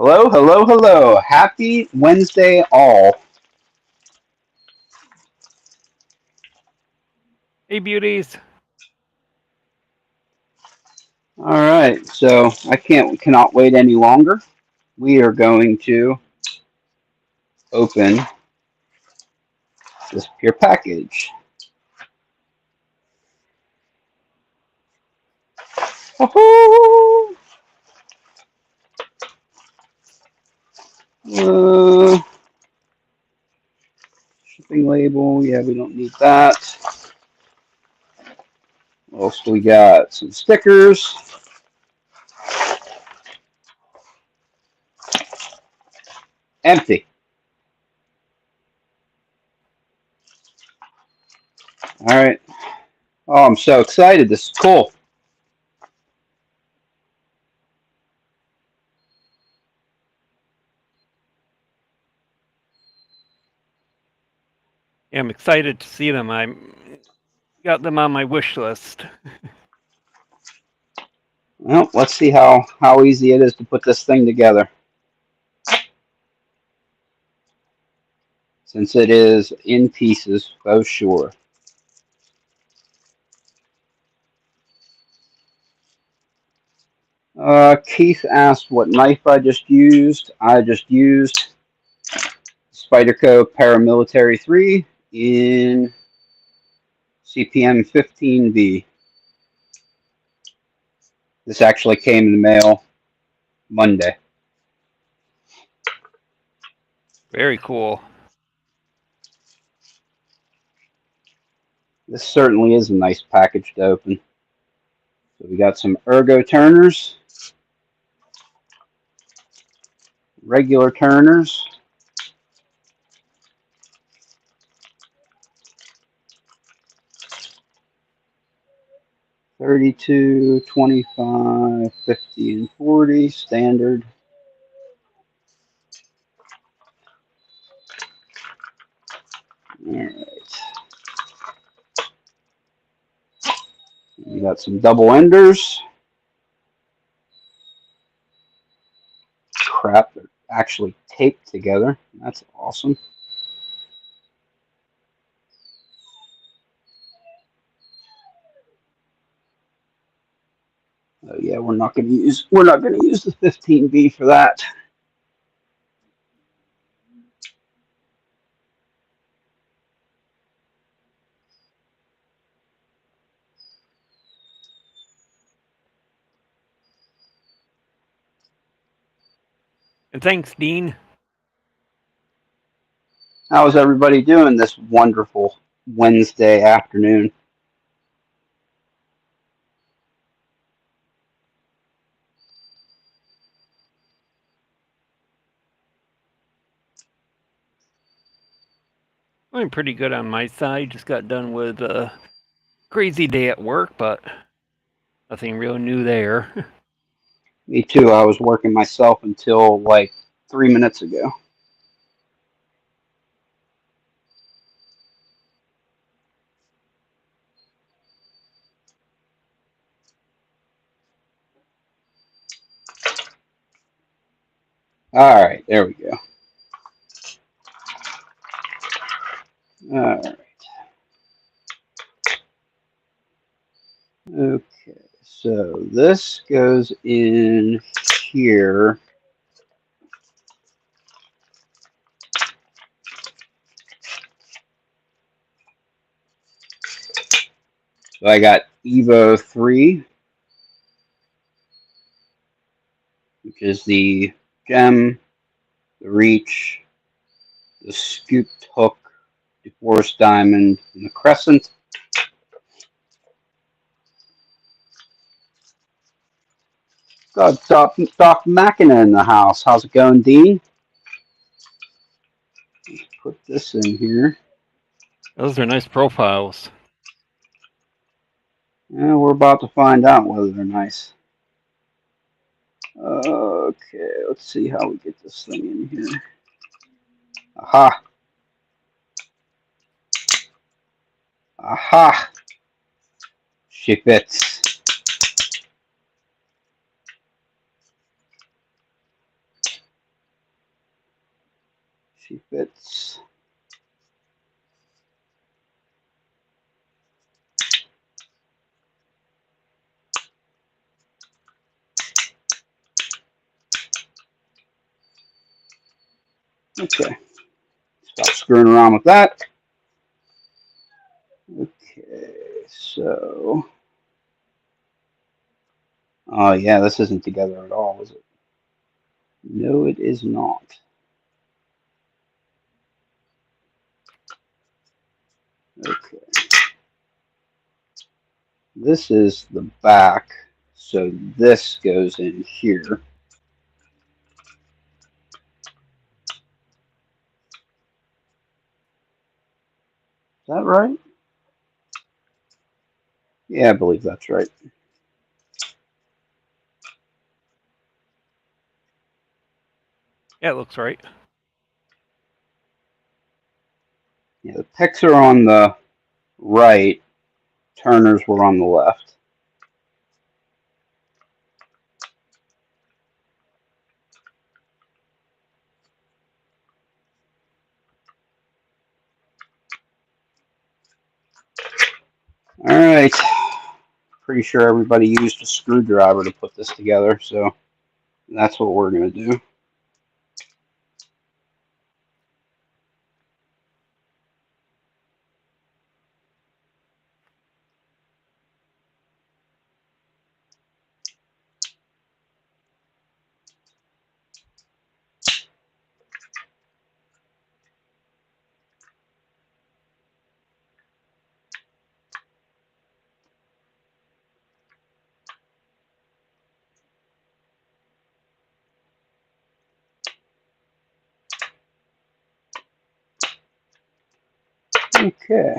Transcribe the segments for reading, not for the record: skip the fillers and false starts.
Hello, hello, hello. Happy Wednesday, all. Hey, beauties. All right, so I cannot wait any longer. We are going to open this pure package. Woohoo! Uh, Shipping label. Yeah, we don't need that. What else do we got? Some stickers. Empty. All right. Oh, I'm so excited. This is cool. Yeah, I'm excited to see them. I got them on my wish list. Well, let's see how easy it is to put this thing together. Since it is in pieces, for sure. Keith asked what knife I just used. I just used Spyderco Paramilitary 3 in CPM 15B. This actually came in the mail Monday. Very cool. This certainly is a nice package to open. So we got some ergo turners, regular turners, 32, 25, 50, and 40 standard. All right. We got some double enders. Crap, they're actually taped together. That's awesome. Oh yeah, we're not going to use the 15B for that. And thanks, Dean. How is everybody doing this wonderful Wednesday afternoon? I'm pretty good on my side. Just got done with a crazy day at work, but nothing real new there. Me too. I was working myself until like 3 minutes ago. All right, there we go. All right. Okay, so this goes in here. So I got EVO 3, which is the gem, the reach, the scooped hook, the forest diamond, and the crescent. Got Doc Machina in the house. How's it going, Dean? Put this in here. Those are nice profiles. Yeah, we're about to find out whether they're nice. Okay, let's see how we get this thing in here. Aha! Aha! She fits. She fits. Okay. Stop screwing around with that. Okay, so. Oh, yeah, this isn't together at all, is it? No, it is not. Okay. This is the back, so this goes in here. Is that right? Yeah, I believe that's right. Yeah, it looks right. Yeah, the picks are on the right, Turners were on the left. All right. Pretty sure everybody used a screwdriver to put this together, so that's what we're going to do. Okay.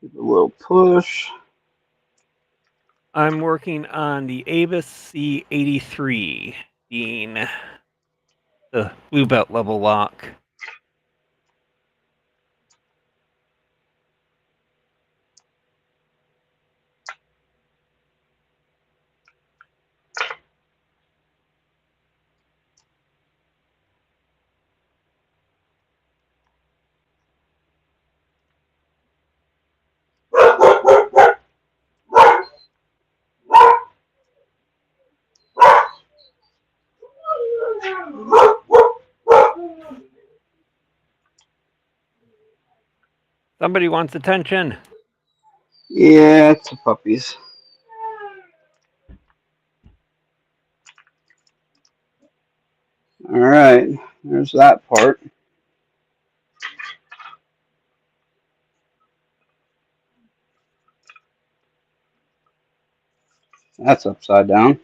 Give it a little push. I'm working on the Avis C83 being the blue belt level lock. Somebody wants attention. Yeah, it's the puppies. All right, there's that part. That's upside down.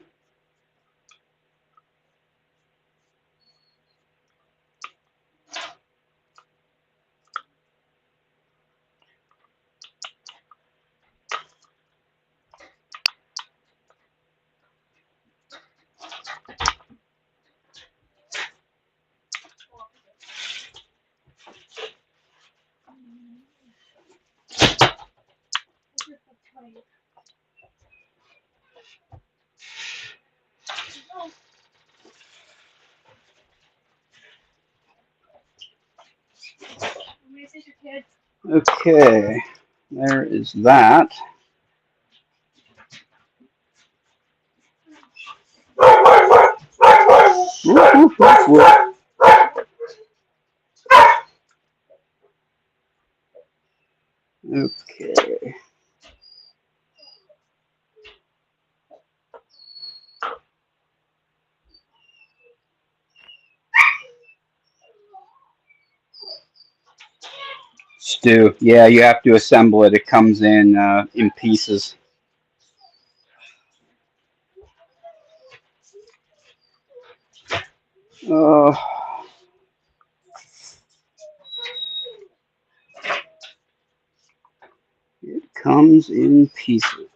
Okay, there is that. Woof, woof, woof, woof. Okay. Stew. Yeah, you have to assemble it. It comes in pieces. Uh, it comes in pieces.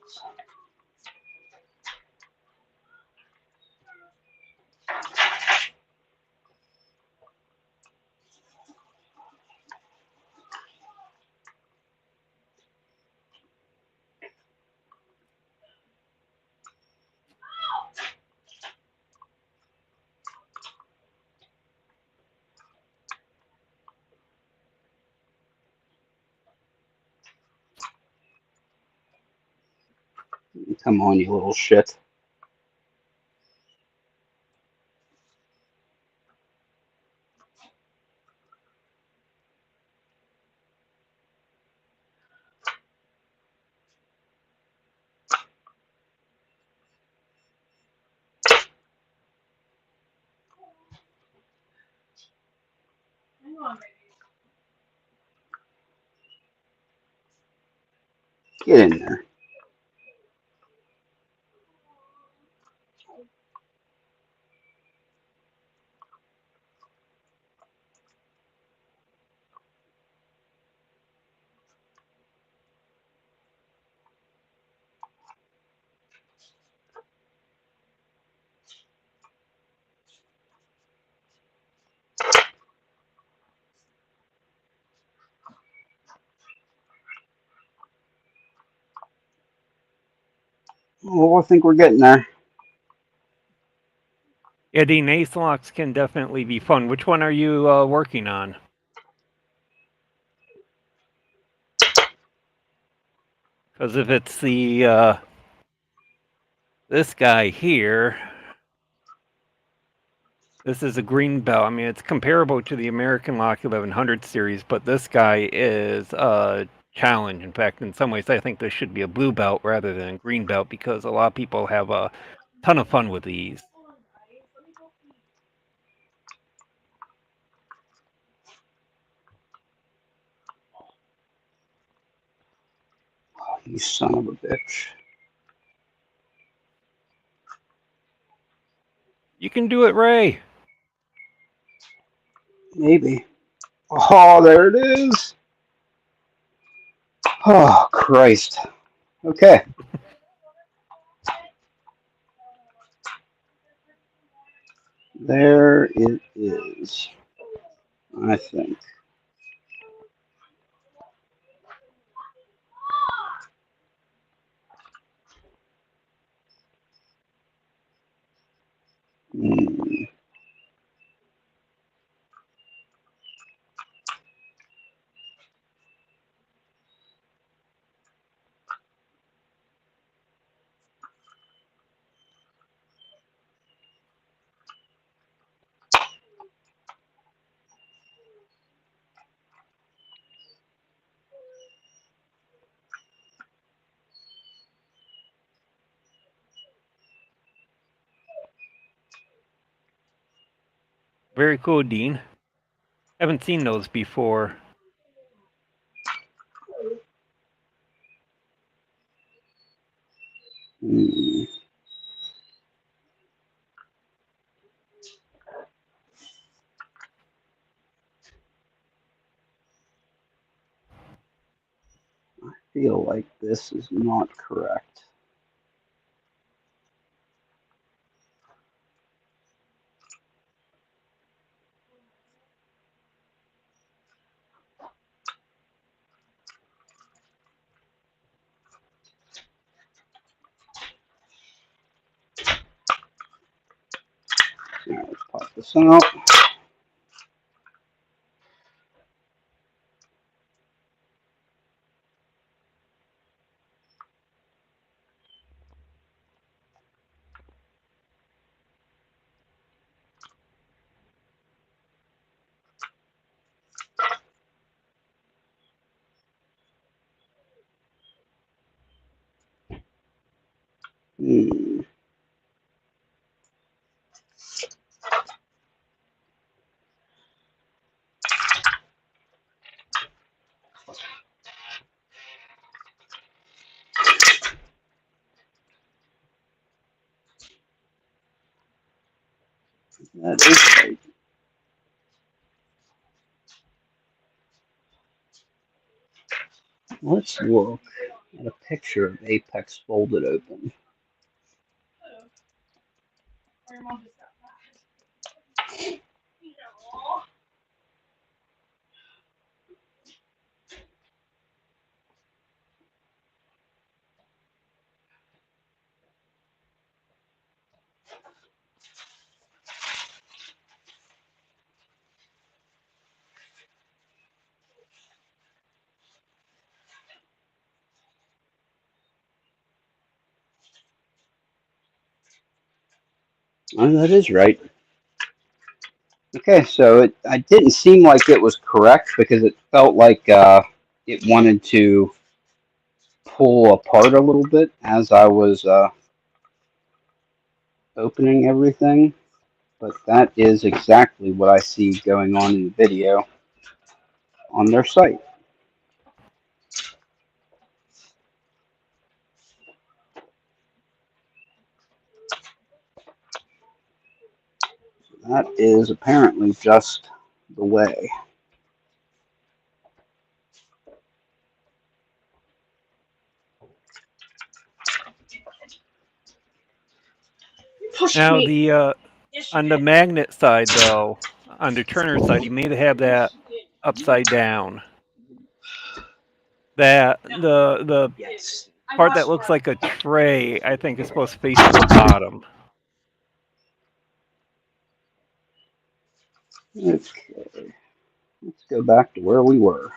Come on, you little shit. Get in there. Oh, I think we're getting there. Yeah, the ace locks can definitely be fun. Which one are you working on? Because if it's the this guy here, this is a green belt. I mean, it's comparable to the American Lock 1100 series, but this guy is a challenge. In fact, in some ways, I think this should be a blue belt rather than a green belt because a lot of people have a ton of fun with these. Oh, you son of a bitch. You can do it, Ray. Maybe. Oh, there it is. Oh, Christ. Okay. There it is. I think. Hmm. Very cool, Dean. Haven't seen those before. Hmm. I feel like this is not correct. Now let's pop this out. Hmm. That is right. Let's look at a picture of Apex folded open. Oh, that is right. Okay, so it didn't seem like it was correct because it felt like it wanted to pull apart a little bit as I was opening everything. But that is exactly what I see going on in the video on their site. That is apparently just the way. Push Now me. the Yes, you on the did. magnet side though, on the Turner side, you may have that upside down. That the Yes. I part that watched looks her. like a tray, I think, is supposed to face to the bottom. Okay, let's go back to where we were.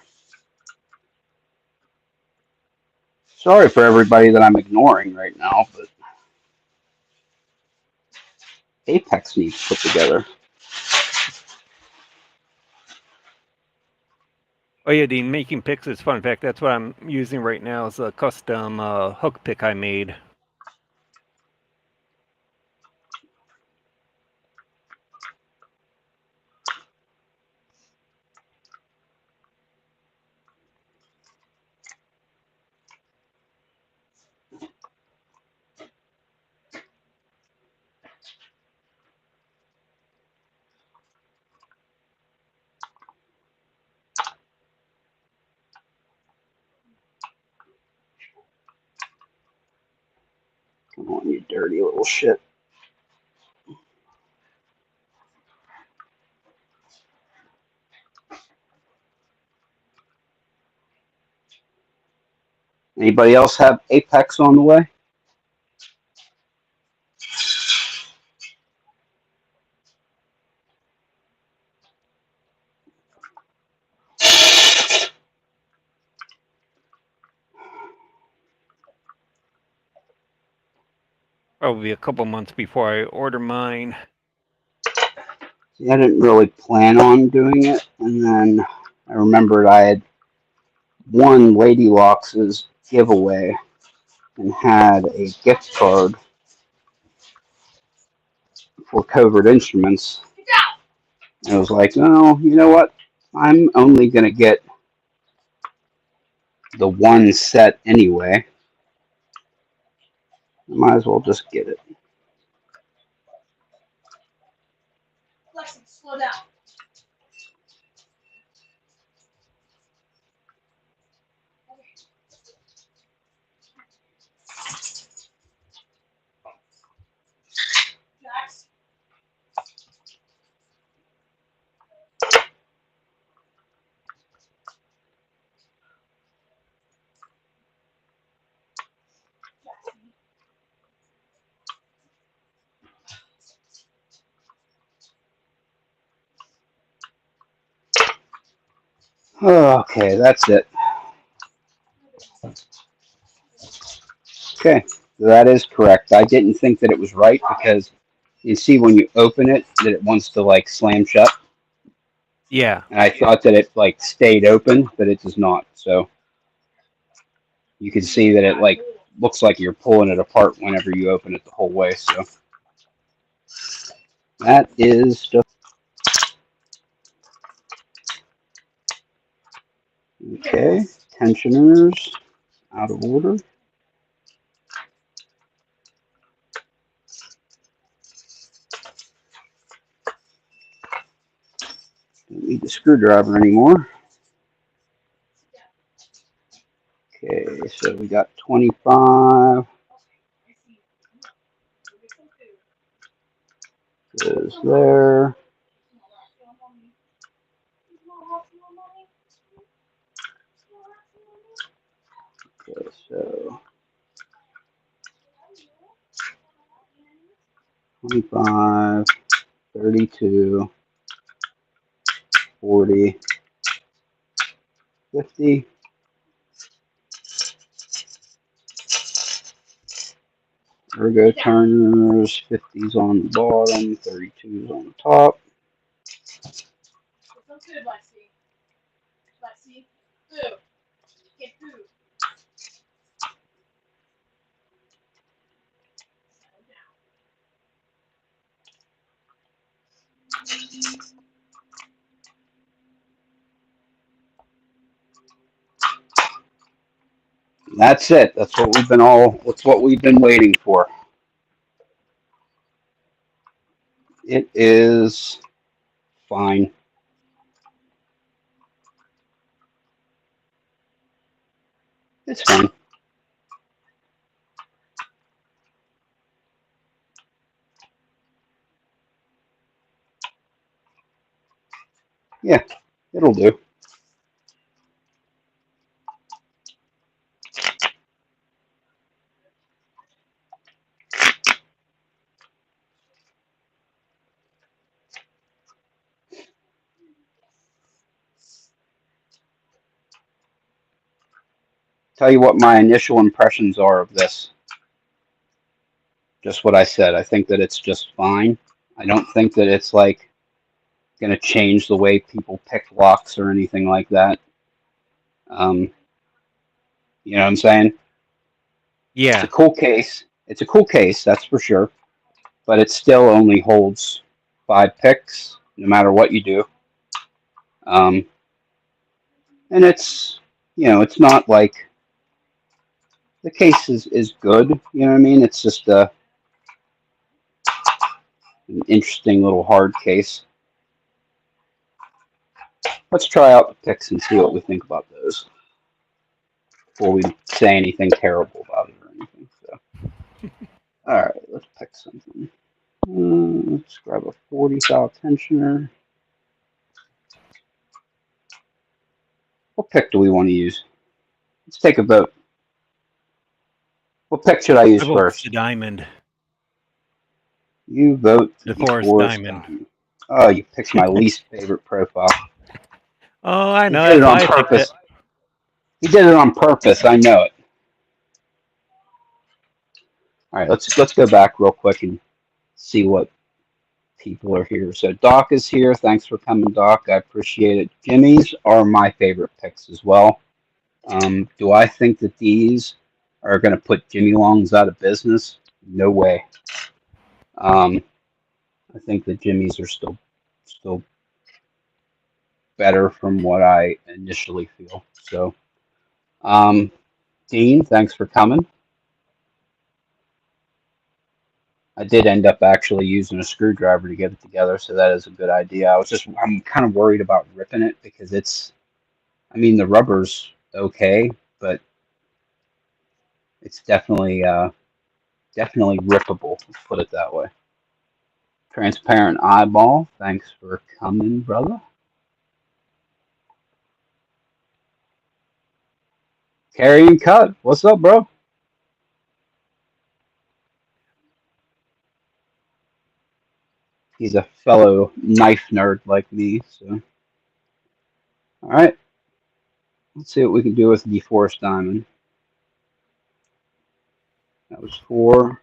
Sorry for everybody that I'm ignoring right now, but Apex needs put together. Oh yeah, the making picks is fun. In fact, that's what I'm using right now is a custom hook pick I made. Come on, you dirty little shit. Anybody else have Apex on the way? Probably a couple months before I order mine. See, I didn't really plan on doing it, and then I remembered I had won Lady Locks' giveaway and had a gift card for Covert Instruments. I was like, oh, you know what? I'm only going to get the one set anyway. I might as well just get it. Lexi, slow down. Jax. Okay, that's it. Okay, that is correct. I didn't think that it was right because you see when you open it that it wants to like slam shut. Yeah. And I thought that it like stayed open, but it does not. So you can see that it like looks like you're pulling it apart whenever you open it the whole way. So that is just okay. Tensioners out of order. Don't need the screwdriver anymore. Okay, so we got 25 goes there. Okay, so 25, 32, 40, 50. Ergo turners, 50s on the bottom, 32s on the top. It feels good, Lexi. Lexi, boo. Get boo. Settle down. That's it. That's what we've been waiting for. It is fine. It's fine. Yeah, it'll do. Tell you what my initial impressions are of this. Just what I said. I think that it's just fine. I don't think that it's like going to change the way people pick locks or anything like that. You know what I'm saying? It's Yeah. a cool case. It's a cool case, that's for sure. But it still only holds 5 picks, no matter what you do. And it's, it's not like the case is good. You know what I mean? It's just an interesting little hard case. Let's try out the picks and see what we think about those before we say anything terrible about it or anything. So, all right, let's pick something. Let's grab a 40 style tensioner. What pick do we want to use? Let's take a vote. What pick should I use I vote first? the diamond. You vote The the Forest Forest Diamond. Oh, you picked my least favorite profile. Oh, I He know. did it That's on why I picked it. purpose. He did it on purpose. I know it. All right, let's go back real quick and see what people are here. So Doc is here. Thanks for coming, Doc. I appreciate it. Jimmy's are my favorite picks as well. Do I think that these are going to put Jimmy Longs out of business? No way. I think the Jimmys are still better from what I initially feel. So, Dean, thanks for coming. I did end up actually using a screwdriver to get it together, so that is a good idea. I'm kind of worried about ripping it because the rubber's okay, but it's definitely rippable. Let's put it that way. Transparent eyeball, thanks for coming, brother. Carrying cut, what's up, bro? He's a fellow knife nerd like me, so. All right, let's see what we can do with the Forest Diamond. That was 4,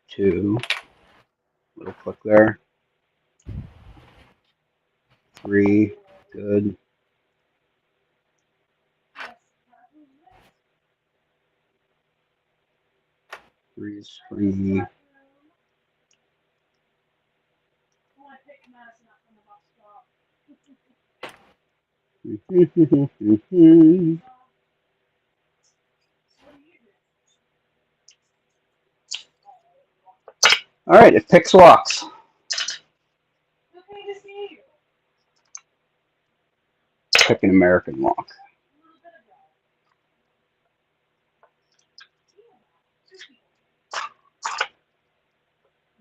2, little click there. 3, good. 3 is free. All right, it picks locks. Okay to see you. Pick an American lock.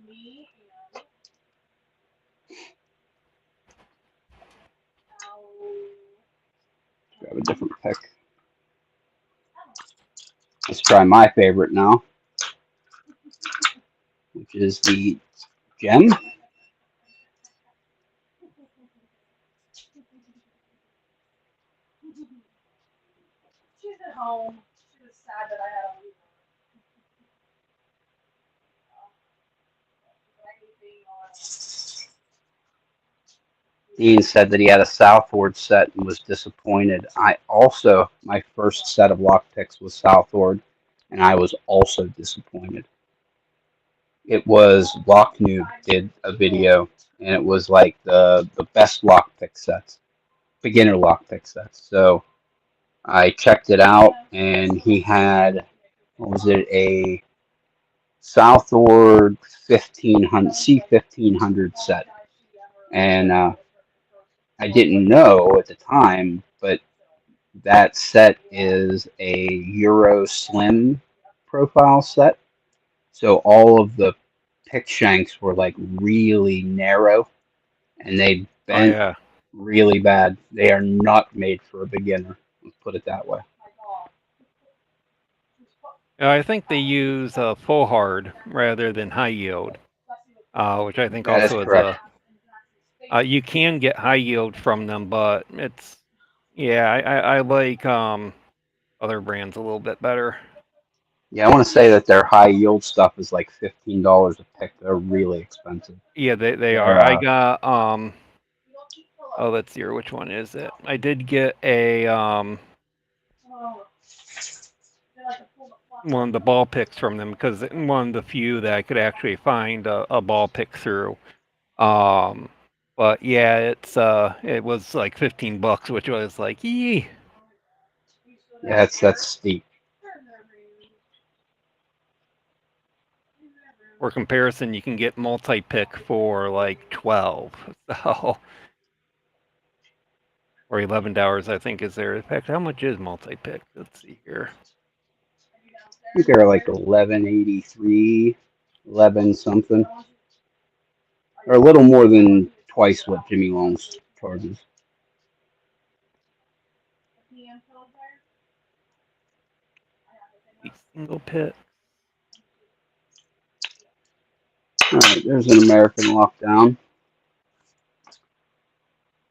Me and Grab a different pick. Let's try my favorite now, which is the gem. She's at home. She was sad that I had a leave. Dean said that he had a Southward set and was disappointed. My first set of lock picks was Southward, and I was also disappointed. It was Lock Noob did a video, and it was like the best lockpick sets, beginner lockpick sets. So I checked it out, and he had, what was it, a Southward 1500 C1500 set, and I didn't know at the time, but that set is a Euro Slim profile set. So all of the pick shanks were like really narrow, and they Oh bent yeah. really bad. They are not made for a beginner. Let's put it that way. I think they use full hard rather than high yield, which I think That is also is correct. you can get high yield from them, but it's I like other brands a little bit better. Yeah, I want to say that their high yield stuff is like $15 a pick. They're really expensive. Yeah, they are. They're, I got oh, let's see here, which one is it? I did get a one of the ball picks from them because one of the few that I could actually find a ball pick through. But yeah, it was like $15, which was like, yee. yeah, that's steep. For comparison, you can get multi-pick for like 12, so or $11, I think is there. In fact, how much is multi-pick? Let's see here. I think they're like 11.83, 11 something, or a little more than twice what Jimmy Long's charges. Single pit. All right, there's an American lockdown.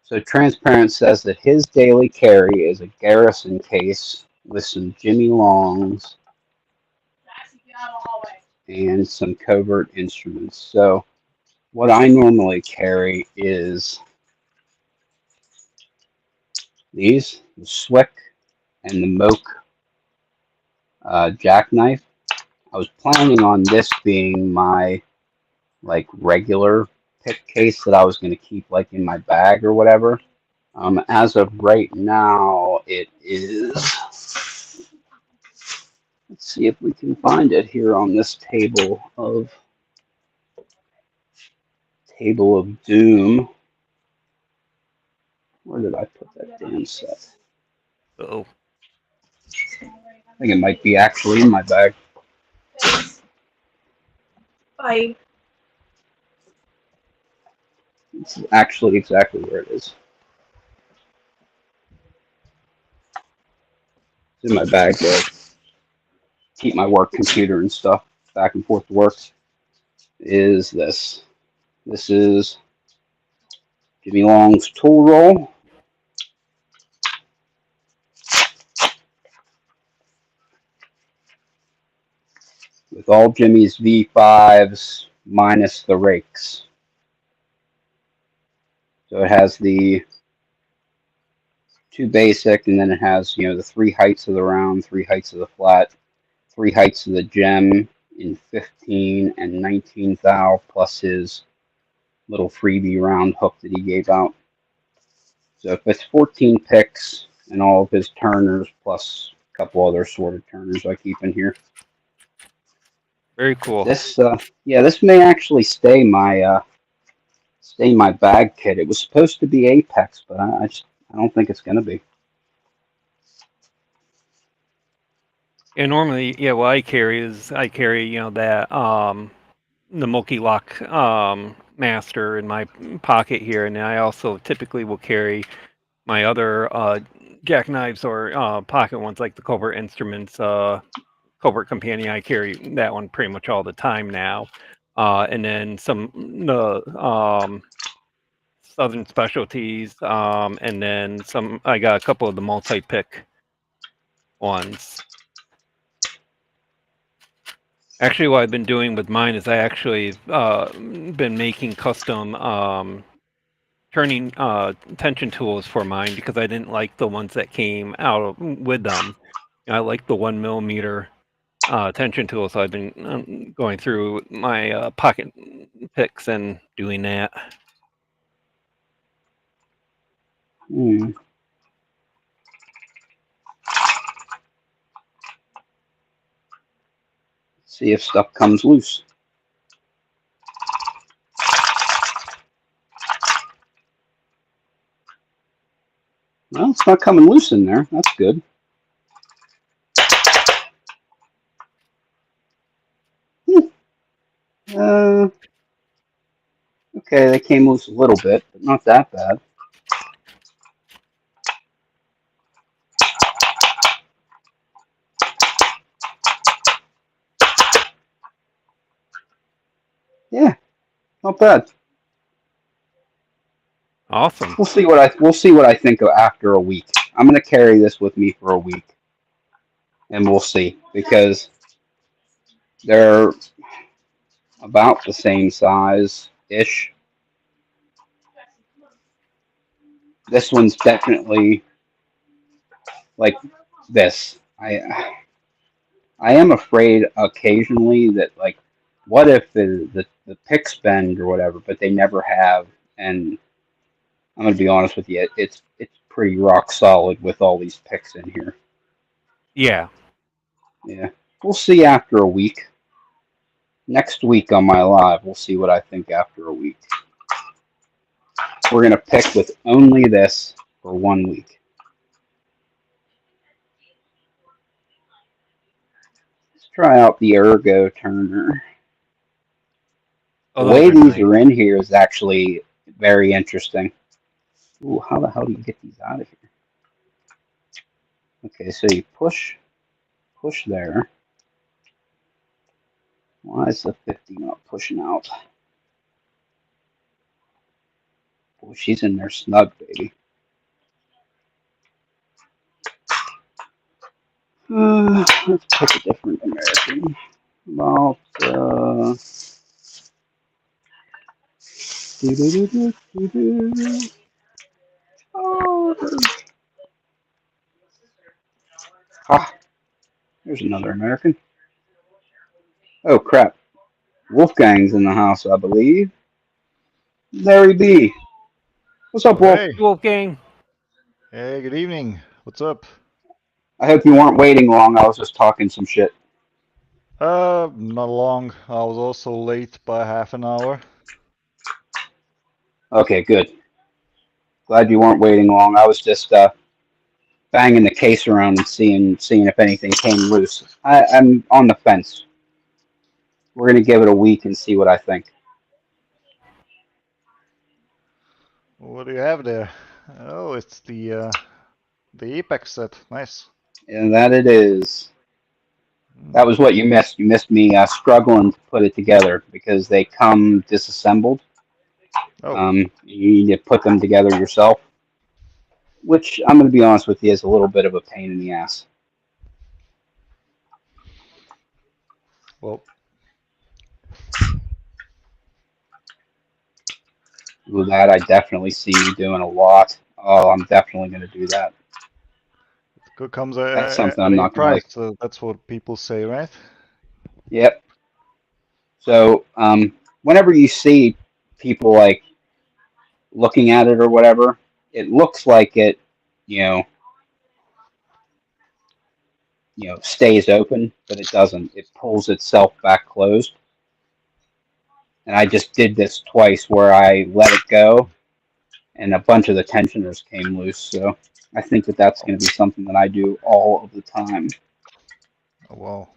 So Transparent says that his daily carry is a Garrison case with some Jimmy Longs and some Covert instruments. So what I normally carry is these, the Swick and the Moke jackknife. I was planning on this being my like regular pick case that I was going to keep like in my bag or whatever. As of right now, it is. Let's see if we can find it here on this table of doom. Where did I put that damn set? Oh, I think it might be actually in my bag. Bye. It's actually exactly where it is. It's in my bag there. Keep my work computer and stuff back and forth to work. Is this? This is Jimmy Long's tool roll. With all Jimmy's V5s minus the rakes. So it has the two basic, and then it has, the three heights of the round, three heights of the flat, three heights of the gem in 15 and 19 thou, plus his little freebie round hook that he gave out. So if it's 14 picks and all of his turners, plus a couple other sorted turners I keep in here. very cool. This may actually stay my bag kit. It was supposed to be Apex, but I don't think it's gonna be. And normally, what I carry that the Multi Lock Master in my pocket here, and I also typically will carry my other jackknives or pocket ones like the Covert Instruments Covert Companion. I carry that one pretty much all the time now, and then some Southern Specialties, and then some. I got a couple of the multi-pick ones. Actually, what I've been doing with mine is I actually been making custom turning tension tools for mine because I didn't like the ones that came out with them. I like the 1 millimeter tension tool, so I've been going through my pocket picks and doing that. Hmm. See if stuff comes loose. Well, it's not coming loose in there. That's good. Uh, okay, they came loose a little bit, but not that bad. Yeah, not bad. Awesome. We'll see what I think of after a week. I'm gonna carry this with me for a week, and we'll see because they're about the same size ish. This one's definitely like this. I am afraid occasionally that like what if the picks bend or whatever, but they never have. And I'm gonna be honest with you, it's pretty rock solid with all these picks in here. Yeah. Yeah, we'll see after a week. Next week on my live, we'll see what I think after a week. We're gonna pick with only this for 1 week. Let's try out the Ergo Turner. The Oh, way those are these nice. are in here is actually very interesting. Ooh, how the hell do you get these out of here? Okay, so you push there. Why is the 50 not pushing out? Boy, she's in there snug, baby. Let's pick a different American. About, oh, ah, there's another American. Oh, crap. Wolfgang's in the house, I believe. There he be. What's up, Oh, Wolf? hey. Wolfgang. Hey, good evening. What's up? I hope you weren't waiting long. I was just talking some shit. Not long. I was also late by half an hour. Okay, good. Glad you weren't waiting long. I was just banging the case around and seeing if anything came loose. I'm on the fence. We're gonna give it a week and see what I think. What do you have there? Oh, it's the Apex set. Nice. And that it is. Hmm. That was what you missed. You missed me struggling to put it together because they come disassembled. Oh, You need to put them together yourself, which I'm going to be honest with you is a little bit of a pain in the ass. well, With that, I definitely see you doing a lot. Oh, I'm definitely going to do that. it comes That's something at I'm a not going to price. like. That's what people say, right? Yep. So, whenever you see people like looking at it or whatever, it looks like it, you know, stays open, but it doesn't. It pulls itself back closed. And I just did this twice where I let it go, and a bunch of the tensioners came loose. So I think that that's going to be something that I do all of the time. Oh, wow.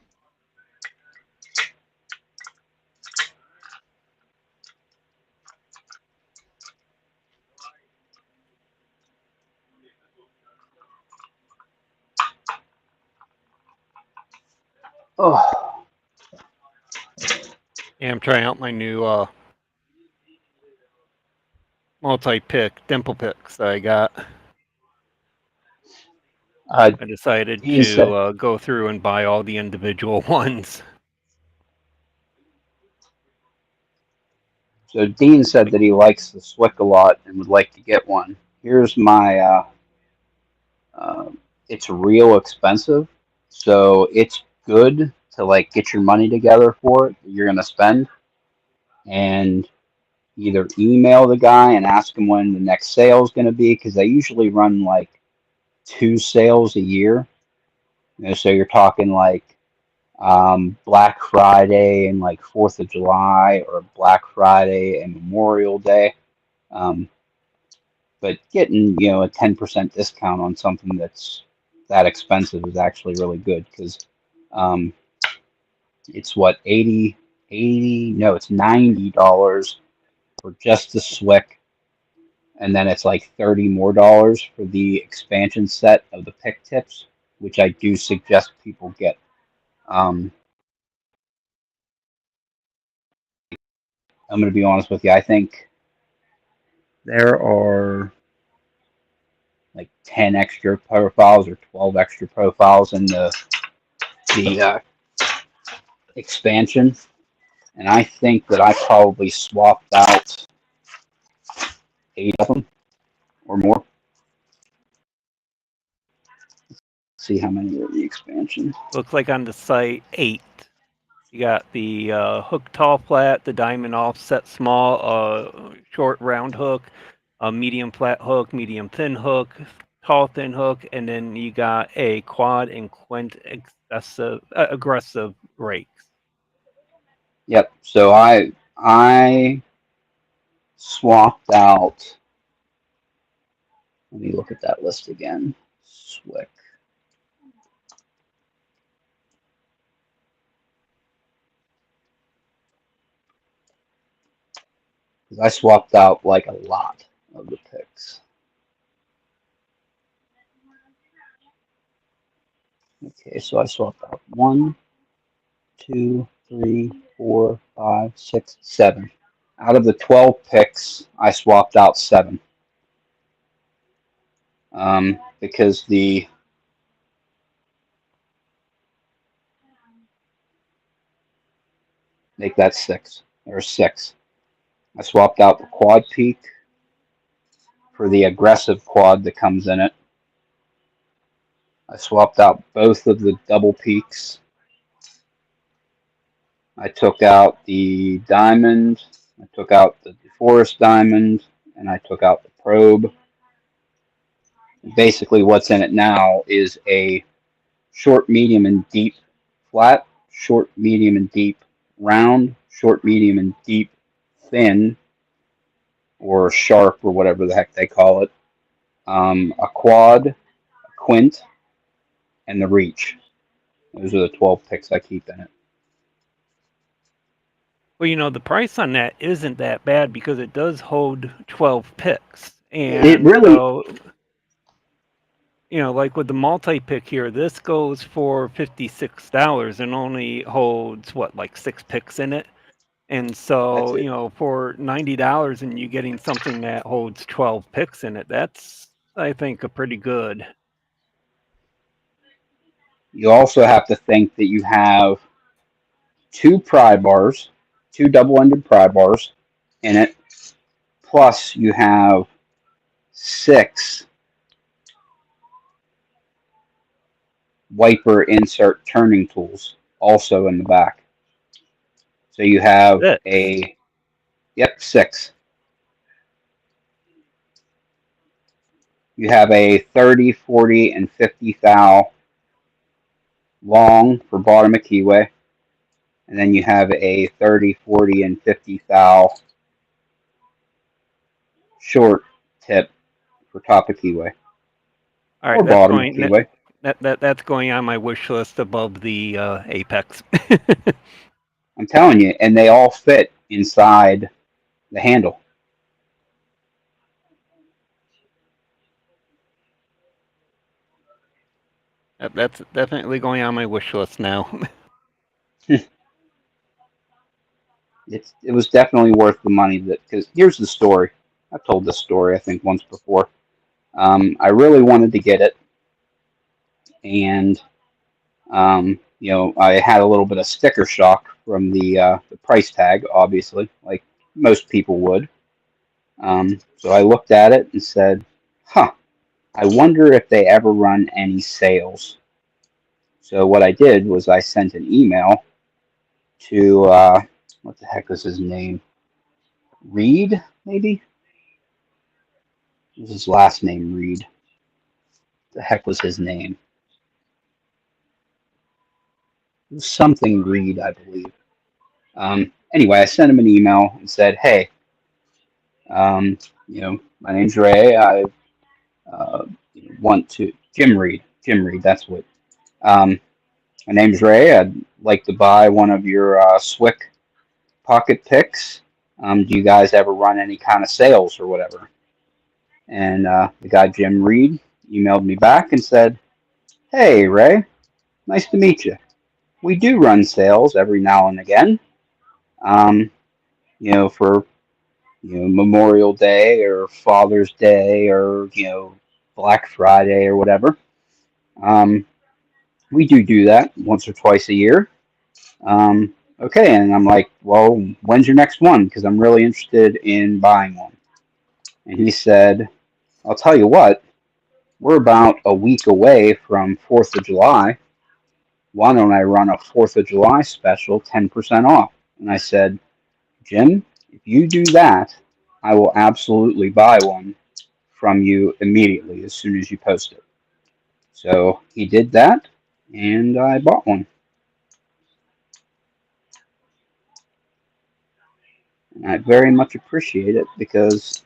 Oh, Yeah, I'm trying out my new multi-pick dimple picks that I got. uh, I decided he said, to go through and buy all the individual ones. So Dean said that he likes the Swick a lot and would like to get one. Here's my. It's real expensive, so it's good to like get your money together for it that you're gonna spend, and either email the guy and ask him when the next sale is gonna be, because they usually run like 2 sales a year. So you're talking like Black Friday and like 4th of July, or Black Friday and Memorial Day. Um, but getting a 10% discount on something that's that expensive is actually really good, because um, it's what, 80 no, it's $90 for just the Swick, and then it's like $30 more for the expansion set of the pick tips, which I do suggest people get. um, I'm going to be honest with you, I think there are like 10 extra profiles or 12 extra profiles in the expansion, and I think that I probably swapped out 8 of them or more. Let's see how many are in the expansion. Looks like on the site 8. You got the hook tall flat, the diamond offset small, short round hook, a medium flat hook, medium thin hook, tall thin hook, and then you got a quad and quint aggressive rakes. Yep. So I swapped out. Let me look at that list again. Swick. Because I swapped out like a lot of the picks. Okay, so I swapped out 1, 2, 3, 4, 5, 6, 7. Out of the 12 picks, I swapped out 7. Because make that 6. There's 6. I swapped out the quad peak for the aggressive quad that comes in it. I swapped out both of the double peaks. I took out the diamond, I took out the forest diamond, and I took out the probe. Basically, what's in it now is a short, medium, and deep flat, short, medium, and deep round, short, medium, and deep thin, or sharp, or whatever the heck they call it, a quad, a quint, and the reach. Those are the 12 picks I keep in it. Well, the price on that isn't that bad because it does hold 12 picks. And It really, so, like with the multi-pick here, this goes for $56 and only holds, what, like 6 picks in it? And that's so, it. for $90 and you getting something that holds 12 picks in it, that's, I think, a pretty good. You also have to think that you have 2 pry bars, 2 double-ended pry bars in it, plus you have 6 wiper insert turning tools also in the back. So you have 6. 6. You have a 30, 40, and 50 thou long for bottom of keyway, and then you have a 30, 40, and 50 thou short tip for top of keyway, All or right, that's bottom of going keyway. that's going on my wish list above the Apex. I'm telling you, and they all fit inside the handle. That's definitely going on my wish list now. It was definitely worth the money, because here's the story. I've told this story, I think, once before. I really wanted to get it, and I had a little bit of sticker shock from the price tag, obviously, like most people would. So I looked at it and said, huh, I wonder if they ever run any sales. So what I did was I sent an email to, what the heck was his name? Reed, maybe? Was his last name Reed? The heck was his name? It was something Reed, I believe. Anyway, I sent him an email and said, hey, my name's Ray. I uh, want to, Jim Reed, that's what. Um, my name's Ray. I'd like to buy one of your Swick pocket picks. Do you guys ever run any kind of sales or whatever? And the guy, Jim Reed, emailed me back and said, hey, Ray, nice to meet you. We do run sales every now and again, um, for, Memorial Day or Father's Day or, Black Friday or whatever. We do that once or twice a year. Okay, and I'm like, well, when's your next one? Because I'm really interested in buying one. And he said, I'll tell you what, we're about a week away from 4th of July. Why don't I run a 4th of July special, 10% off? And I said, Jim, if you do that, I will absolutely buy one from you immediately as soon as you post it. So he did that, and I bought one. And I very much appreciate it because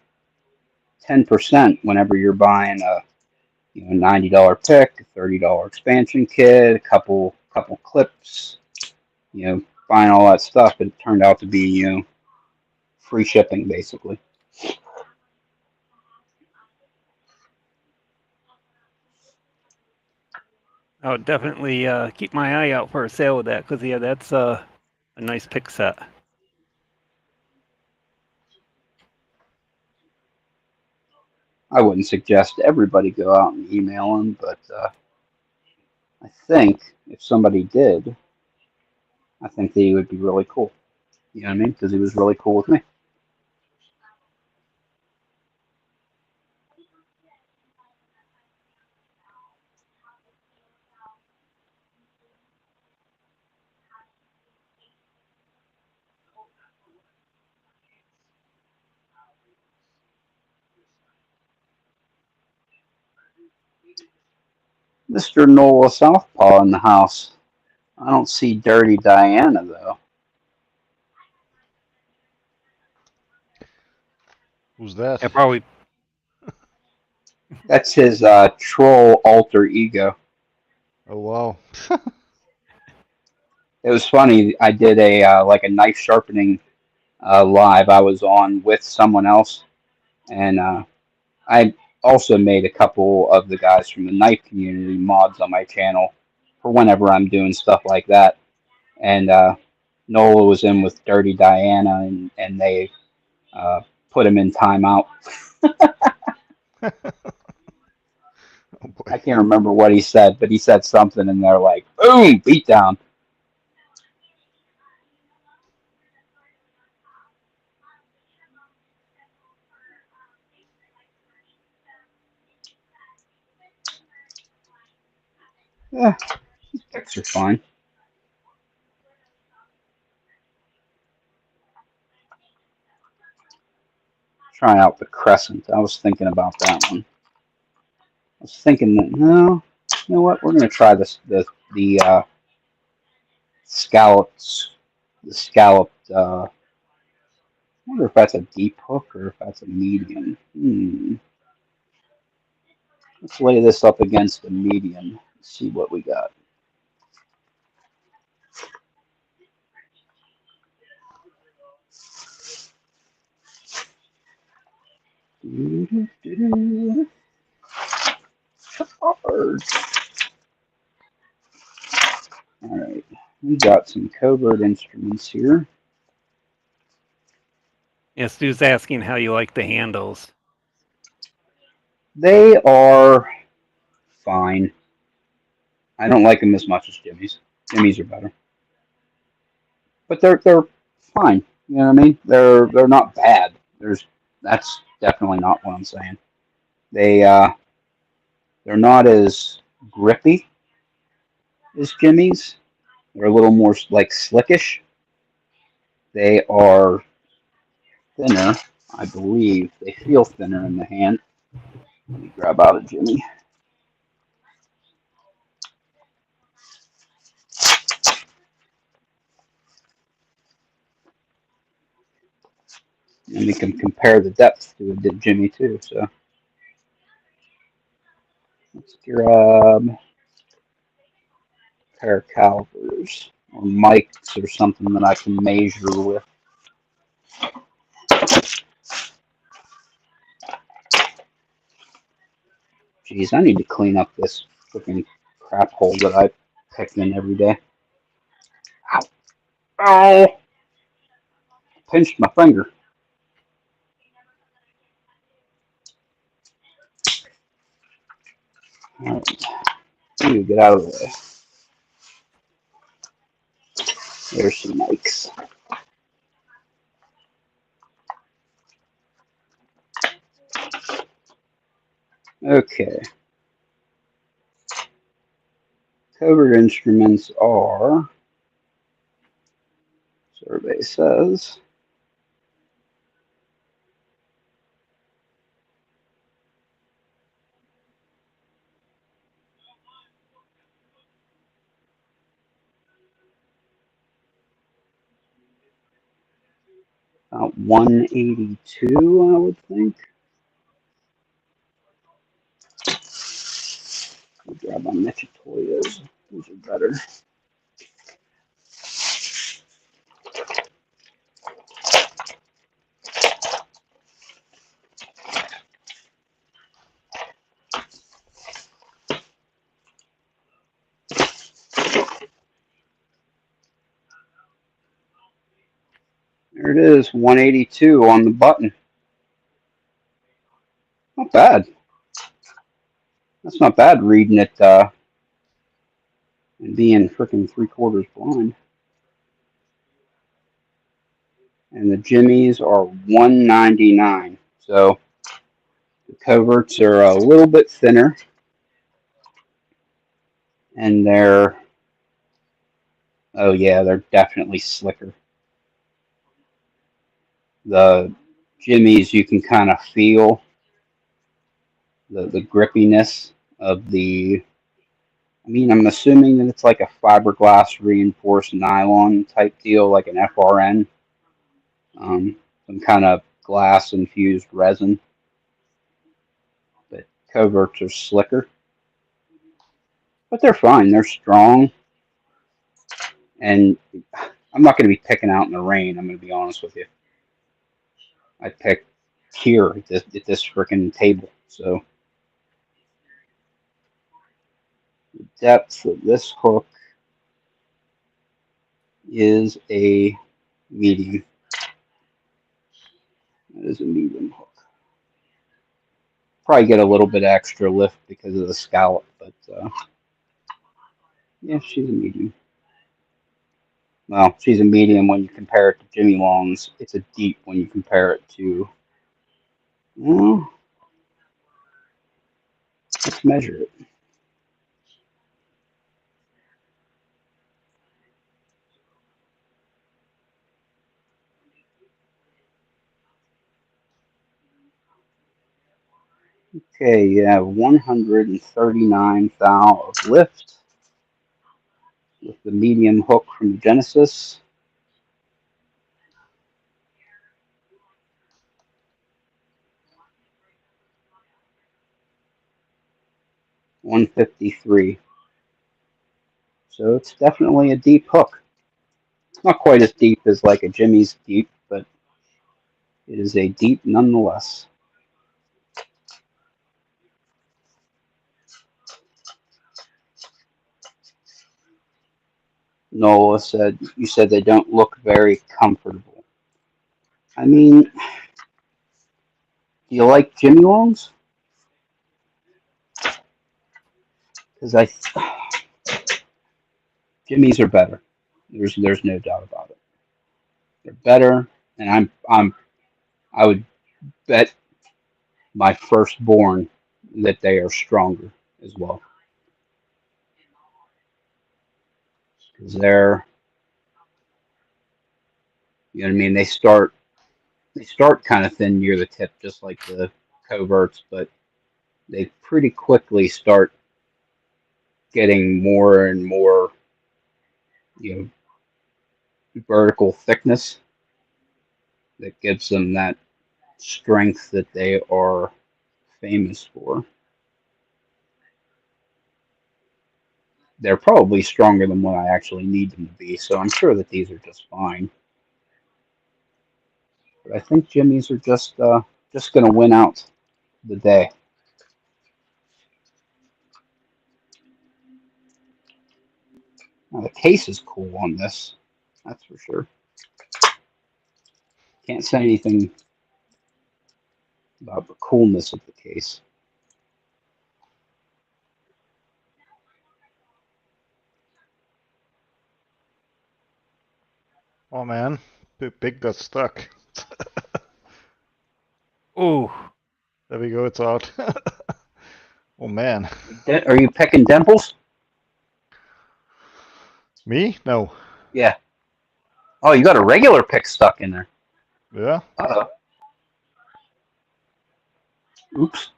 10% whenever you're buying a $90 pick, a $30 expansion kit, a couple clips, buying all that stuff, it turned out to be free shipping basically. I would definitely keep my eye out for a sale with that, because yeah, that's a nice pick set. I wouldn't suggest everybody go out and email him, but I think if somebody did, I think that he would be really cool. You know what I mean? Because he was really cool with me. Mr. Nola Southpaw in the house. I don't see Dirty Diana, though. Who's that? Yeah, probably. That's his troll alter ego. Oh wow. It was funny. I did a knife sharpening live. I was on with someone else, and I also made a couple of the guys from the knife community mods on my channel for whenever I'm doing stuff like that. And Nola was in with Dirty Diana, and they put him in timeout. Oh boy. I can't remember what he said, but he said something, and they're like, boom, beat down. Yeah, picks are fine. Trying out the crescent. I was thinking about that one. I was thinking that, no, you know what? We're going to try this, the scallops, the scalloped, I wonder if that's a deep hook or if that's a medium. Let's lay this up against the medium. See what we got. Hard. All right, we got some Covert instruments here. Yeah, Stu's asking how you like the handles. They are fine. I don't like them as much as Jimmy's. Jimmy's are better, but they're fine. You know what I mean? They're not bad. That's definitely not what I'm saying. They're not as grippy as Jimmy's. They're a little more like slickish. They are thinner, I believe. They feel thinner in the hand. Let me grab out a Jimmy. And we can compare the depth to a Jimmy too. So let's grab a pair of calipers or mics or something that I can measure with. Jeez, I need to clean up this freaking crap hole that I pick in every day. Ow! Ow! Pinched my finger. Alright, get out of the way. There's some mics. Okay. Covert instruments are, survey says, about 182, I would think. I'll grab my Metatoyas. These are better. There it is, 182 on the button. Not bad. That's not bad reading it and being freaking 3/4 blind. And the Jimmies are 199. So the coverts are a little bit thinner. And they're, oh yeah, they're definitely slicker. The Jimmies, you can kind of feel the grippiness of the, I mean, I'm assuming that it's like a fiberglass reinforced nylon type deal, like an FRN, some kind of glass infused resin. But coverts are slicker, but they're fine. They're strong, and I'm not going to be picking out in the rain. I'm going to be honest with you. I picked here at this freaking table, so the depth of this hook is a medium. It is a medium hook. Probably get a little bit extra lift because of the scallop, but yeah, she's a medium. Well, she's a medium when you compare it to Jimmy Long's. It's a deep when you compare it to, well, let's measure it. Okay, you have 139 thou of lift with the medium hook from Genesis. $153. So it's definitely a deep hook. It's not quite as deep as like a Jimmy's deep, but it is a deep nonetheless. Nola said, you said they don't look very comfortable. I mean, do you like Jimmy Longs? Because Jimmy's are better. There's no doubt about it. They're better. and I would bet my firstborn that they are stronger as well, because they're, you know what I mean. They start kind of thin near the tip, just like the coverts, but they pretty quickly start getting more and more, you know, vertical thickness that gives them that strength that they are famous for. They're probably stronger than what I actually need them to be, so I'm sure that these are just fine. But I think Jimmy's are just going to win out the day. Now, the case is cool on this, that's for sure. Can't say anything about the coolness of the case. Oh man, Big got stuck. Oh, There we go, it's out. Oh man. Are you picking dimples? Me? No. Yeah. Oh, you got a regular pick stuck in there. Yeah? Uh-oh. Oops.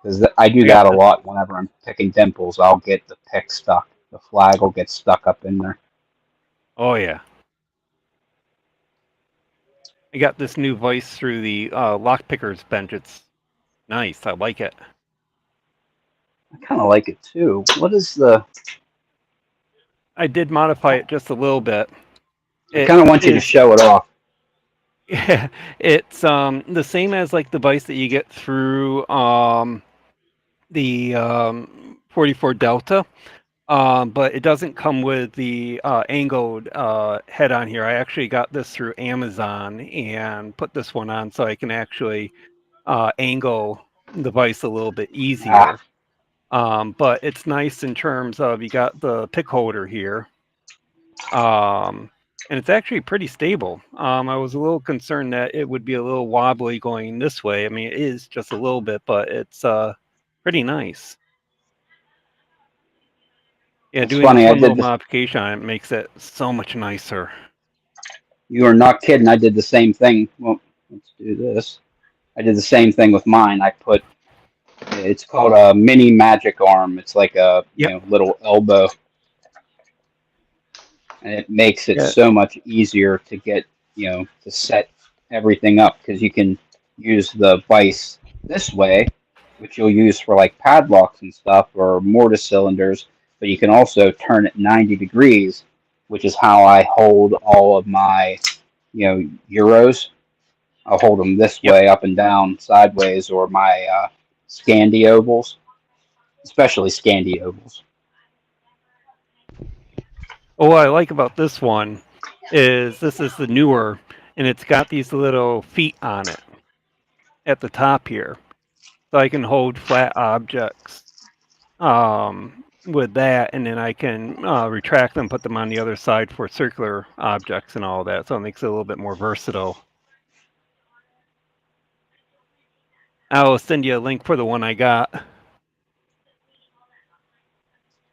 Because I do that a lot whenever I'm picking dimples. I'll get the pick stuck. The flag will get stuck up in there. oh yeah. I got this new voice through the lockpicker's bench. It's nice. I like it. I kind of like it too. What is the... I did modify it just a little bit. I kind of want you to show it off. Yeah, it's the same as like the device that you get through the 44 Delta, but it doesn't come with the angled head on here. I actually got this through Amazon and put this one on so I can actually angle the device a little bit easier. But it's nice in terms of you got the pick holder here. And it's actually pretty stable. I was a little concerned that it would be a little wobbly going this way. I mean, it is just a little bit, but it's pretty nice. Yeah, It's doing funny, this I one did little this. modification on it makes it so much nicer. You are not kidding. I did the same thing. Well, let's do this. I did the same thing with mine. I put, it's called a mini magic arm. It's like a Yep. little elbow, and it makes it Yeah. so much easier to get, to set everything up, because you can use the vise this way, which you'll use for like padlocks and stuff or mortise cylinders, but you can also turn it 90 degrees, which is how I hold all of my, Euros. I'll hold them this Yep. way, up and down, sideways, or my Scandi ovals, especially Scandi ovals. Oh, what I like about this one is this is the newer, and it's got these little feet on it at the top here, so I can hold flat objects with that, and then I can retract them, put them on the other side for circular objects and all that. So it makes it a little bit more versatile. I'll send you a link for the one I got.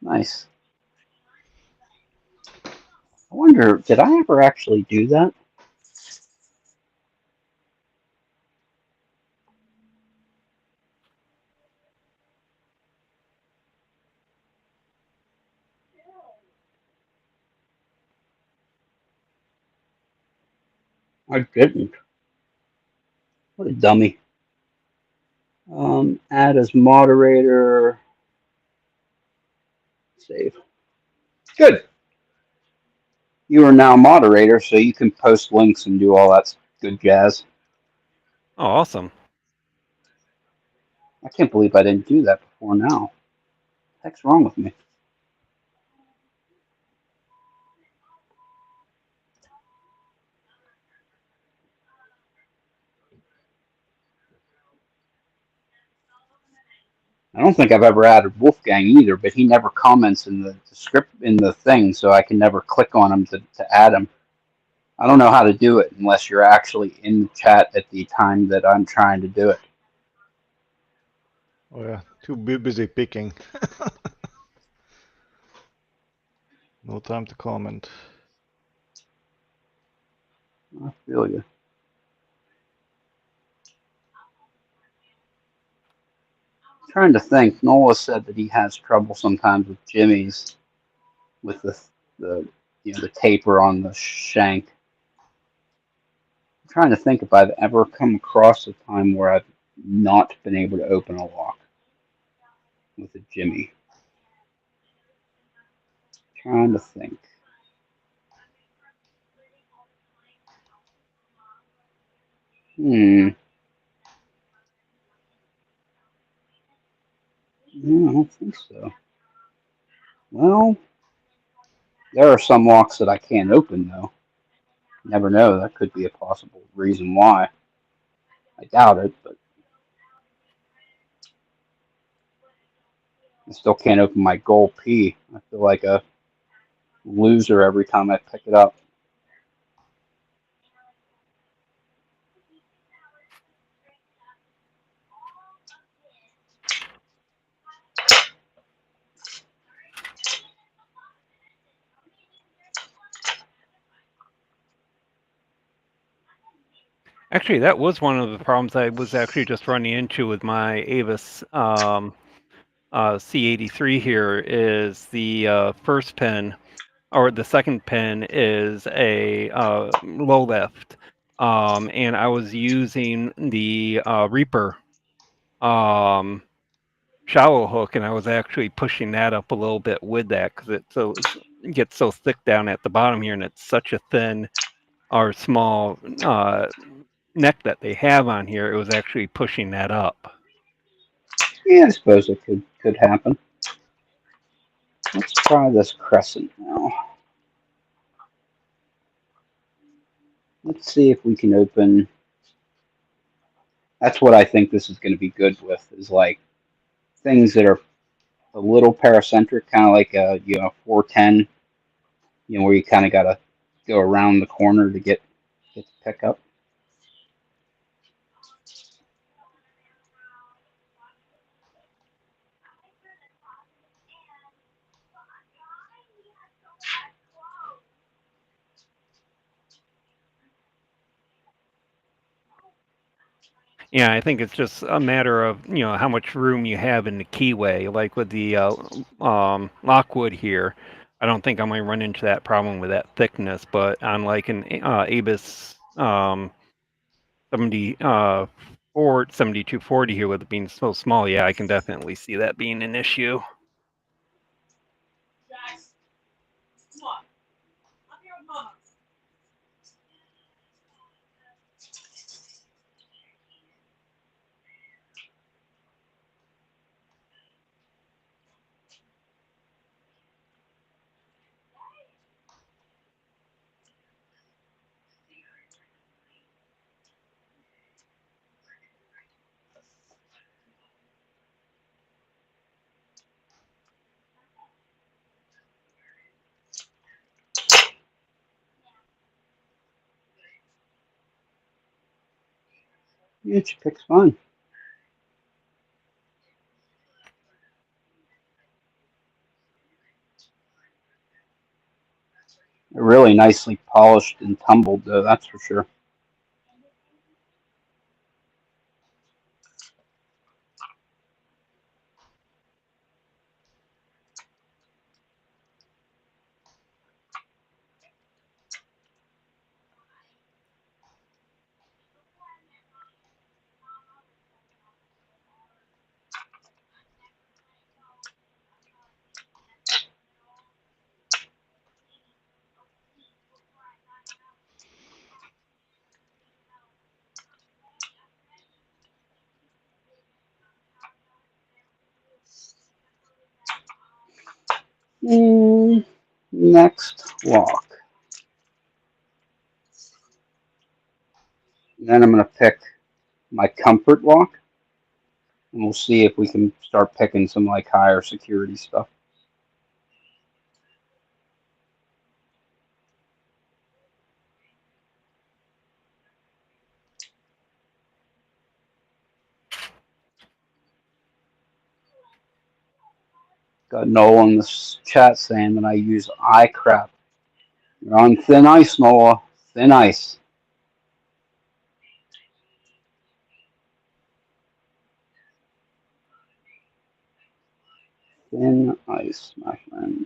Nice. I wonder, did I ever actually do that? I didn't. What a dummy. Add as moderator. Save. Good. You are now moderator, so you can post links and do all that good jazz. Oh, awesome. I can't believe I didn't do that before now. What the heck's wrong with me? I don't think I've ever added Wolfgang either, but he never comments in the script in the thing, so I can never click on him to add him. I don't know how to do it unless you're actually in the chat at the time that I'm trying to do it. Oh yeah, too busy picking. No time to comment. I feel you. Trying to think. Nola said that he has trouble sometimes with jimmies, with the the taper on the shank. I'm trying to think if I've ever come across a time where I've not been able to open a lock with a jimmy. Trying to think. No, I don't think so. Well, there are some locks that I can't open though. Never know. That could be a possible reason why. I doubt it, but I still can't open my gold P. I feel like a loser every time I pick it up. Actually, that was one of the problems I was actually just running into with my Avis C83 here. Is the first pin or the second pin is a low lift, and I was using the Reaper shallow hook, and I was actually pushing that up a little bit with that because it gets so thick down at the bottom here, and it's such a thin or small neck that they have on here. It was actually pushing that up. Yeah, I suppose it could happen. Let's try this crescent now. Let's see if we can open. That's what I think this is going to be good with, is like things that are a little paracentric, kind of like a 410, where you kind of got to go around the corner to get the pickup. Yeah, I think it's just a matter of how much room you have in the keyway. Like with the Lockwood here, I don't think I'm going to run into that problem with that thickness. But on like an Abus 7240 here, with it being so small, yeah, I can definitely see that being an issue. Yeah, she picks fine. Really nicely polished and tumbled, though, that's for sure. Next lock. And then I'm going to pick my comfort lock, and we'll see if we can start picking some like higher security stuff. Got Noah in the chat saying that I use eye crap. You're on thin ice, Noah. Thin ice. Thin ice, my friend.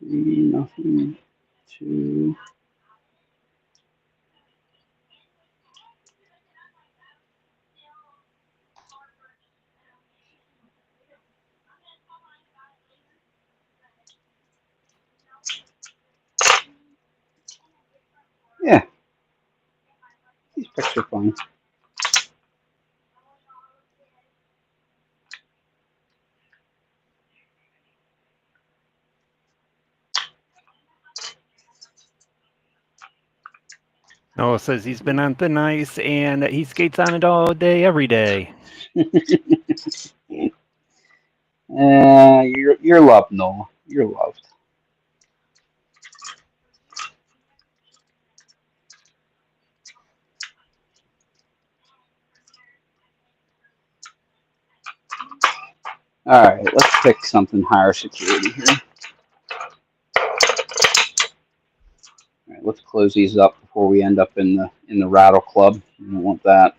Nothing. 2. Yeah. These picks are fun. Noah says he's been on thin ice and that he skates on it all day, every day. You're loved, Noah. You're loved. All right, let's pick something higher security here. All right, let's close these up before we end up in the rattle club. We don't want that.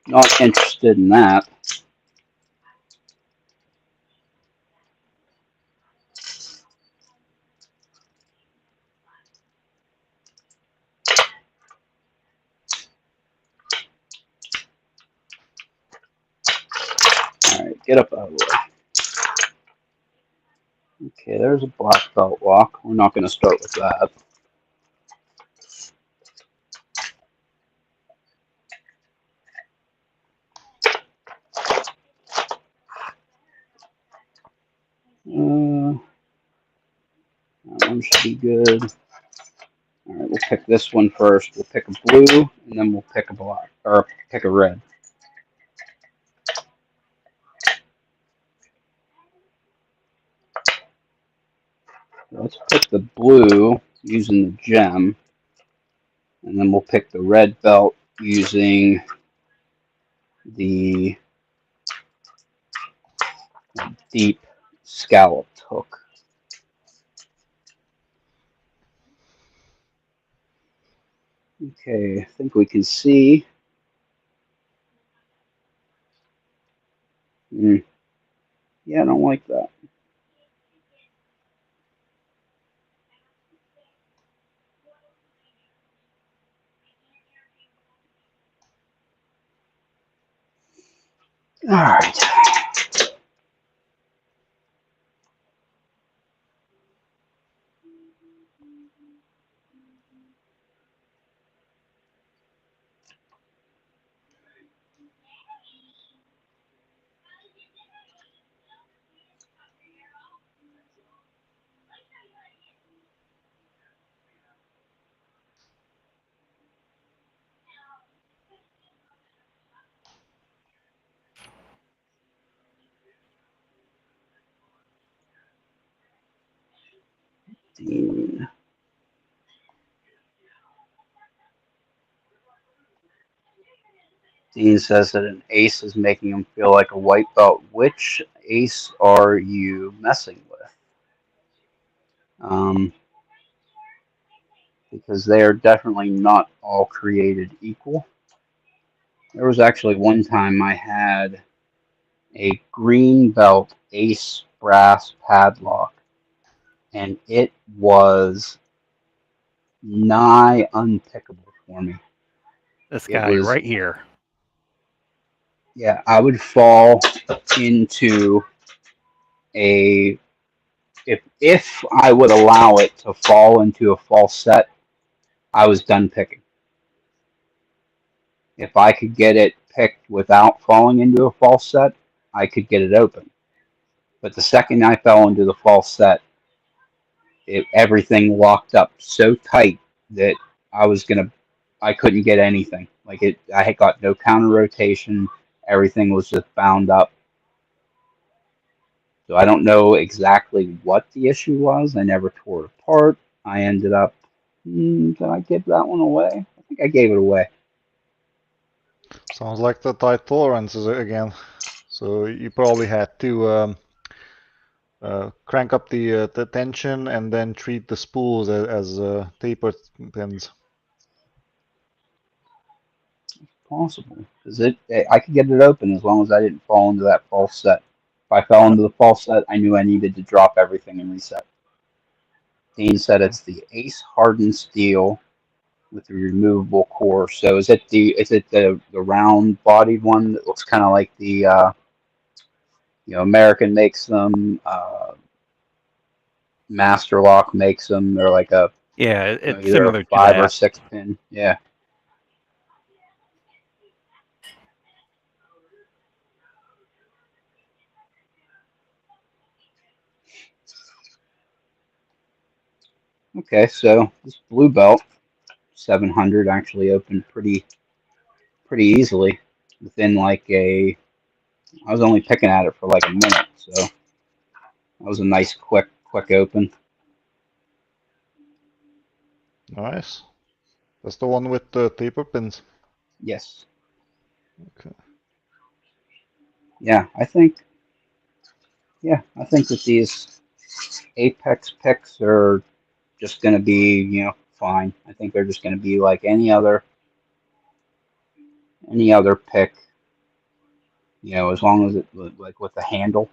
Not interested in that. All right, get up out of the way. Okay, there's a black belt walk. We're not going to start with that. That one should be good. All right, we'll pick this one first. We'll pick a blue, and then we'll pick a black, or pick a red. Let's pick the blue using the gem, and then we'll pick the red belt using the deep scalloped hook. Okay, I think we can see. Yeah, I don't like that. All right. Dean. Dean says that an ace is making him feel like a white belt. Which ace are you messing with? Because they are definitely not all created equal. There was actually one time I had a green belt ace brass padlock, and it was nigh unpickable for me. This It guy was, right here. yeah, I would fall into a if I would allow it to fall into a false set, I was done picking. If I could get it picked without falling into a false set, I could get it open. But the second I fell into the false set, everything locked up so tight that I couldn't get anything. Like I had got no counter rotation. Everything was just bound up. So I don't know exactly what the issue was. I never tore it apart. I ended up, did I give that one away? I think I gave it away. Sounds like the tight tolerances again. So you probably had to crank up the tension and then treat the spools as tapered pins. Possible. Because I could get it open as long as I didn't fall into that false set. If I fell into the false set, I knew I needed to drop everything and reset. Dean said it's the Ace hardened steel with the removable core. So is it the round bodied one that looks kind of like the American makes them, Master Lock makes them. They're like Yeah, it's either a similar to 5 or that. 6 pin. Yeah. Okay, so this blue belt 700 actually opened pretty easily within like I was only picking at it for like a minute, so that was a nice quick open. Nice. That's the one with the taper pins. Yes. Okay. Yeah, I think that these Apex picks are just going to be, fine. I think they're just going to be like any other pick, as long as it like with the handle.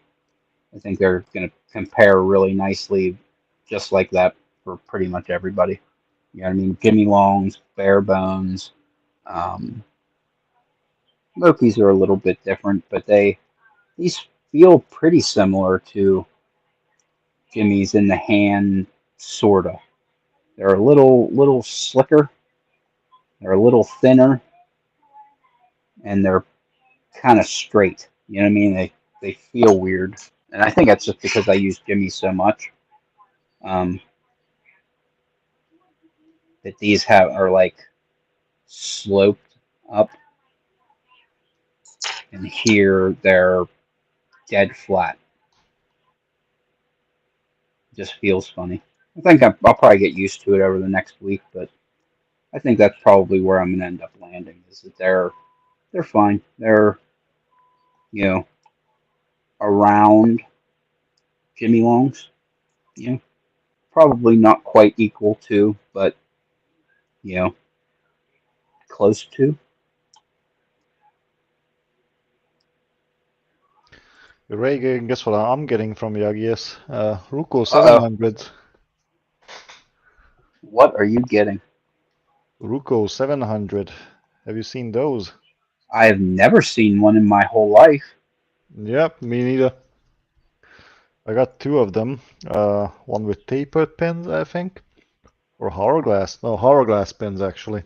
I think they're going to compare really nicely, just like that for pretty much everybody. You know what I mean? Jimmy Longs, bare bones. Loki's are a little bit different, but these feel pretty similar to Jimmy's in the hand, sorta. They're a little slicker. They're a little thinner, and they're kind of straight. You know what I mean? They feel weird, and I think that's just because I use Jimmy so much. Um, that these are like sloped up, and here they're dead flat. Just feels funny. I think I'll probably get used to it over the next week, but I think that's probably where I'm gonna end up landing. Is that they're fine. They're you know around Jimmy Longs. Probably not quite equal to, but you know close to. Ray, guess what I'm getting from Yagi's? Ruko Uh oh. 700. What are you getting? Ruko 700. Have you seen those? I have never seen one in my whole life. Yep, me neither. I got two of them. One with tapered pins, I think, or hourglass. No, hourglass pins actually.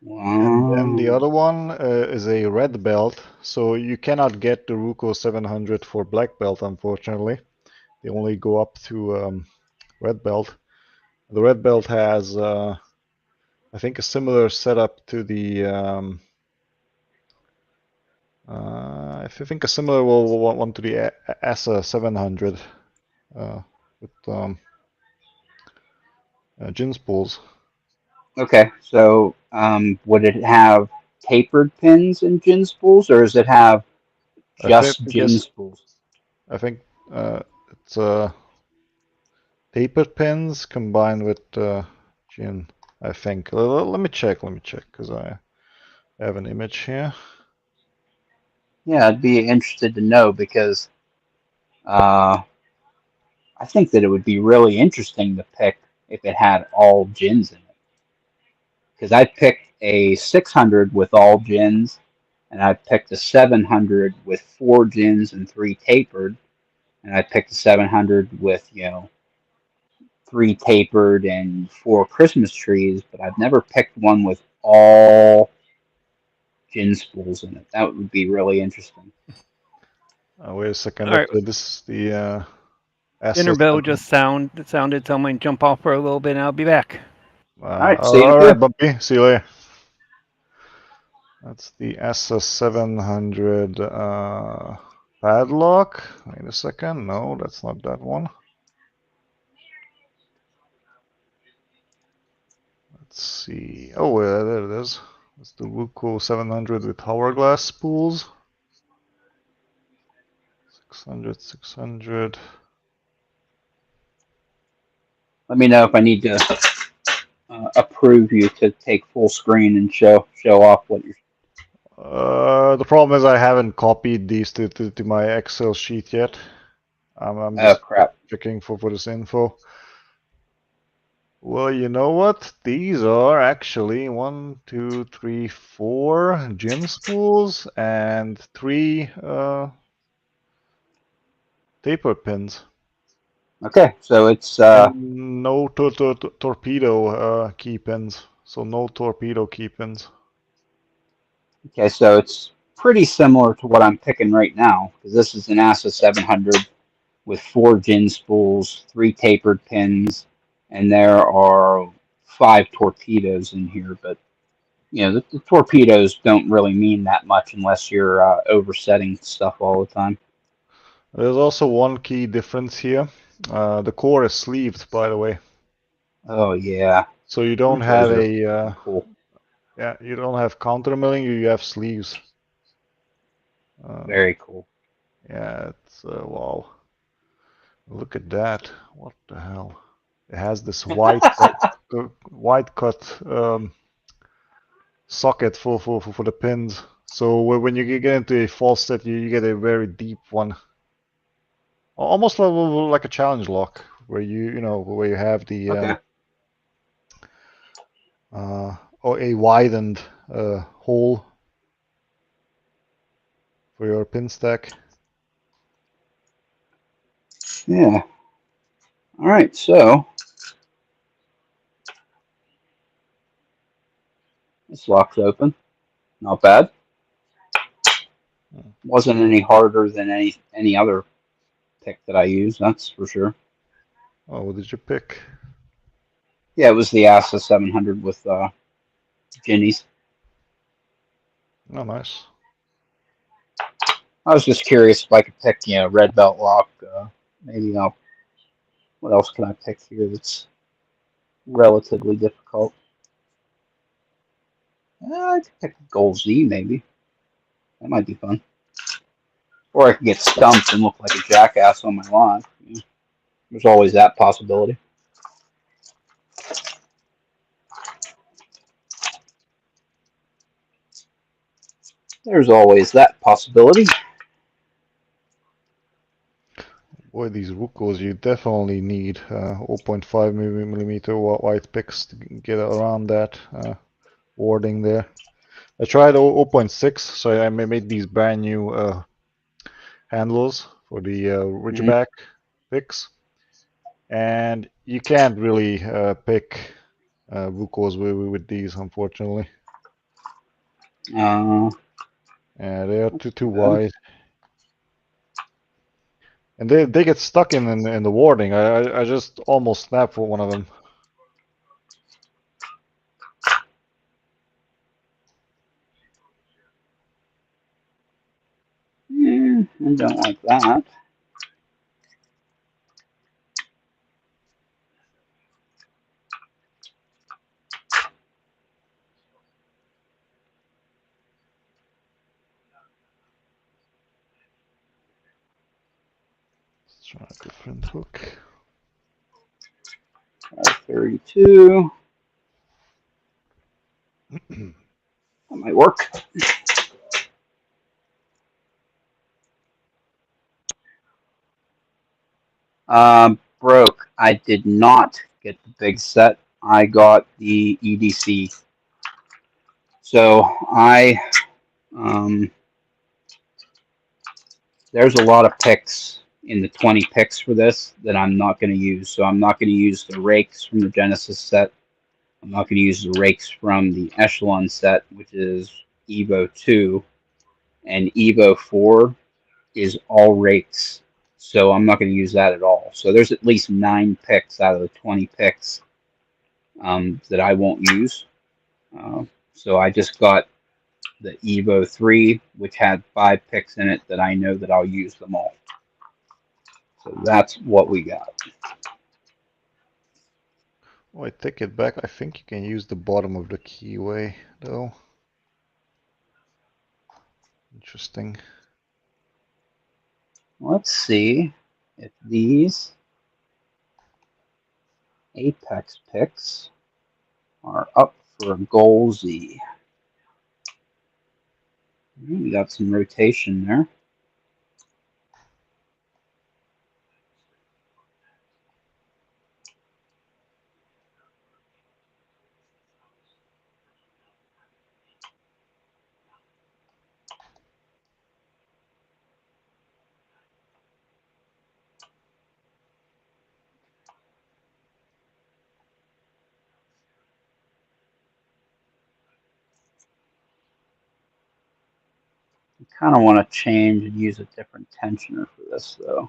And then the Wow. other one is a red belt. So you cannot get the Ruko 700 for black belt, unfortunately. They only go up to red belt. The red belt has, I think, a similar setup to the. I think a similar one to the ESA 700 with gin spools. Okay, so would it have tapered pins and gin spools, or does it have just gin spools? I think it's tapered pins combined with gin. I think. Let me check, because I have an image here. Yeah, I'd be interested to know because I think that it would be really interesting to pick if it had all gins in it. Because I picked a 600 with all gins, and I picked a 700 with 4 gins and 3 tapered, and I picked the 700 with 3 tapered and 4 Christmas trees, but I've never picked one with all gin spools in it. That would be really interesting. Wait a second. All right. This is the Dinner SS. bell just sounded, so I'm going to jump off for a little bit and I'll be back. All right, see you in a All few. right, Bumpy. See you later. That's the SS700 padlock. Wait a second. No, that's not that one. Let's see. Oh, yeah, there it is. It's the Wuko 700 with hourglass spools. 600, 600. Let me know if I need to approve you to take full screen and show off what you're. The problem is I haven't copied these to my Excel sheet yet. I'm Oh just crap! checking for this info. Well, you know what? These are actually 1, 2, 3, 4 gin spools and 3 taper pins. Okay, so it's And no torpedo key pins. So no torpedo key pins. okay, so it's pretty similar to what I'm picking right now because this is an ASA 700 with 4 gin spools, 3 tapered pins, and there are 5 torpedoes in here. But the torpedoes don't really mean that much unless you're oversetting stuff all the time. There's also one key difference here. The core is sleeved, by the way. Oh yeah, So you don't those have are cool. yeah, you don't have counter milling. You have sleeves. Very cool. Yeah, it's wow. Look at that. What the hell? It has this white cut socket for the pins. So when you get into a false set, you get a very deep one. Almost like a challenge lock, where where you have the Okay. or a widened hole for your pin stack. Yeah. All right, so this lock's open. Not bad. Wasn't any harder than any other pick that I used, that's for sure. Oh, what did you pick? Yeah, it was the ASA 700 with Ginnies. Oh, nice. I was just curious if I could pick, red belt lock. Maybe what else can I pick here that's relatively difficult? I could pick Gold Z maybe. That might be fun. Or I could get stumped and look like a jackass on my lawn. There's always that possibility. There's always that possibility. Boy, these Wukos, you definitely need 0.5 millimeter wide picks to get around that warding there. I tried 0.6, so I made these brand new handles for the Ridgeback picks. And you can't really pick Wukos with these, unfortunately. Uh, Yeah, they are too wide. And they get stuck in the warding. I just almost snapped for one of them. I don't like that. Let's try a different hook. 32. That might work. Broke. I did not get the big set. I got the EDC. So there's a lot of picks in the 20 picks for this that I'm not going to use. So I'm not going to use the rakes from the Genesis set. I'm not going to use the rakes from the Echelon set, which is EVO 2. And EVO 4 is all rakes. So I'm not going to use that at all. So there's at least 9 picks out of the 20 picks that I won't use. So I just got the EVO 3, which had 5 picks in it that I know that I'll use them all. So that's what we got. Oh, I take it back. I think you can use the bottom of the keyway, though. Interesting. Let's see if these Apex picks are up for a goal Z. We got some rotation there. I kind of want to change and use a different tensioner for this, though.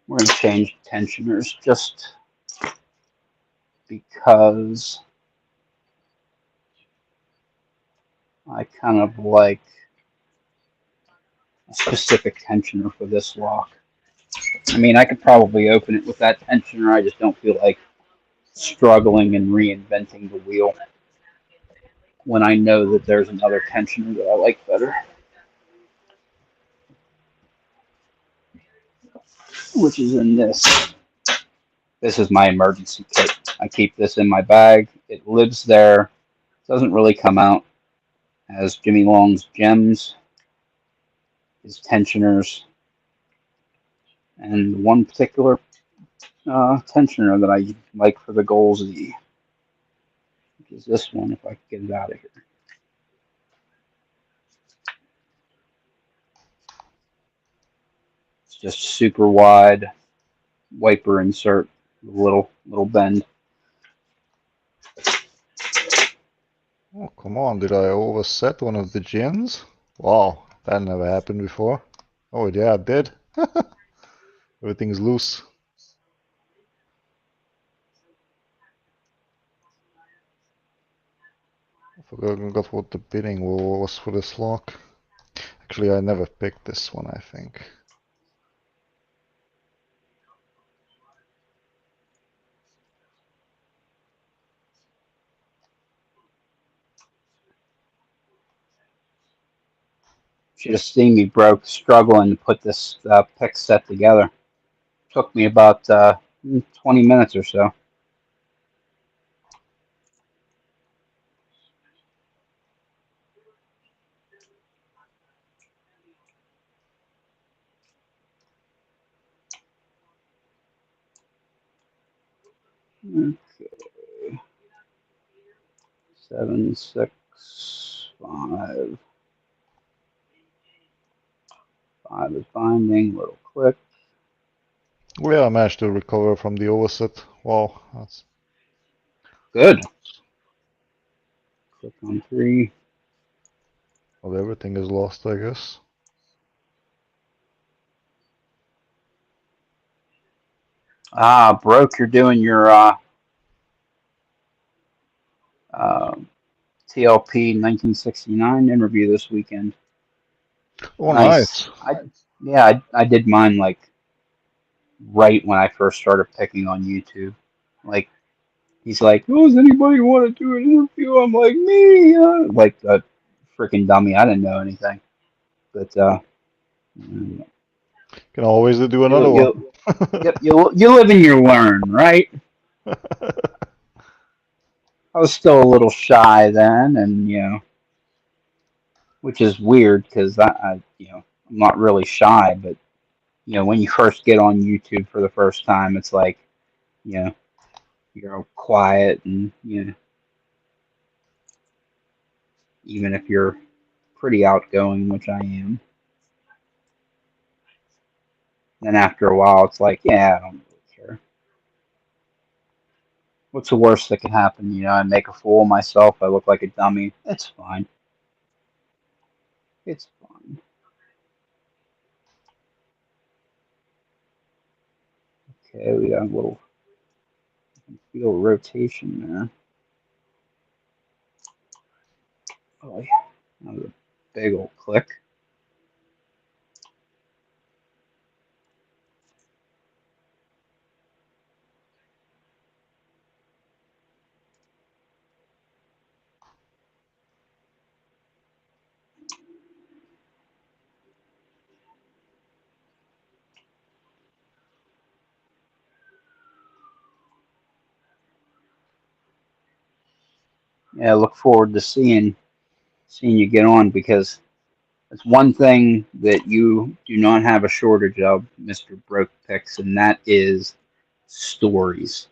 We're going to change tensioners just because I kind of like a specific tensioner for this lock. I mean, I could probably open it with that tensioner. I just don't feel like struggling and reinventing the wheel when I know that there's another tensioner that I like better, which is in this. This is my emergency kit. I keep this in my bag. It lives there. Doesn't really come out. Has Jimmy Long's gems, his tensioners, and one particular tensioner that I like for the goals Z, which is this one, if I can get it out of here. It's just super wide wiper insert, little bend. Oh, come on. Did I overset one of the gens? Wow, that never happened before. Oh, yeah, it did. Everything's loose. I forgot what the bidding was for this lock. Actually, I never picked this one, I think. Should have seen me struggling to put this pick set together. Took me about 20 minutes or so. Okay. 7, 6, 5. 5 is binding. Little click. Oh yeah, I managed to recover from the overset. Wow, that's Good. Click on 3. well, everything is lost, I guess. Ah, Broke, you're doing your TLP 1969 interview this weekend. Oh, Nice. nice. I did mine like right when I first started picking on YouTube. Like, he's like, "Oh, does anybody want to do an interview?" I'm like, "Me." Like a freaking dummy. I didn't know anything. But Can always do another one. you yep, you live and you learn, right? I was still a little shy then, and which is weird because I'm not really shy, but when you first get on YouTube for the first time, it's like, you know, you're all quiet and, even if you're pretty outgoing, which I am, then after a while, it's like, yeah, I don't really care. What's the worst that can happen? I make a fool of myself. I look like a dummy. It's fine. It's fine. Okay, we got a little feel rotation there. Oh, yeah. That was a big old click. Yeah, I look forward to seeing you get on, because it's one thing that you do not have a shortage of, Mr. Broke Picks, and that is stories.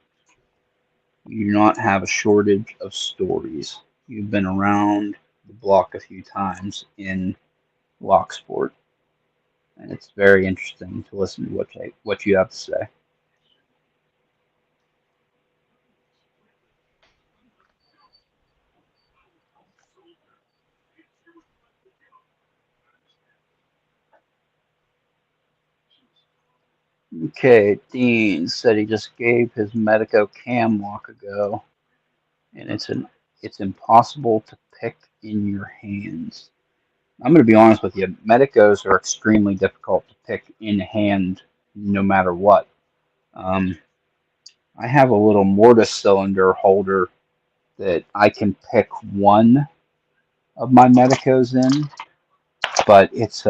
You do not have a shortage of stories. You've been around the block a few times in lock sport, and it's very interesting to listen to what you have to say. Okay, Dean said he just gave his Medico cam lock a go, and it's impossible to pick in your hands. I'm going to be honest with you. Medicos are extremely difficult to pick in hand, no matter what. Um, I have a little mortise cylinder holder that I can pick one of my Medicos in, but it's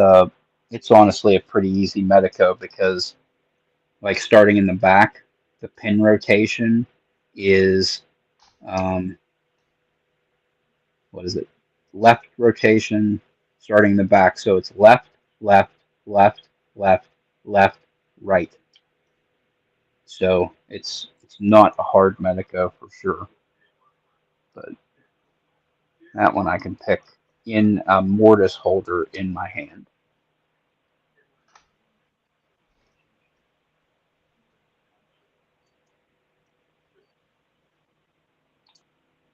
honestly a pretty easy Medico, because, like, starting in the back, the pin rotation is um, what is it? Left rotation starting in the back, so it's left, left, left, left, left, right. So it's not a hard Medico for sure, but that one I can pick in a mortise holder in my hand.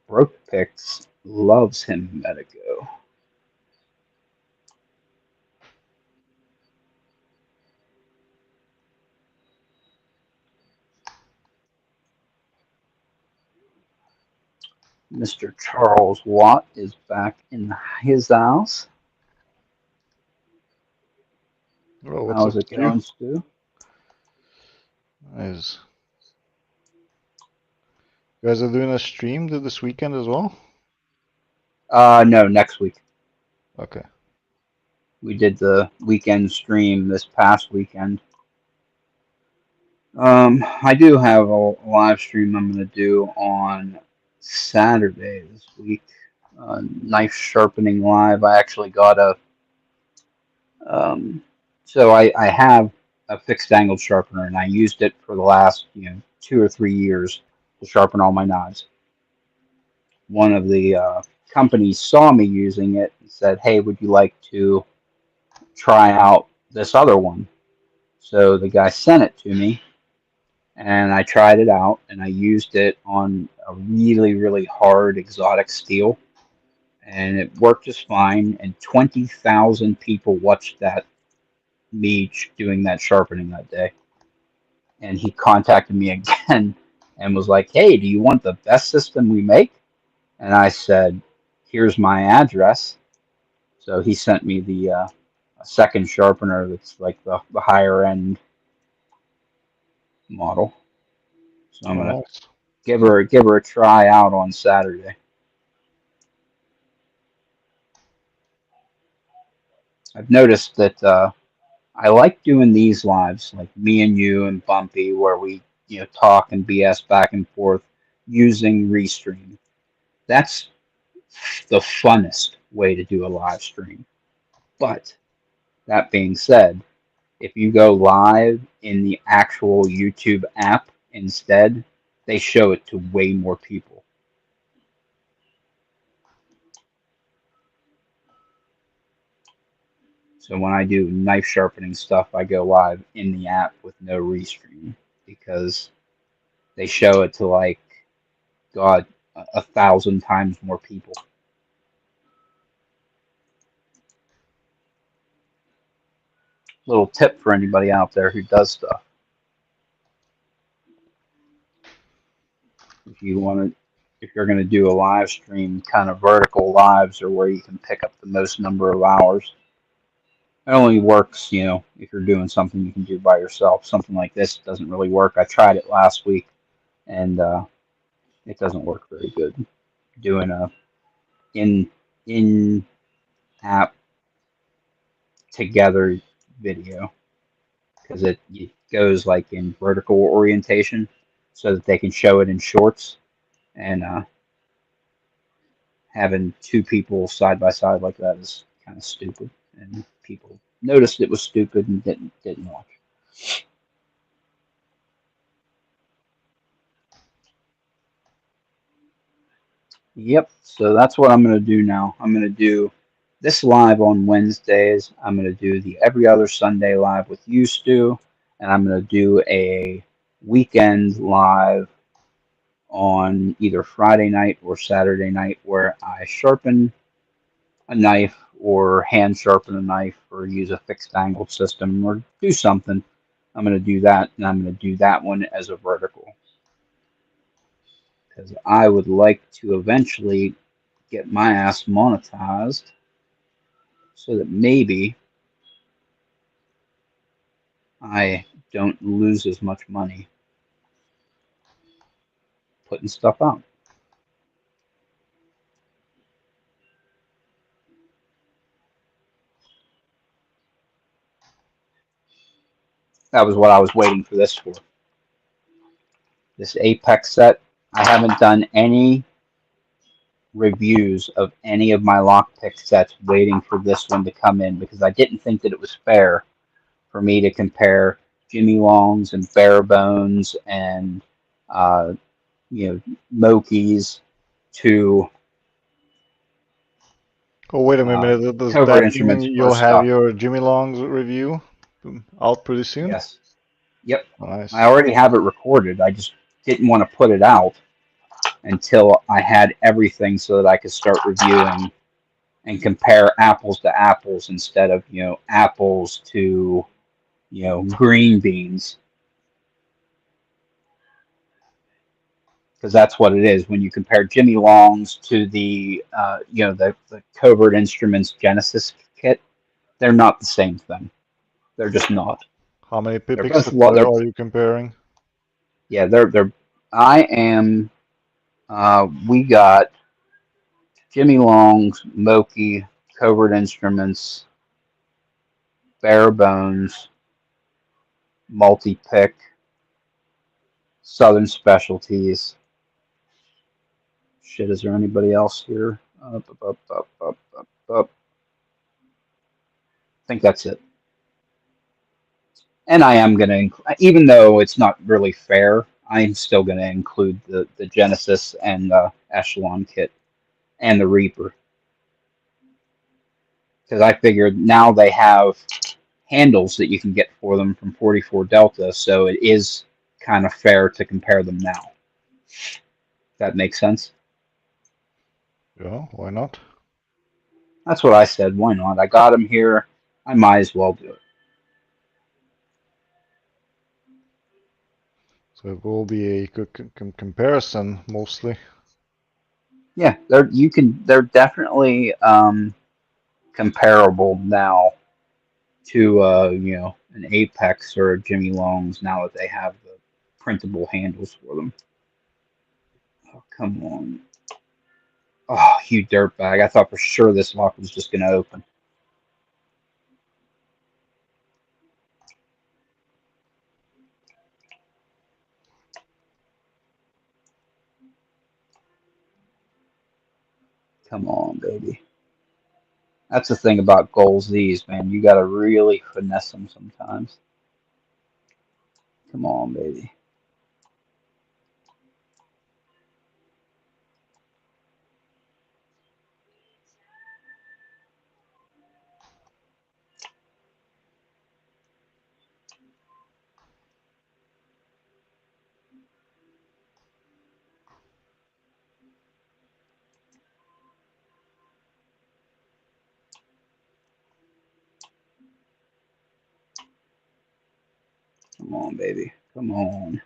Broke Picks loves him Medico. Mr. Charles Watt is back in his house. Well, what's How's up, it Stu? going, Stu? Nice. You guys are doing a stream this weekend as well? No, next week. Okay. We did the weekend stream this past weekend. I do have a live stream I'm going to do on Saturday this week. Knife sharpening live. I actually got so I have a fixed angled sharpener, and I used it for the last 2 or 3 years to sharpen all my knives. One of the companies saw me using it and said, "Hey, would you like to try out this other one?" So the guy sent it to me, and I tried it out, and I used it on a really, really hard exotic steel, and it worked just fine. And 20,000 people watched me doing that sharpening that day. And he contacted me again and was like, "Hey, do you want the best system we make?" And I said, "Here's my address." So he sent me the second sharpener that's like the higher end model. So I'm Oh, gonna nice. give her a try out on Saturday. I've noticed that I like doing these lives, like me and you and Bumpy, where we talk and BS back and forth using Restream. That's the funnest way to do a live stream. But that being said, If you go live in the actual YouTube app instead, they show it to way more people. So when I do knife sharpening stuff, I go live in the app with no restream because they show it to like, God, 1,000 times more people. Little tip for anybody out there who does stuff. If you want to, if you're going to do a live stream, kind of vertical lives or where you can pick up the most number of hours. It only works, if you're doing something you can do by yourself. Something like this doesn't really work. I tried it last week, and it doesn't work very good. Doing a in app together video because it goes like in vertical orientation so that they can show it in shorts, and having two people side by side like that is kind of stupid, and people noticed it was stupid and didn't watch. Yep, so that's what I'm going to do now. I'm going to do this live on Wednesdays. I'm going to do the every other Sunday live with you, Stu, and I'm going to do a weekend live on either Friday night or Saturday night where I sharpen a knife or hand sharpen a knife or use a fixed angle system or do something. I'm going to do that, and I'm going to do that one as a vertical because I would like to eventually get my ass monetized so that maybe I don't lose as much money putting stuff out. That was what I was waiting for this for. This Apex set. I haven't done any reviews of any of my lockpick sets waiting for this one to come in because I didn't think that it was fair for me to compare Jimmy Longs and Bare Bones and uh, Mokies to Oh, wait a minute. Does Covert that mean Instruments you'll first have stuff. your Jimmy Long's review out pretty soon? Yes. Yep. Nice. I already have it recorded. I just didn't want to put it out until I had everything so that I could start reviewing and compare apples to apples instead of, apples to, green beans. Because that's what it is. When you compare Jimmy Long's to the, the Covert Instruments Genesis kit, they're not the same thing. They're just not. How many They're picks both, per pair are you comparing? yeah, I am, we got Jimmy Long's, Moki, Covert Instruments, Bare Bones, Multi-Pick, Southern Specialties. Shit, is there anybody else here? I think that's it. And I am going to, even though it's not really fair, I'm still going to include the Genesis and Echelon kit and the Reaper. Because I figured now they have handles that you can get for them from 44 Delta, so it is kind of fair to compare them now. That makes sense? Yeah, why not? That's what I said. Why not? I got them here. I might as well do it. So it will be a comparison mostly. Yeah, they're definitely comparable now to an Apex or a Jimmy Long's now that they have the printable handles for them. Oh, come on. Oh, you dirtbag. I thought for sure this lock was just going to open. Come on, baby. That's the thing about goals these, man. You gotta really finesse them sometimes. Come on, baby. Come on, baby. Come on.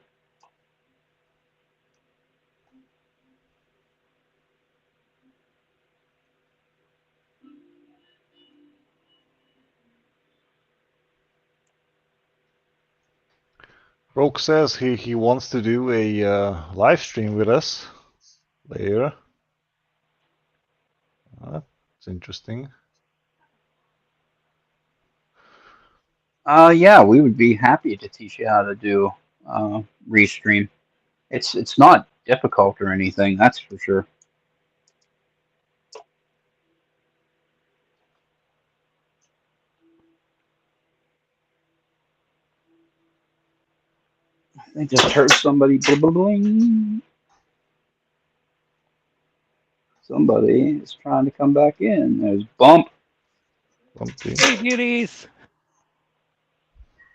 Roke says he wants to do a live stream with us later. That's interesting. Yeah, we would be happy to teach you how to do restream. It's not difficult or anything, that's for sure. I just heard somebody bling. Somebody is trying to come back in. There's Bump. Bumpy. Hey, beauties.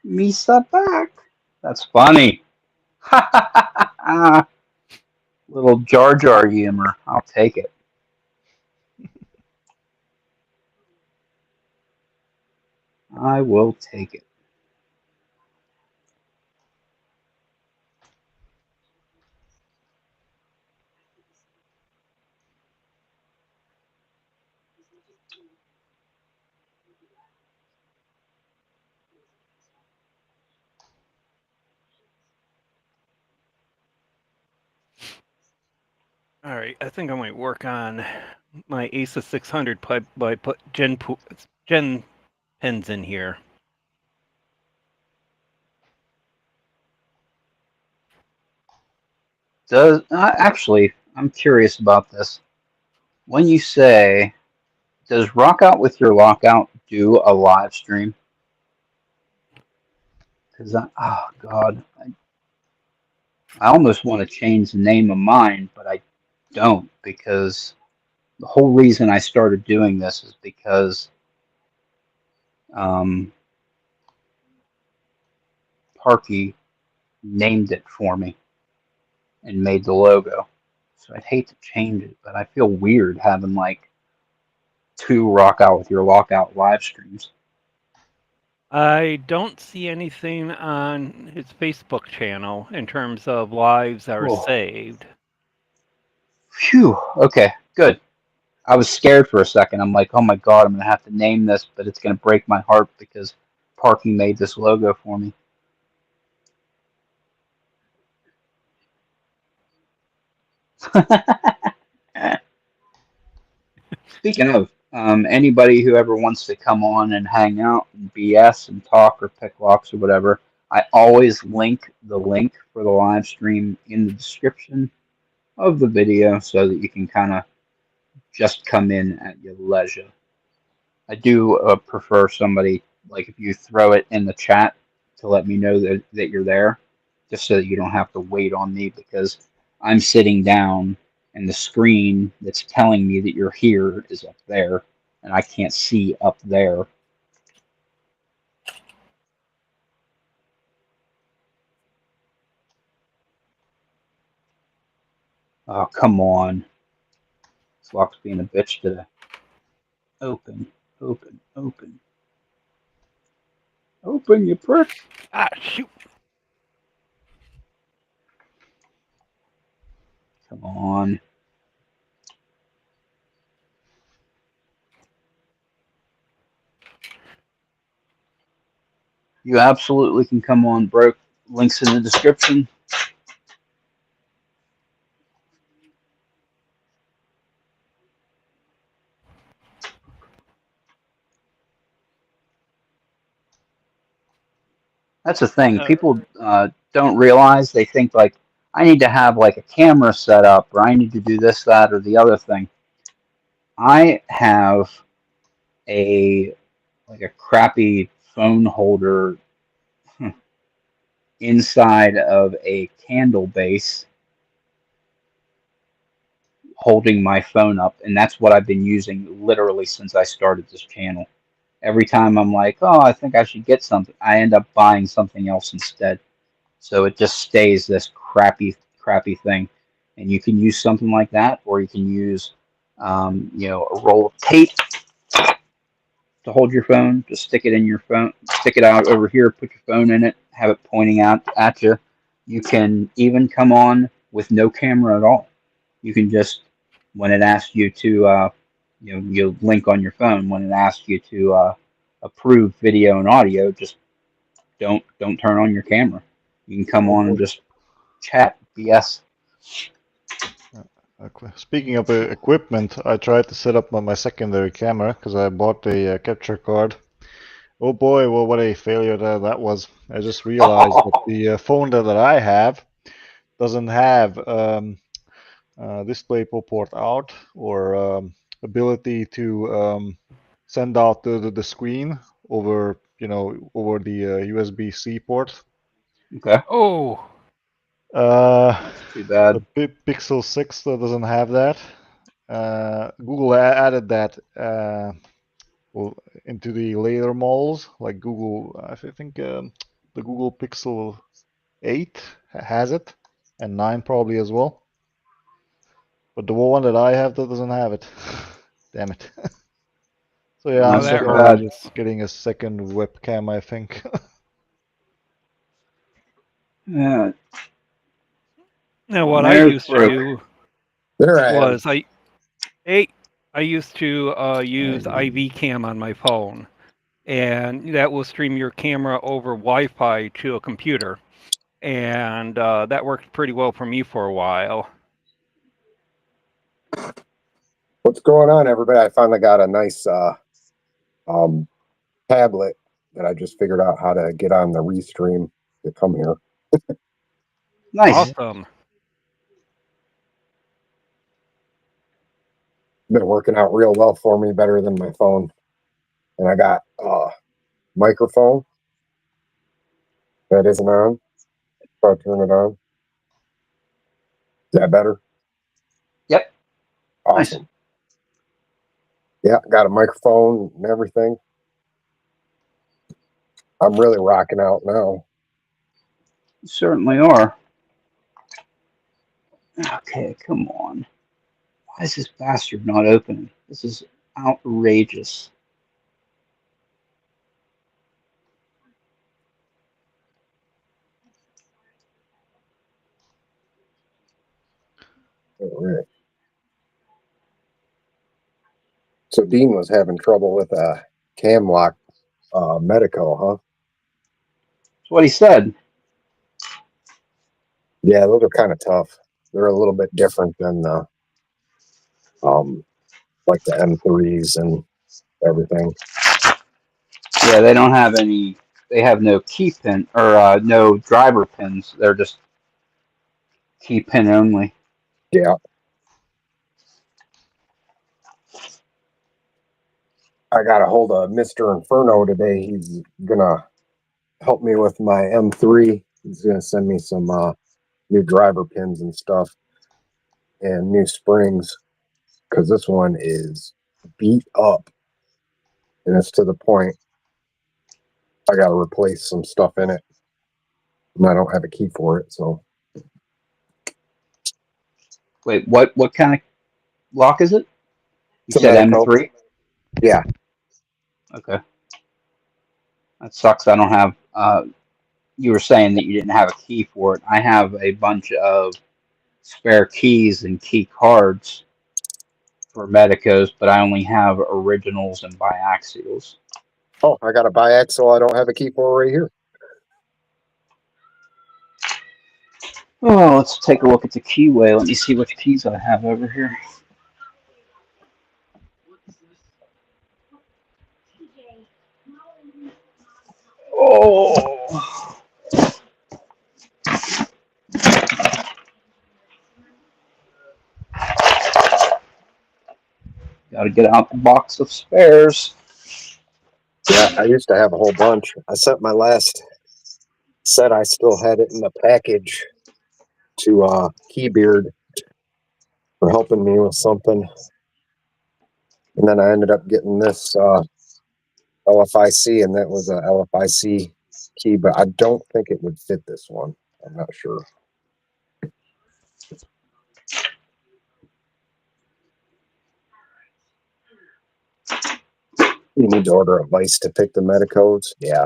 Misa back. That's funny. Little Jar Jar humor. I'll take it. I will take it. All right, I think I might work on my Ace of 600 by put Gen pens in here. Actually, I'm curious about this. When you say, does Rock Out with Your Lockout do a live stream? Because oh god, I almost want to change the name of mine, but I don't, because the whole reason I started doing this is because um, Parky named it for me and made the logo. So I'd hate to change it, but I feel weird having like 2 Rock Out with Your Lockout live streams. I don't see anything on his Facebook channel in terms of lives that are Cool. saved. Phew. Okay, good. I was scared for a second. I'm like, oh my god, I'm gonna have to name this, but it's gonna break my heart because Parky made this logo for me. Speaking of, anybody who ever wants to come on and hang out and BS and talk or pick locks or whatever, I always link the link for the live stream in the description of the video so that you can kind of just come in at your leisure. I do prefer somebody, like if you throw it in the chat to let me know that you're there, just so that you don't have to wait on me because I'm sitting down and the screen that's telling me that you're here is up there and I can't see up there. Oh, come on. This lock's being a bitch today. Open, open, open. Open, you prick. Ah, shoot. Come on. You absolutely can come on, bro. Links in the description. That's the thing. People don't realize. They think like, I need to have like a camera set up, or I need to do this, that, or the other thing. I have a crappy phone holder inside of a candle base holding my phone up, and that's what I've been using literally since I started this channel. Every time I'm like, oh, I think I should get something, I end up buying something else instead. So it just stays this crappy thing. And you can use something like that, or you can use, a roll of tape to hold your phone. Just stick it in your phone, stick it out over here, put your phone in it, have it pointing out at you. You can even come on with no camera at all. You can just, when it asks you to, you link on your phone. When it asks you to approve video and audio, just don't turn on your camera. You can come Oh on boy. and just chat. BS. Okay. Speaking of equipment, I tried to set up my secondary camera because I bought a capture card. Oh boy, well, what a failure that was. I just realized that the phone that I have doesn't have DisplayPort port out or ability to send out the screen over, over the USB-C port. Okay. Oh, Too bad. The Pixel 6 doesn't have that. Google added that well, into the later models, like Google, I think the Google Pixel 8 has it, and 9 probably as well. But the one that I have that doesn't have it. Damn it. So yeah, Well, I'm that's that too looking bad. hurts. getting a second webcam, I think. Yeah, Now, what I there's used to broke. do There I am. was I used to use IV cam on my phone, and that will stream your camera over Wi-Fi to a computer, and that worked pretty well for me for a while. What's going on, everybody? I finally got a nice tablet that I just figured out how to get on the Restream to come here. Nice. Awesome. Been working out real well for me, better than my phone. And I got microphone that isn't on. Try to turn it on. Is that better? Yep. Awesome. Nice. Yeah, got a microphone and everything. I'm really rocking out now. You certainly are. Okay, come on. Why is this bastard not opening? This is outrageous. All right. So Dean was having trouble with a cam lock Medico, huh? That's what he said. Yeah, those are kind of tough. They're a little bit different than the like the M3s and everything. Yeah, they don't have any. They have no key pin or no driver pins. They're just key pin only. Yeah. I got a hold of Mr. Inferno today. He's gonna help me with my M3. He's gonna send me some new driver pins and stuff and new springs because this one is beat up and it's to the point I gotta replace some stuff in it. And I don't have a key for it, so Wait, what kind of lock is it? You it's a said Medico. M3? Yeah. Okay. That sucks. I don't have. You were saying that you didn't have a key for it. I have a bunch of spare keys and key cards for Medicos, but I only have originals and biaxials. Oh, I got a biaxial I don't have a key for right here. Oh, let's take a look at the keyway. Let me see which keys I have over here. Oh. Got to get out the box of spares. Yeah, I used to have a whole bunch. I sent my last set. I still had it in the package to Keybeard for helping me with something. And then I ended up getting this LFIC, and that was a LFIC key, but I don't think it would fit this one. I'm not sure. You need to order a vice to pick the metacodes. Yeah,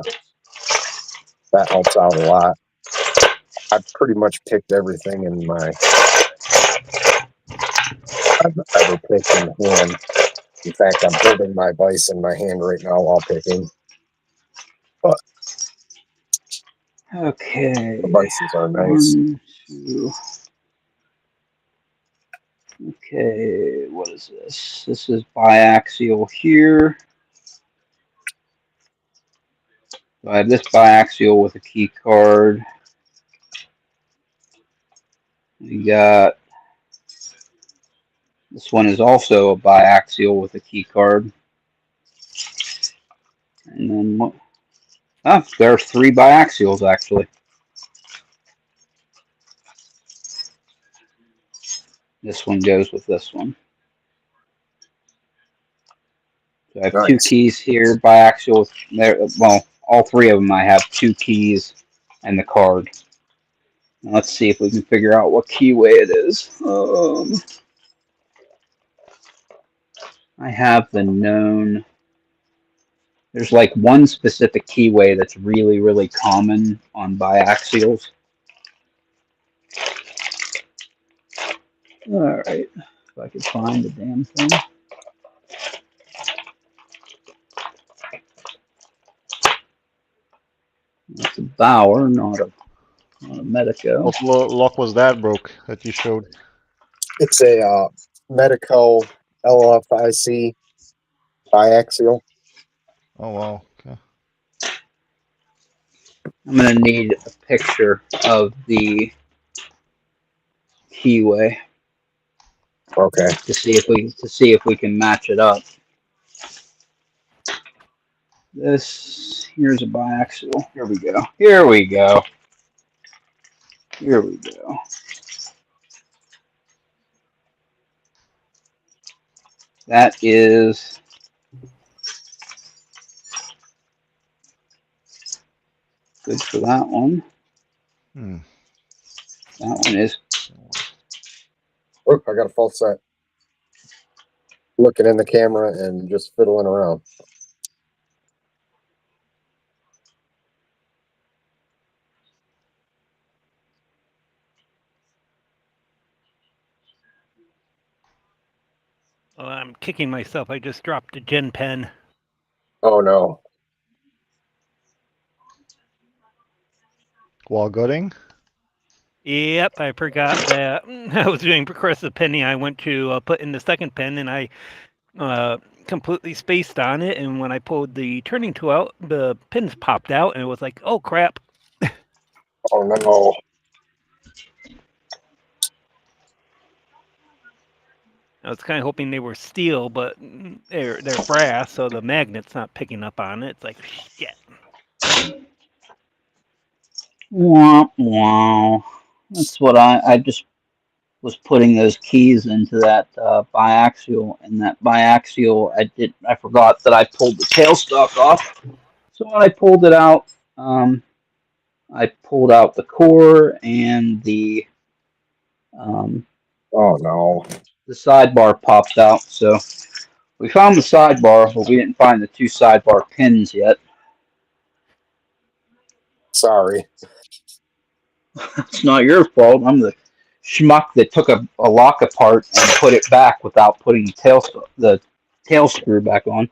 that helps out a lot. I've pretty much picked everything in my I've ever picked in hand. In fact, I'm holding my vice in my hand right now while picking. But Okay. the vices are nice. 1, 2. Okay, what is this? This is biaxial here. So I have this biaxial with a key card. We got this one is also a biaxial with a key card. And then what? Oh, there are 3 biaxials actually. This one goes with this one. So I have 2 Nice. keys here, biaxial. Well, all 3 of them I have 2 keys and the card. Now let's see if we can figure out what keyway it is. I have the known. There's like one specific keyway that's really, really common on biaxials. All right, if I could find the damn thing. That's a Bauer, not a Medico. What lock was that broke that you showed? It's a Medico LFIC biaxial. Oh wow. Okay. I'm gonna need a picture of the keyway Okay. to see if we can match it up. This here's a biaxial. Here we go. Here we go. Here we go. That is good for that one. Hmm. That one is. Oh, I got a false set. Looking in the camera and just fiddling around. Oh, I'm kicking myself. I just dropped a Gen pen. Oh no. While gutting? Yep, I forgot that I was doing progressive penning. I went to put in the second pen, and I completely spaced on it. And when I pulled the turning tool out, the pins popped out, and it was like, oh crap. Oh no. I was kind of hoping they were steel, but they're brass, so the magnet's not picking up on it. It's like, shit. Wow, wow. That's what I just was putting those keys into that biaxial, and that biaxial I forgot that I pulled the tailstock off. So when I pulled it out, I pulled out the core and the Oh no. sidebar popped out. So we found the sidebar, but we didn't find the 2 sidebar pins yet. Sorry. It's not your fault. I'm the schmuck that took a lock apart and put it back without putting the tail screw back on.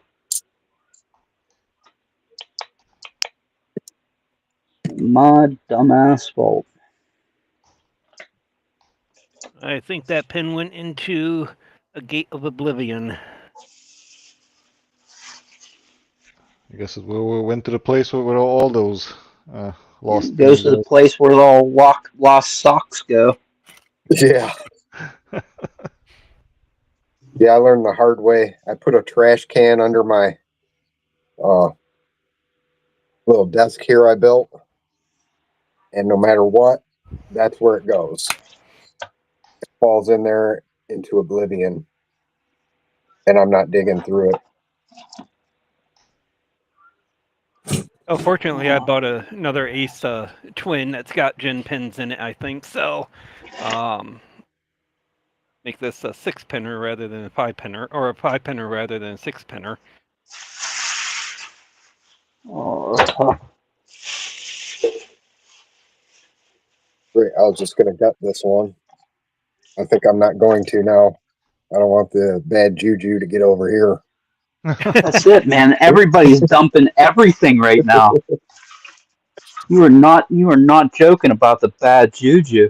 My dumbass fault. I think that pin went into a gate of oblivion. I guess we went to the place where all those lost It goes pins to the are. place where all lost socks go. Yeah. Yeah, I learned the hard way. I put a trash can under my little desk here I built. And no matter what, that's where it goes. It falls in there into oblivion. And I'm not digging through it. Oh, fortunately, I bought another Ace twin that's got gin pins in it, I think. So, make this a 6-pinner rather than a 5-pinner, or a 5-pinner rather than a 6-pinner. Oh, Great. I was just going to gut this one. I think I'm not going to now. I don't want the bad juju to get over here. that's it, man. Everybody's dumping everything right now. You are not joking about the bad juju.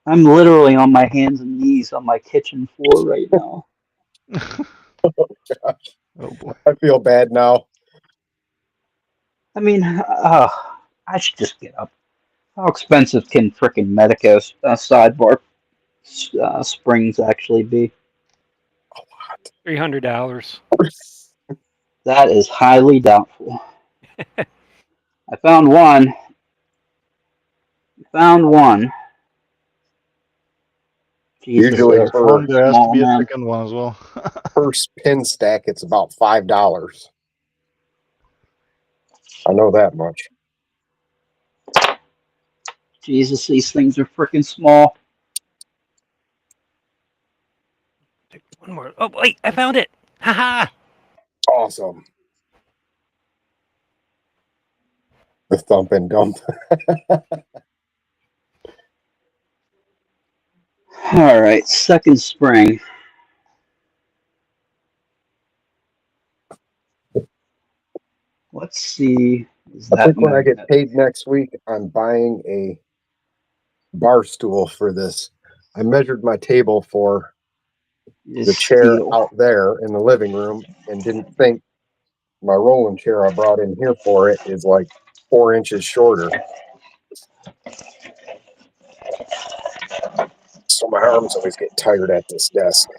I'm literally on my hands and knees on my kitchen floor right now. Oh boy. I feel bad now. I mean, I should just get up. How expensive can frickin' Medico sidebar springs actually be? $300. That is highly doubtful. I found one. Jesus, Usually they're for One, there has to small, be a man. second one as well. first pin stack, it's about $5. I know that much. Jesus, these things are freaking small. One more. Oh, wait, I found it. Haha. Awesome. The thump and dump. All right, second spring. Let's see. Is I that think when I get magnet? paid next week, I'm buying a bar stool for this. I measured my table for Is the chair steel. out there in the living room and didn't think my rolling chair I brought in here for it is like 4 inches shorter. So my arms always get tired at this desk.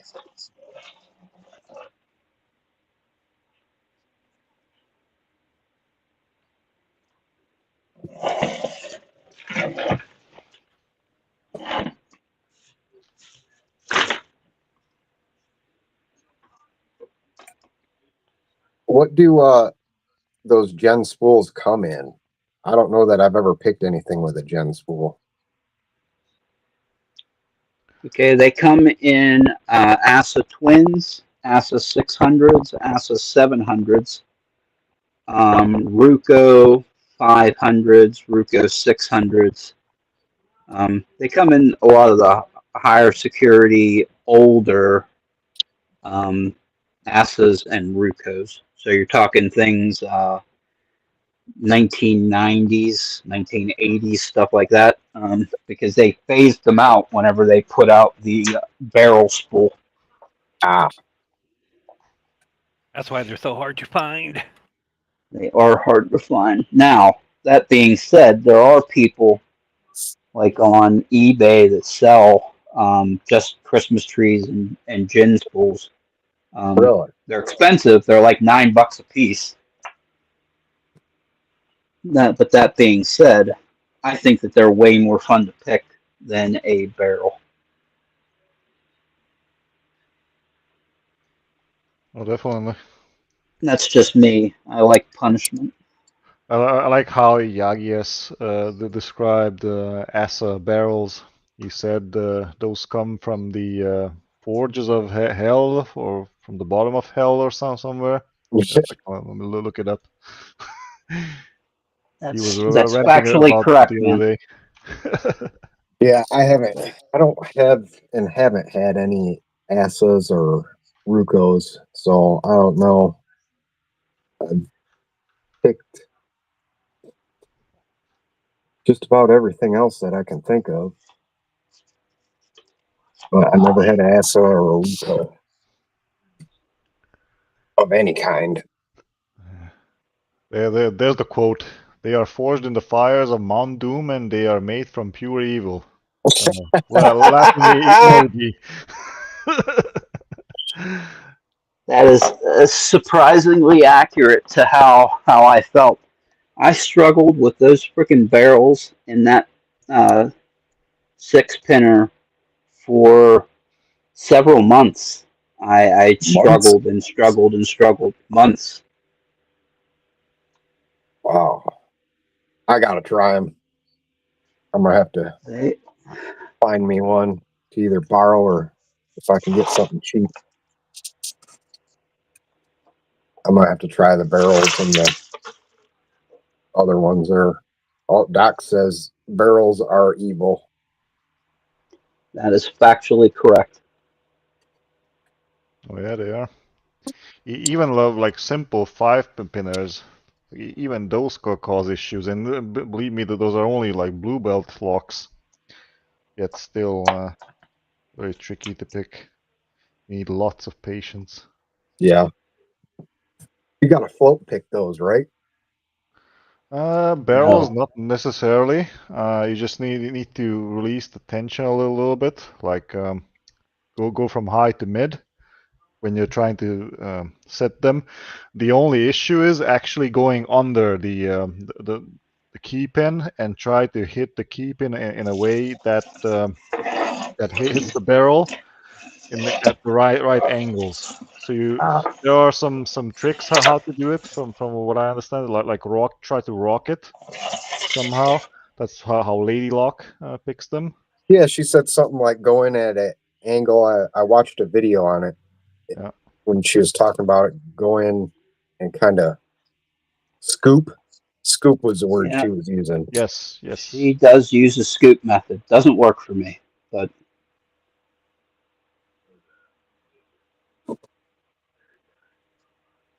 What do those Gen spools come in? I don't know that I've ever picked anything with a Gen spool. Okay, they come in ASA twins, ASA 600s, ASA 700s, Ruco 500s, Ruco 600s. They come in a lot of the higher security, older ASAs and Rucos. So you're talking things 1990s, 1980s, stuff like that, because they phased them out whenever they put out the barrel spool. Ah, That's why they're so hard to find. They are hard to find. Now, that being said, there are people like on eBay that sell just Christmas trees and gin spools. really? They're expensive. They're like $9 a piece. But that being said, I think that they're way more fun to pick than a barrel. Oh, definitely. That's just me. I like punishment. I like how Yagias described Asa barrels. He said those come from the forges of hell, or from the bottom of hell, or somewhere. Let me look it up. He was That's ranting factually about correct, the other man. day. Yeah, I don't have and haven't had any Asas or Rucos, so I don't know. I've picked just about everything else that I can think of. But I never had an Asa or a Ruco of any kind. There's the quote. They are forged in the fires of Mount Doom, and they are made from pure evil. Laughing emoji. That is surprisingly accurate to how I felt. I struggled with those freaking barrels in that uh, six pinner for several months. I Months? struggled and struggled and struggled months. Wow. I gotta try them. I'm gonna have to They, find me one to either borrow or if I can get something cheap. I'm gonna have to try the barrels and the other ones there. Oh, Doc says barrels are evil. that is factually correct. Oh yeah, they are. Even love like simple 5-pinners. Even those cause issues, and believe me, that those are only like blue belt locks. Yet still very tricky to pick. Need lots of patience. Yeah. You gotta float pick those, right? Barrels No. not necessarily. You just need to release the tension a little bit, like go from high to mid when you're trying to set them. The only issue is actually going under the key pin and try to hit the key pin in a way that that hits the barrel at the right angles. So there are some tricks how to do it from what I understand, like try to rock it somehow. That's how Lady Lock picks them. Yeah, she said something like go in at an angle. I watched a video on it Yeah. when she was talking about it. Go in and kind of scoop. Scoop was the word Yeah, she was using. Yes. she does use the scoop method. Doesn't work for me, but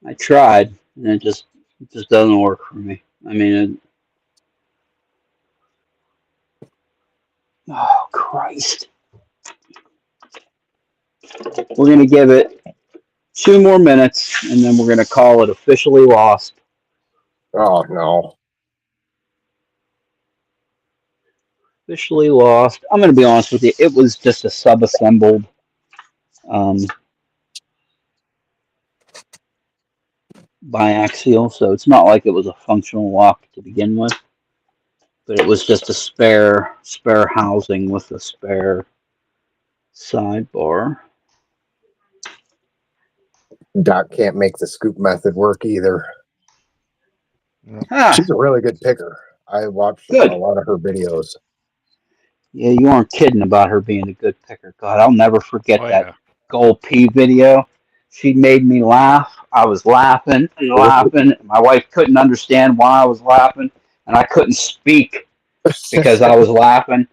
I tried, and it just doesn't work for me. I mean, oh Christ! We're gonna give it 2 more minutes, and then we're gonna call it officially lost. Oh no. Officially lost. I'm gonna be honest with you. It was just a sub-assembled um, biaxial, so it's not like it was a functional lock to begin with. But it was just a spare housing with a spare sidebar. Doc can't make the scoop method work either. Ah, She's a really good picker. I watched a good. lot of her videos. Yeah, you aren't kidding about her being a good picker. God, I'll never forget Oh that yeah. gold P video. She made me laugh. I was laughing and laughing. My wife couldn't understand why I was laughing, and I couldn't speak because I was laughing.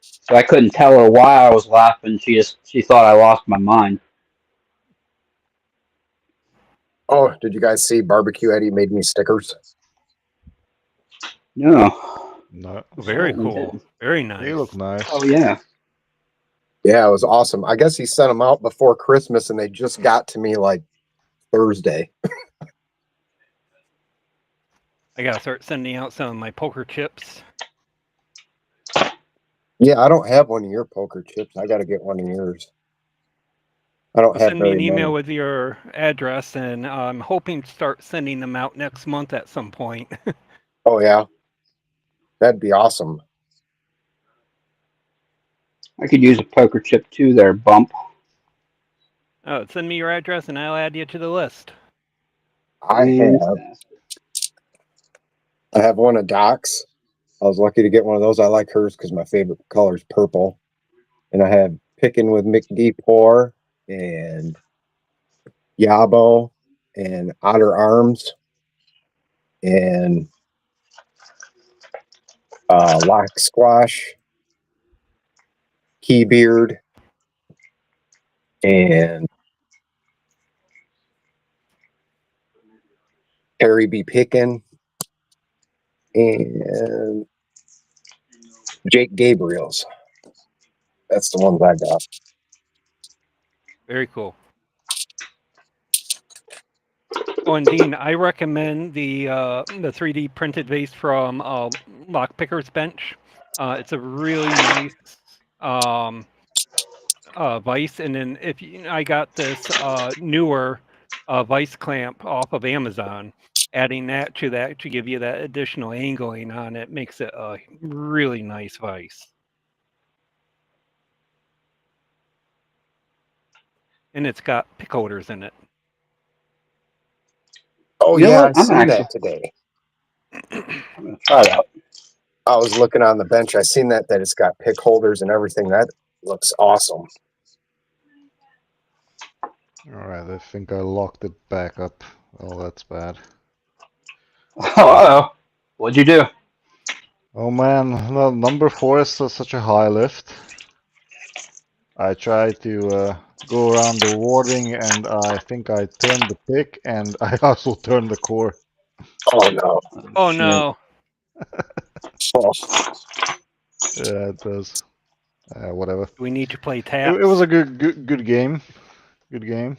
So I couldn't tell her why I was laughing. She thought I lost my mind. Oh, did you guys see Barbecue Eddie made me stickers? No, No, Very certainly cool. didn't. Very they nice. look nice. Oh yeah. Yeah, it was awesome. I guess he sent them out before Christmas and they just got to me like Thursday. I gotta start sending out some of my poker chips. Yeah, I don't have one of your poker chips. I got to get one of yours. I don't So have send me very an email many. with your address, and I'm hoping to start sending them out next month at some point. Oh, yeah. That'd be awesome. I could use a poker chip too there, Bump. Send me your address, and I'll add you to the list. I Fantastic. have one of Doc's. I was lucky to get one of those. I like hers because my favorite color is purple. And I have Picking with McD Pour and Yabo and Otter Arms and Lock Squash, Keybeard, and Harry B. Pickin, and Jake Gabriel's. That's the ones I got. Very cool. Oh, and Dean, I recommend the 3D printed vase from Lockpicker's Bench. It's a really nice vise, and then I got this newer a vice clamp off of Amazon. Adding that to give you that additional angling on it makes it a really nice vice. And it's got pick holders in it. Oh You know yeah, what? I I'm see actually that today. I'm gonna try that. I was looking on the bench. I seen that it's got pick holders and everything. That looks awesome. Alright, I think I locked it back up. Oh, that's bad. Uh-oh. What'd you do? Oh man, no, number 4 is such a high lift. I tried to go around the warding and I think I turned the pick and I also turned the core. Oh no. Oh Shit. no. Oh, Yeah, it does. Whatever. We need to play It taps. was a good game. Good game.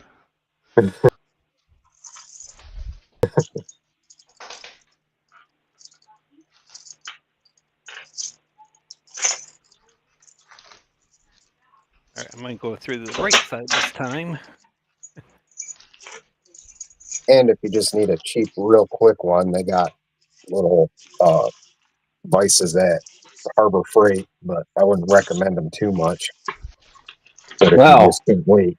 All right, I'm going to go through the right side this time. and if you just need a cheap, real quick one, they got little vices at Harbor Freight, but I wouldn't recommend them too much. But if Well, you just can wait.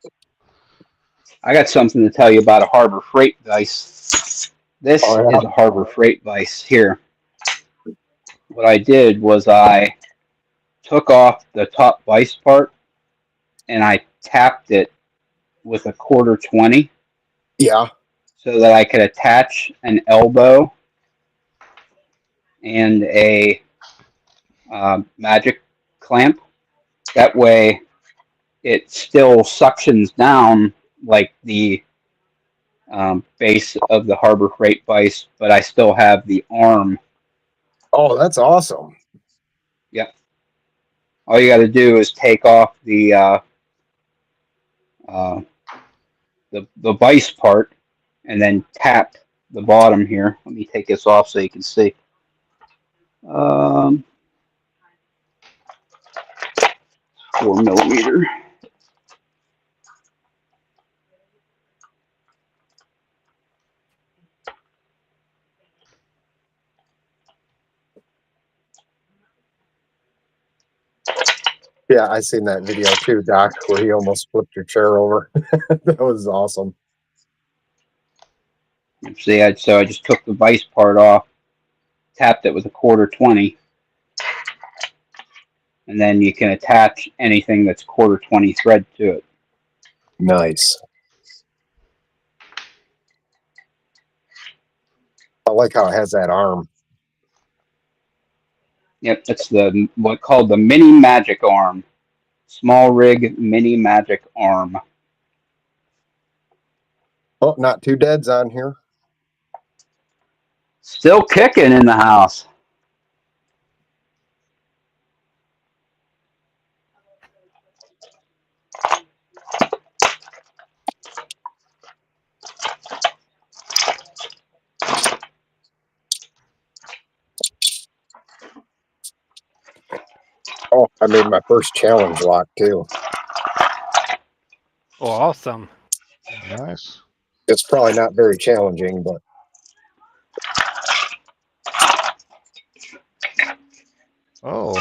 I got something to tell you about a Harbor Freight vice. This Oh, yeah. is a Harbor Freight vice here. What I did was I took off the top vice part and I tapped it with a quarter 20 Yeah. so that I could attach an elbow and a magic clamp. That way it still suctions down like the base of the Harbor Freight vice, but I still have the arm. Oh, that's awesome. Yep. All you got to do is take off the vice part and then tap the bottom here. Let me take this off so you can see. 4 millimeter. Yeah, I seen that video too, Doc, where he almost flipped your chair over. That was awesome. See, so I just took the vice part off, tapped it with a quarter 20, and then you can attach anything that's quarter 20 thread to it. Nice. I like how it has that arm. Yep, it's what called the mini magic arm. Small rig mini magic arm. Oh, not two deads on here. Still kicking in the house. Oh, I made my first challenge lock too. Oh, awesome. Nice. It's probably not very challenging, but Oh.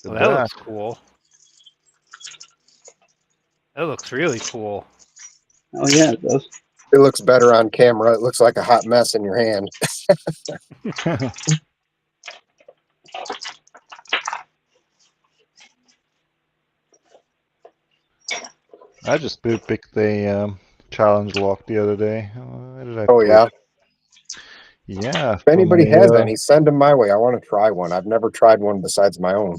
Well, that looks cool. That looks really cool. Oh yeah, it does. it looks better on camera. It looks like a hot mess in your hand. I just picked a challenge lock the other day. Where did I Oh put yeah. it? Yeah. If anybody has any, send them my way. I want to try one. I've never tried one besides my own.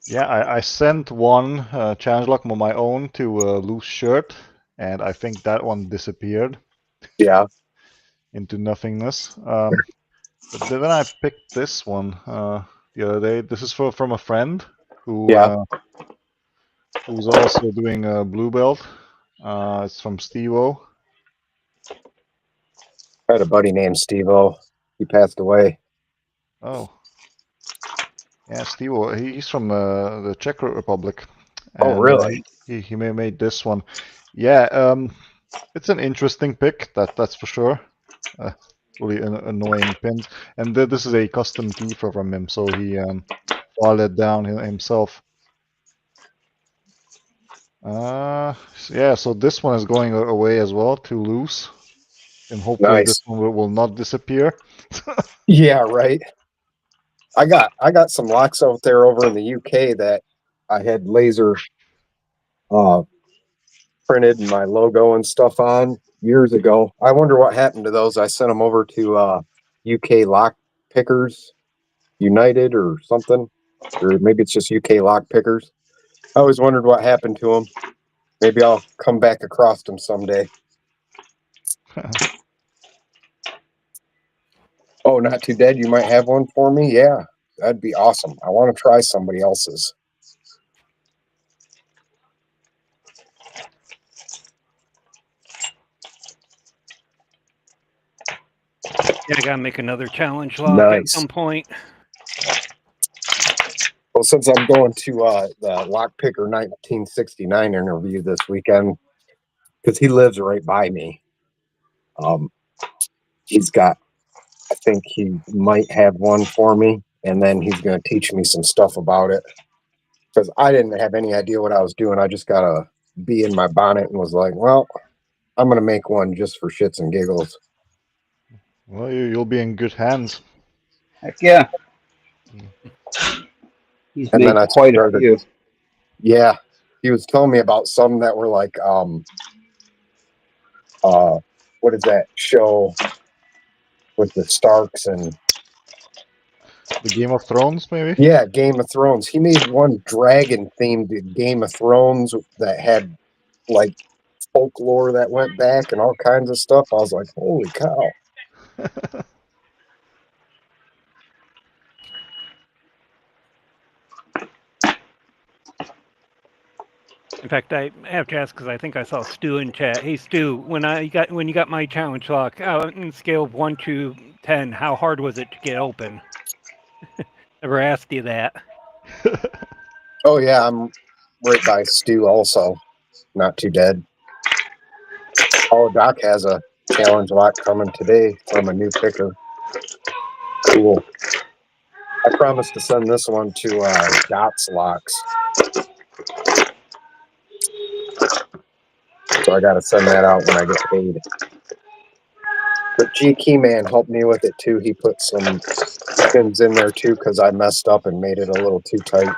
Yeah, I sent one challenge lock on my own to a loose shirt, and I think that one disappeared Yeah. into nothingness. But then I picked this one the other day. This is from a friend who who's also doing a blue belt. It's from Steve-O. I had a buddy named Steve-O. He passed away. Oh. Yeah, Steve-O. He's from the Czech Republic. Oh, And, really? he may made this one. Yeah, it's an interesting pick, that's for sure. Really annoying pins. And this is a custom key from him, so he filed it down himself. Yeah, so this one is going away as well to loose. And hopefully this Nice. one will not disappear. Yeah, right. I got some locks out there over in the UK that I had laser printed my logo and stuff on years ago. I wonder what happened to those. I sent them over to UK Lock Pickers United or something, or maybe it's just UK Lock Pickers. I always wondered what happened to them. Maybe I'll come back across them someday. Oh, Not Too Dead, you might have one for me? Yeah, that'd be awesome. I want to try somebody else's. Yeah, I gotta make another challenge lock at Nice. some point. Well, since I'm going to the Lockpicker 1969 interview this weekend, because he lives right by me, he's got, I think he might have one for me, and then he's going to teach me some stuff about it. Because I didn't have any idea what I was doing. I just got a bee in my bonnet and was like, well, I'm going to make one just for shits and giggles. Well, you'll be in good hands. Heck yeah. He's And made then I quite a started, few. yeah, he was telling me about some that were like, what is that show with the Starks and The Game of Thrones, maybe? yeah, Game of Thrones. He made one dragon themed Game of Thrones that had like folklore that went back and all kinds of stuff. I was like, holy cow. In fact, I have to ask because I think I saw Stu in chat. Hey, Stu, when you got my challenge lock, on scale of 1 to 10, how hard was it to get open? Never asked you that. Oh yeah, I'm right by Stu also. Not Too Dead. Oh, Doc has a challenge lock coming today from a new picker. Cool. I promised to send this one to Dots Locks. So I gotta send that out when I get paid. But G Keyman helped me with it too. He put some pins in there too because I messed up and made it a little too tight.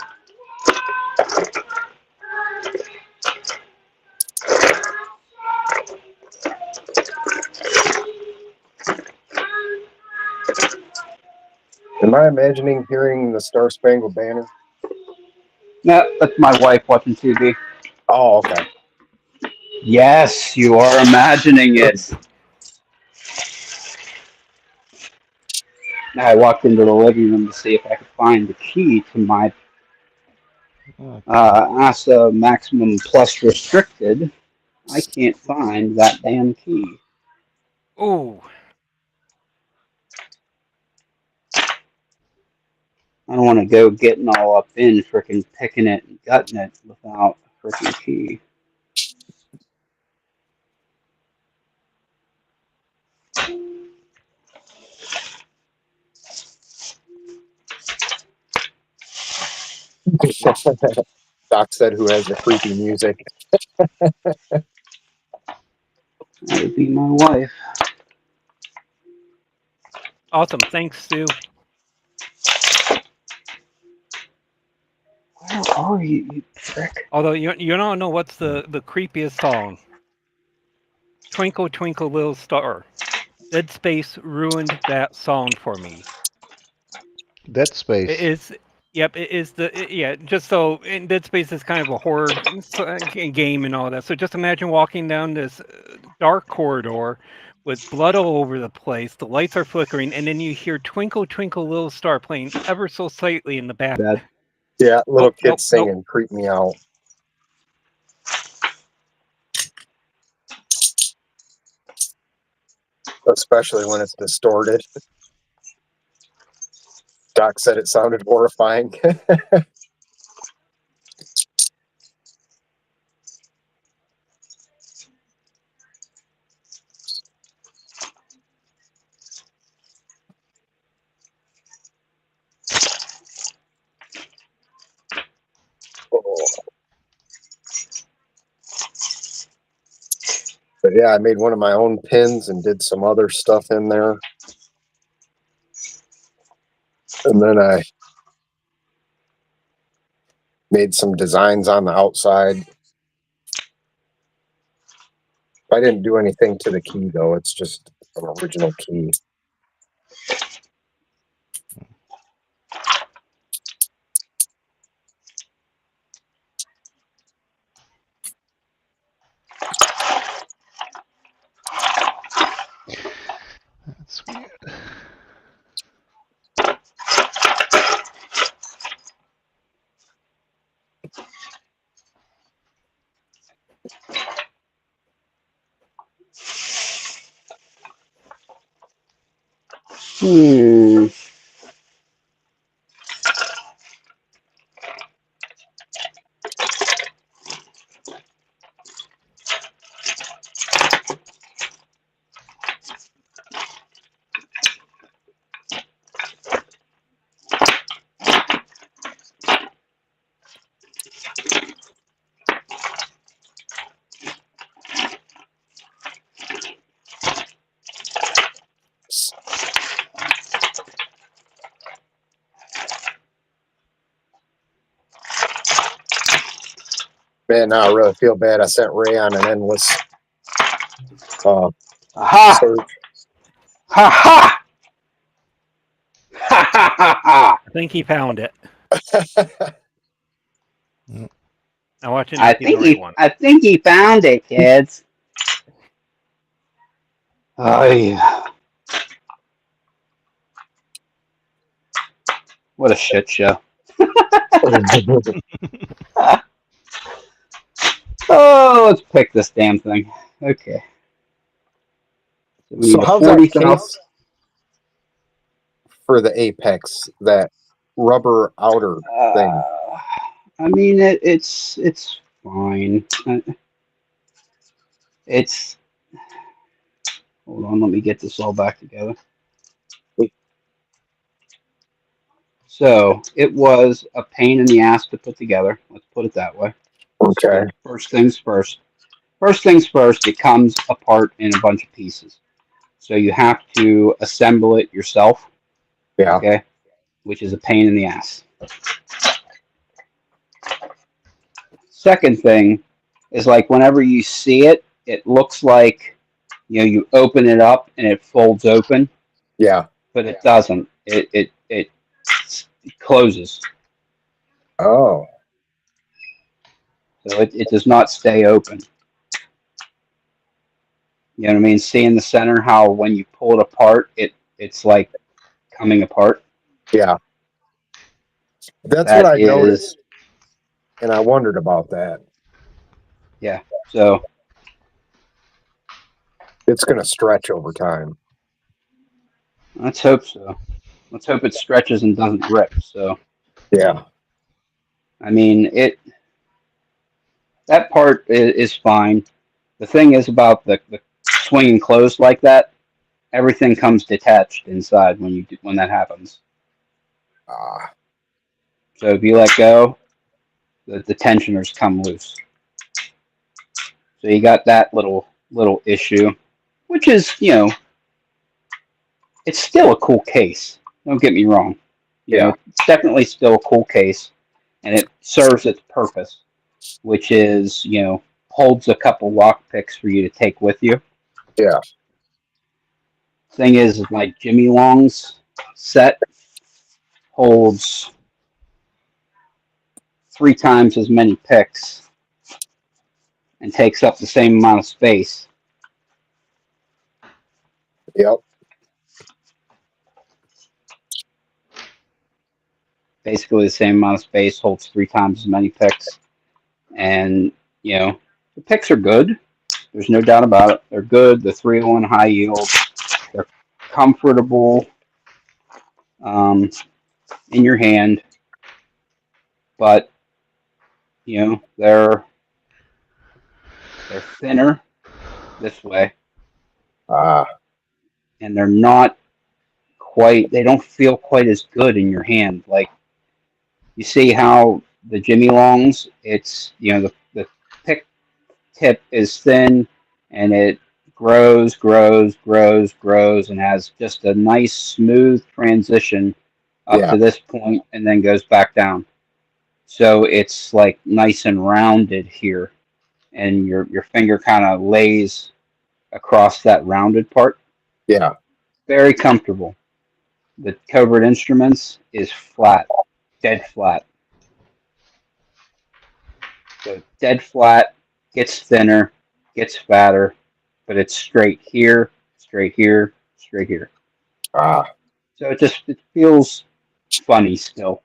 Am I imagining hearing the Star Spangled Banner? No, that's my wife watching TV. Oh, okay. Yes, you are imagining it. I walked into the living room to see if I could find the key to my ASA Maximum Plus Restricted. I can't find that damn key. Oh, I don't want to go getting all up in frickin' picking it and gutting it without a frickin' key. Doc said, who has the creepy music? That would be my wife. awesome. Thanks, Stu. Where are you, you prick? Although you don't know what's the creepiest song. Twinkle, Twinkle, Little Star. Dead Space ruined that sound for me. Dead Space. It is, yep, it is just so, and Dead Space is kind of a horror game and all that. So just imagine walking down this dark corridor with blood all over the place, the lights are flickering, and then you hear Twinkle, Twinkle, Little Star playing ever so slightly in the back. Bad. Yeah, little kids nope. singing creep me out. Especially when it's distorted. Doc said it sounded horrifying. But yeah, I made one of my own pins and did some other stuff in there. And then I made some designs on the outside. I didn't do anything to the key though. It's just an original key. That's weird. Hmm. Man, now I really feel bad. I sent Ray on an endless Aha! search. Ha ha! Ha ha ha ha! I think he found it. Now watch it I not be the right one. think he found it, kids. Oh yeah. What a shit show. Oh, let's pick this damn thing. Okay. So we So need a how's that 40,000. case for the Apex? That rubber outer thing. I mean, it's fine. It's hold on. Let me get this all back together. So it was a pain in the ass to put together. Let's put it that way. Okay. So first things first. First things first. It comes apart in a bunch of pieces. So you have to assemble it yourself. Yeah. Okay. Which is a pain in the ass. Second thing is like whenever you see it, it looks like you open it up and it folds open, Yeah. but it doesn't. It closes. Oh. So it does not stay open. You know what I mean? See in the center how when you pull it apart, it's like coming apart. Yeah. That's That what I is, noticed, and I wondered about that. yeah. So It's going to stretch over time. let's hope so. Let's hope it stretches and doesn't rip. So Yeah. I mean that part is fine. The thing is about the swinging closed like that, everything comes detached inside when that happens. Ah. So if you let go, the tensioners come loose. So you got that little issue, which is it's still a cool case. Don't get me wrong. Yeah. It's definitely still a cool case, and it serves its purpose, which is holds a couple lock picks for you to take with you. Yeah. Thing is, my Jimmy Long's set holds 3 times as many picks and takes up the same amount of space. Yep. Basically, the same amount of space holds 3 times as many picks, and the picks are good. There's no doubt about it. They're good. The 301 high yield. They're comfortable in your hand, but they're thinner this way, Ah. and they're not quite. They don't feel quite as good in your hand. Like you see how the Jimmy Longs, it's the pick tip is thin, and it grows, and has just a nice smooth transition up Yeah. to this point and then goes back down. So it's like nice and rounded here, and your finger kind of lays across that rounded part. Yeah. Very comfortable. The Covert Instruments is flat, dead flat. So dead flat, gets thinner, gets fatter, but it's straight here, straight here, straight here. Ah. So it feels funny still.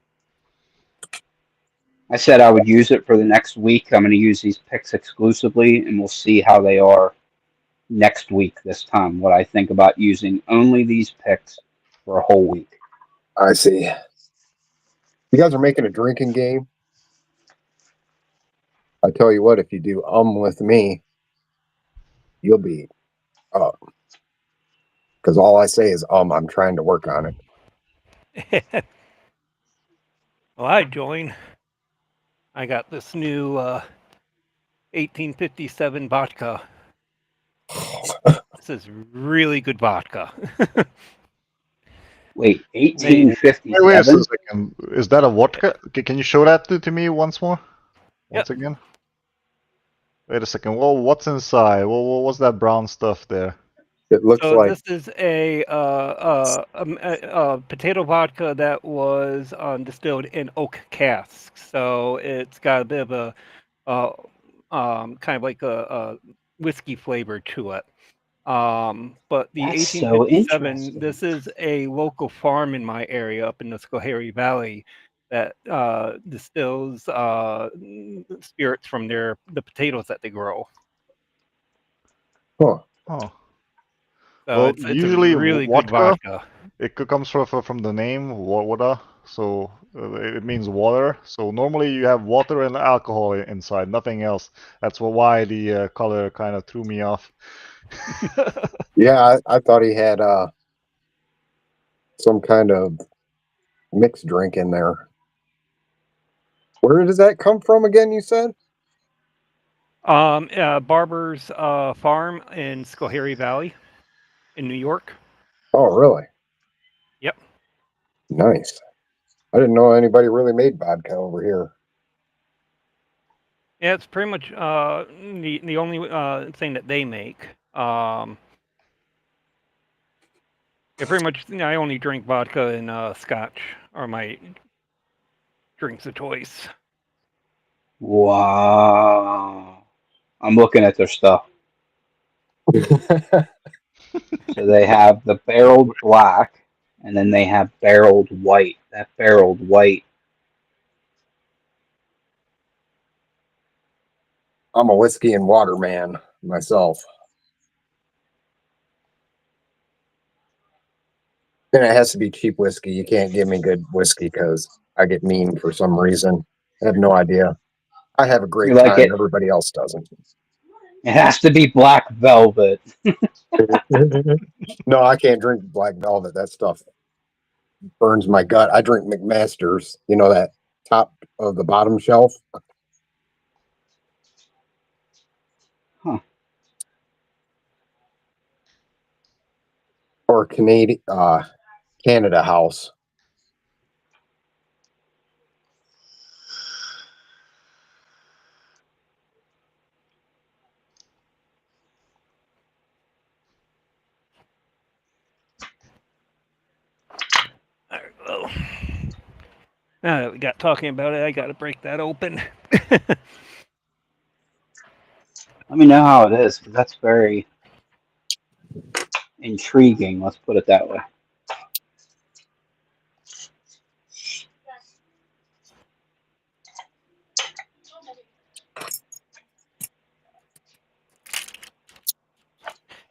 I said I would use it for the next week. I'm going to use these picks exclusively, and we'll see how they are next week this time. What I think about using only these picks for a whole week. I see. You guys are making a drinking game. I tell you what, if you do with me, you'll be up. Because all I say is I'm trying to work on it. Well, I join. I got this new 1857 vodka. This is really good vodka. Wait, Wait a 1857? second. Is that a vodka? Can you show that to me once more? Yep. Once again? Wait a second. Well, what's inside? Well, what's that brown stuff there? It looks So like this is a potato vodka that was distilled in oak casks. So it's got a bit of a kind of like a whiskey flavor to it. But the That's so 1857, interesting. this is a local farm in my area up in the Schoharie Valley that distills spirits from the potatoes that they grow. huh. Oh. So Well, it's a usually really good vodka, vodka. it comes from the name water, so it means water. So normally you have water and alcohol inside, nothing else. That's why the color kind of threw me off. Yeah, I thought he had some kind of mixed drink in there. Where does that come from again, you said? Barber's farm in Schoharie Valley in New York. Oh, really? Yep. Nice. I didn't know anybody really made vodka over here. Yeah, it's pretty much the only thing that they make. Yeah, pretty much. I only drink vodka and scotch are my drinks of choice. Wow. I'm looking at their stuff. So they have the barreled black, and then they have barreled white. That barreled white. I'm a whiskey and water man myself. And it has to be cheap whiskey. You can't give me good whiskey because I get mean for some reason. I have no idea. I have a You great like time. it? Everybody else doesn't. It has to be black velvet. No, I can't drink black velvet. That stuff burns my gut. I drink McMaster's, you know, that top of the bottom shelf. Huh. Or Canada House. All right, well, now that we got talking about it, I got to break that open. Let me know how it is, because that's very intriguing. Let's put it that way.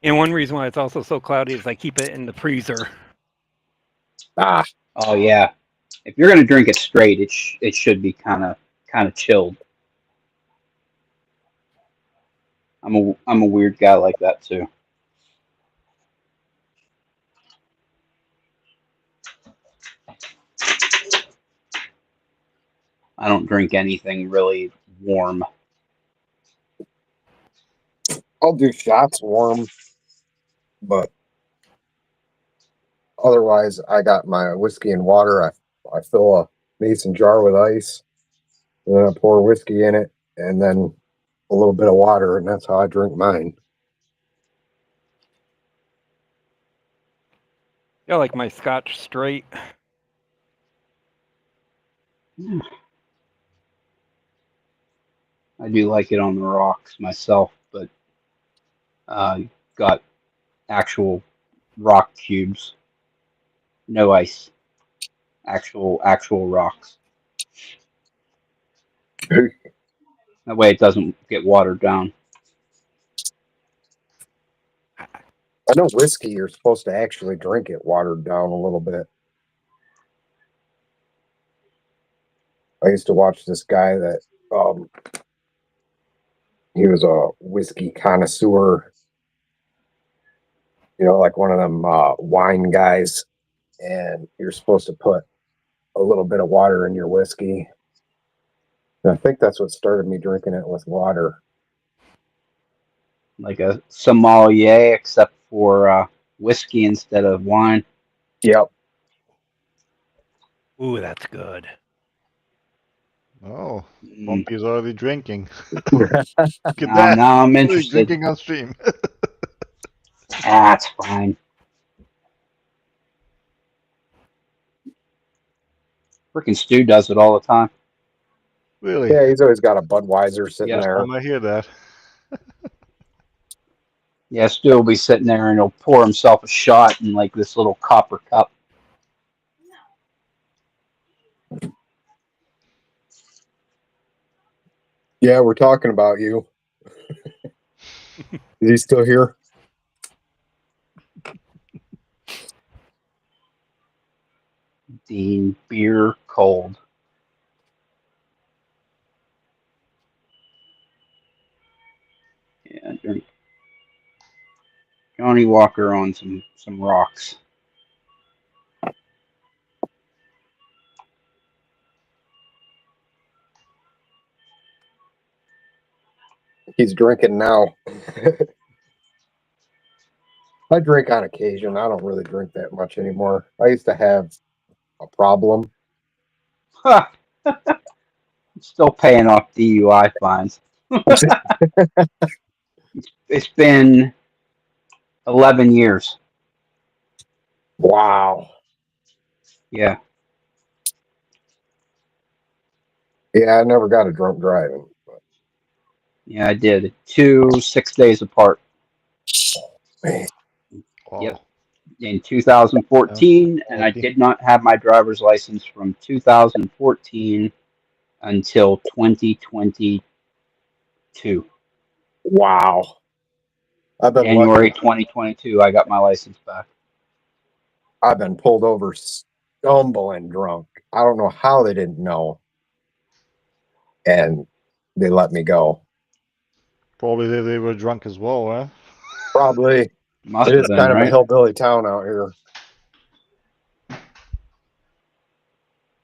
And one reason why it's also so cloudy is I keep it in the freezer. Ah, Oh yeah. If you're gonna drink it straight, it should be kind of chilled. I'm a weird guy like that too. I don't drink anything really warm. I'll do shots warm, but otherwise, I got my whiskey and water. I fill a mason jar with ice, and then I pour whiskey in it, and then a little bit of water, and that's how I drink mine. Yeah, like my Scotch straight. I do like it on the rocks myself, but got actual rock cubes, no ice, actual rocks. That way it doesn't get watered down. I know whiskey, you're supposed to actually drink it watered down a little bit. I used to watch this guy that he was a whiskey connoisseur, you know, like one of them wine guys, and you're supposed to put a little bit of water in your whiskey. And I think that's what started me drinking it with water. Like a sommelier, except for whiskey instead of wine. Yep. Ooh, that's good. Oh, Mm. Bumpy's already drinking. Look at Now, that. now I'm He's interested. drinking on stream. That's fine. Freaking Stu does it all the time. Really? Yeah, he's always got a Budweiser sitting Yes, there. I hear that. Yeah, Stu will be sitting there and he'll pour himself a shot in like this little copper cup. Yeah, we're talking about you. Is he still here? Dean, beer cold. Yeah, drink Johnny Walker on some rocks. He's drinking now. I drink on occasion. I don't really drink that much anymore. I used to have a problem. Ha! Still paying off DUI fines. It's been 11 years. Wow. Yeah. Yeah, I never got a drunk driving. But Yeah, I did. 6 days apart. man, Wow. Yep. In 2014, and I lucky. did not have my driver's license from 2014 until 2022. wow. I've been January lucky. 2022, I got my license back. I've been pulled over stumbling drunk. I don't know how they didn't know. And they let me go. Probably they were drunk as well, huh? Probably. Must It have is been, kind of a right? hillbilly town out here.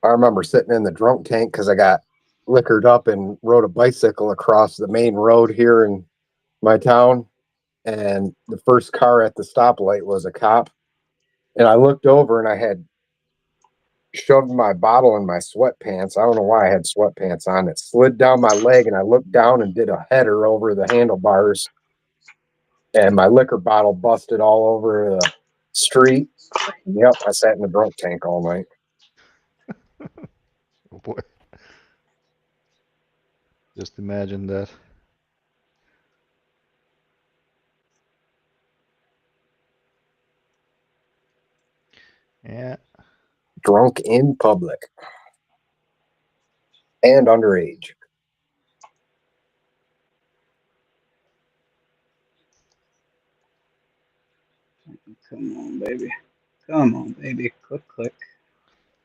I remember sitting in the drunk tank because I got liquored up and rode a bicycle across the main road here in my town. And the first car at the stoplight was a cop. And I looked over and I had shoved my bottle in my sweatpants. I don't know why I had sweatpants on. It slid down my leg and I looked down and did a header over the handlebars. And my liquor bottle busted all over the street. Yep, I sat in the drunk tank all night. Oh boy. Just imagine that. Yeah. Drunk in public. And underage. Come on, baby. Come on, baby. Click, click.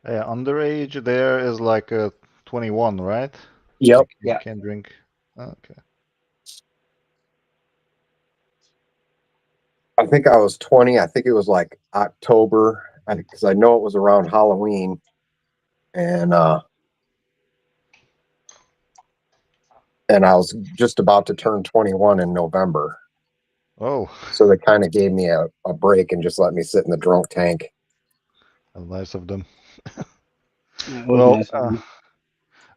Yeah, underage there is like a 21, right? Yep. Like you Yeah. can drink. Okay. I think I was 20. I think it was like October because I know it was around Halloween. And I was just about to turn 21 in November. Oh, So they kind of gave me a break and just let me sit in the drunk tank. how nice of them. That was Well, nice of you.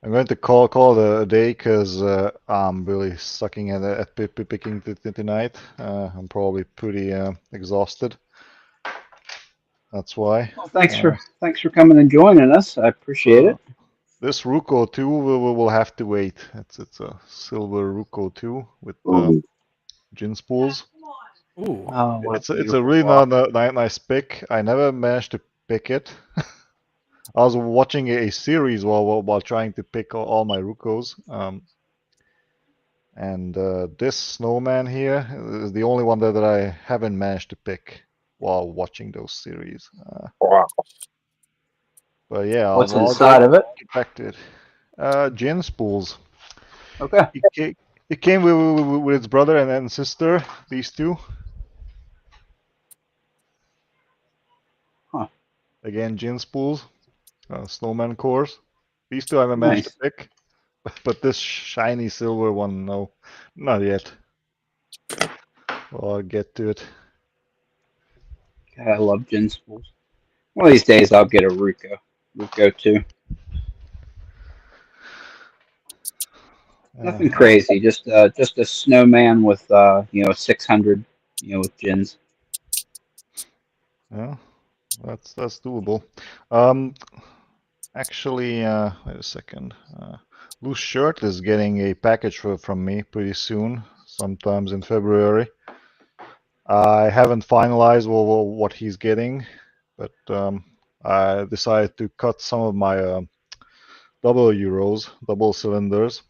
I'm going to call it a day because I'm really sucking at picking tonight. I'm probably pretty exhausted. That's why. Well, thanks for coming and joining us. I appreciate So it. this Ruko 2 will have to wait. It's a silver Ruko 2 with Ooh. gin spools. Ooh. Oh, what It's a a beautiful really walk. nice pick. I never managed to pick it. I was watching a series while trying to pick all my Rukos. And this snowman here is the only one that I haven't managed to pick while watching those series. Wow. But yeah, What's I'll inside of it? get back to it. Gin spools. Okay. It came with its brother and then sister, these two. Huh. Again, gin spools, snowman cores. These two I haven't managed to Nice. pick, but this shiny silver one, no, not yet. Well, I'll get to it. God, I love gin spools. One of these days I'll get a Ruko too. Nothing Uh, crazy, just a snowman with 600 with gins. yeah, that's doable. Actually, wait a second. Loose Shirt is getting a package from me pretty soon, sometimes in February. I haven't finalized what he's getting, but I decided to cut some of my double Euros, double cylinders.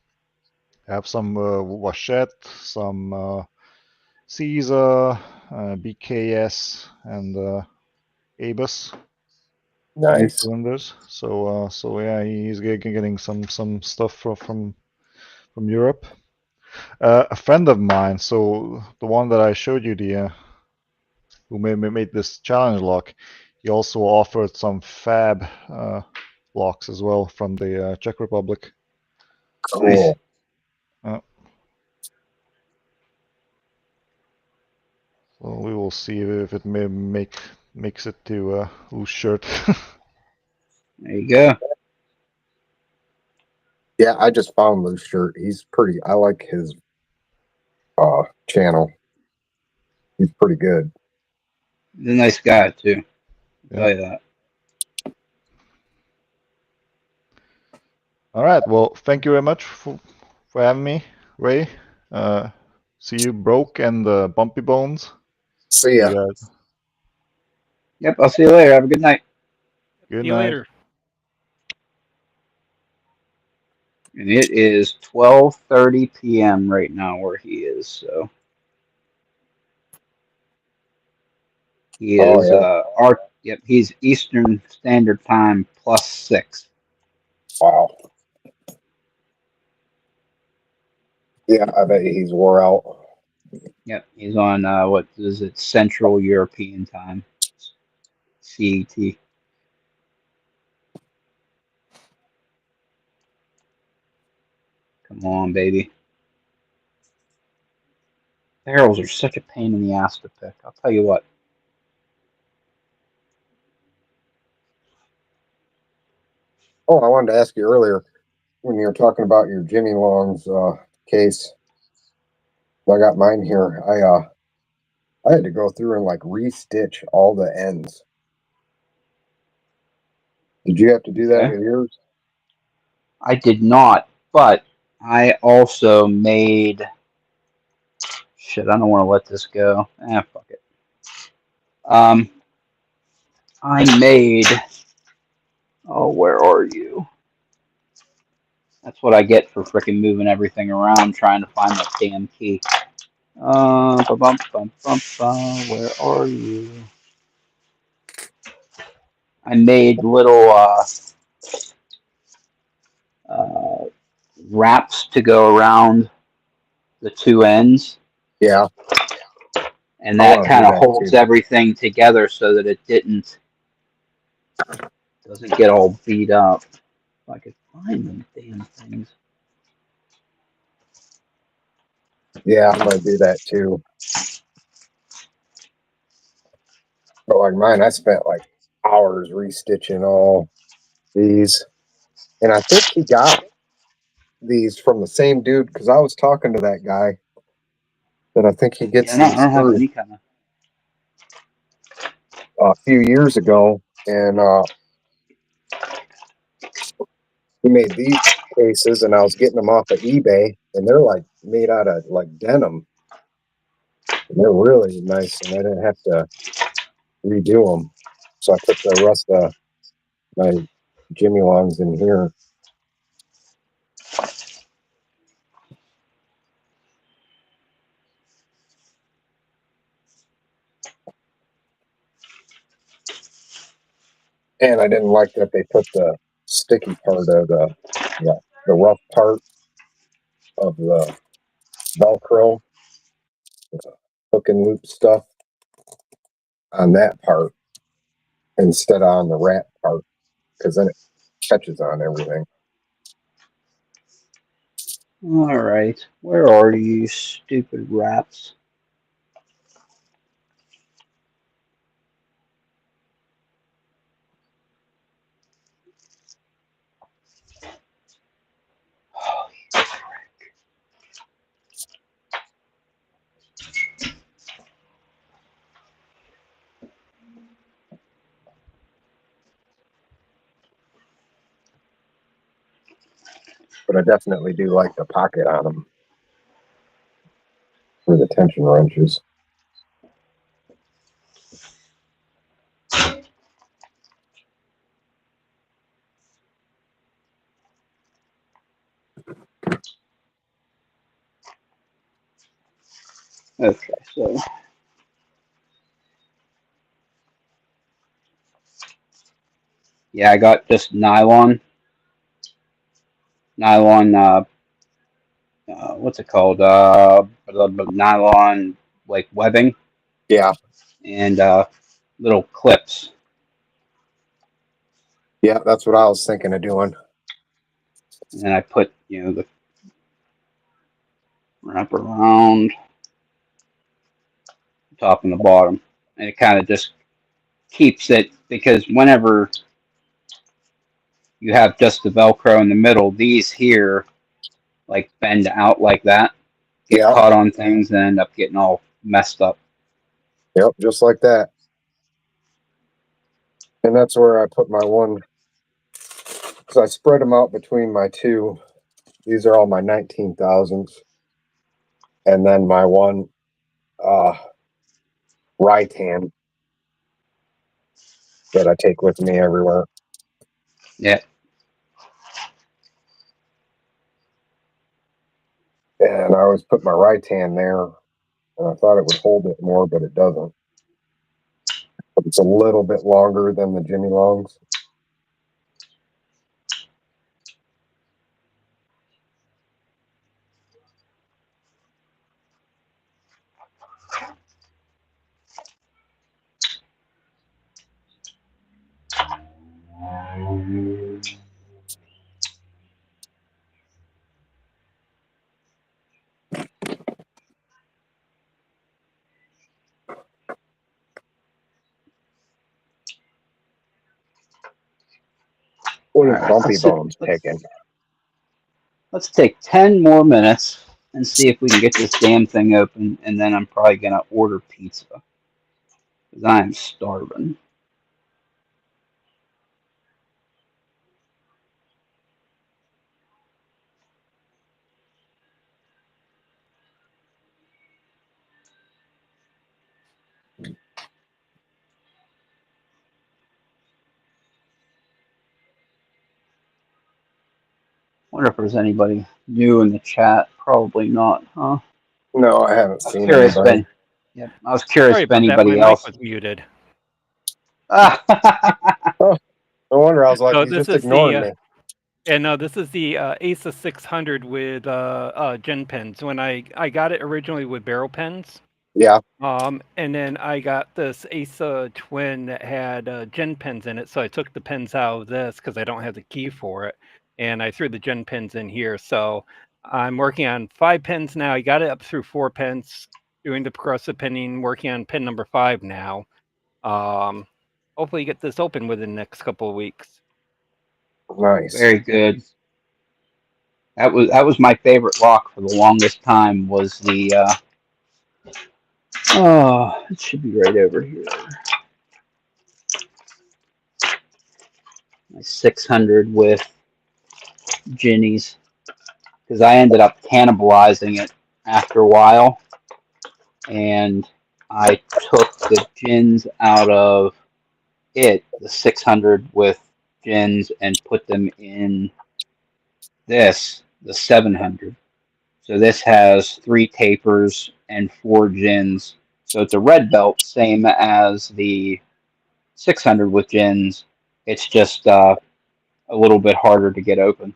I have some Wachette, some Caesar, BKS, and Abus. Double Nice. cylinders. So yeah, he's getting some stuff from Europe. A friend of mine, so the one that I showed you, the who made this challenge lock, he also offered some fab locks as well from the Czech Republic. Nice. Cool. So we will see if it makes it to Loose Shirt. There you go. Yeah, I just found Loose Shirt. He's pretty. I like his channel. He's pretty good. He's a nice guy too. I'll Yeah. tell you that. All right. Well, thank you very much for having me, Ray. See you, Broke and Bumpy Bones. See You ya. guys. Yep. I'll see you later. Have a good night. Good See you night. later. And it is 12:30 p.m. right now where he is. So he Oh is yeah. Yep. He's Eastern Standard Time +6. Wow. Yeah, I bet he's wore out. Yep. He's on what is it? Central European Time. CET. Come on, baby. Barrels are such a pain in the ass to pick. I'll tell you what. Oh, I wanted to ask you earlier when you were talking about your Jimmy Long's case. I got mine here. I had to go through and like restitch all the ends. Did you have to do that Okay. with yours? I did not, but I also made. Shit, I don't want to let this go. Fuck it. I made. Oh, where are you? That's what I get for freaking moving everything around, trying to find that damn key. Where are you? I made little uh, wraps to go around the two ends, Yeah, and I that want to do kind of that holds too. everything together so that it doesn't get all beat up. If I could find them damn things. Yeah, I'm gonna do that too. But like mine, I spent like hours restitching all these. And I think he got these from the same dude because I was talking to that guy that I think he gets Yeah, I these don't have through any kind of. a few years ago. And he made these cases and I was getting them off of eBay and they're like made out of like denim. And they're really nice and I didn't have to redo them. So I put the rest of my Jimmy Longs in here. And I didn't like that they put the sticky part of the rough part of the Velcro, hook and loop stuff on that part instead of on the wrap part because then it catches on everything. All right, where are you, stupid rats? But I definitely do like the pocket on them for the tension wrenches. Okay, so yeah, I got just nylon. What's it called? Nylon like webbing Yeah, and little clips. yeah, that's what I was thinking of doing. And then I put, the wrap around the top and the bottom. And it kind of just keeps it, because whenever you have just the Velcro in the middle, these here like bend out like that, get Yeah, caught on things and end up getting all messed up. yep, just like that. And that's where I put my one, because I spread them out between my two. These are all my 19,000s. And then my one Rytan that I take with me everywhere. Yeah. And I always put my Rytan there, and I thought it would hold it more, but it doesn't. But it's a little bit longer than the Jimmy Longs. What All is right. Bumpy Bones picking? Let's take 10 more minutes and see if we can get this damn thing open, and then I'm probably going to order pizza. Because I am starving. Wonder if there's anybody new in the chat. Probably not, huh? No, I haven't I was seen curious if anybody. I was curious Sorry if about that. My anybody mic else. was muted. Ah, Oh, no wonder I was like, So he's this just is ignoring the me. and no, this is the Asa 600 with gen pens. When I got it originally with barrel pens, Yeah, and then I got this Asa Twin that had gen pens in it. So I took the pens out of this because I don't have the key for it, and I threw the gen pens in here. So I'm working on 5 pens now. I got it up through 4 pens, doing the progressive pinning, working on pin number 5 now. Hopefully get this open within the next couple of weeks. Nice. Very good. That was my favorite lock for the longest time. Was the oh, it should be right over here. My 600 with Ginnies, because I ended up cannibalizing it after a while, and I took the gins out of it, the 600 with gins, and put them in this, the 700. So this has 3 tapers and 4 gins. So it's a red belt, same as the 600 with gins. It's just a little bit harder to get open.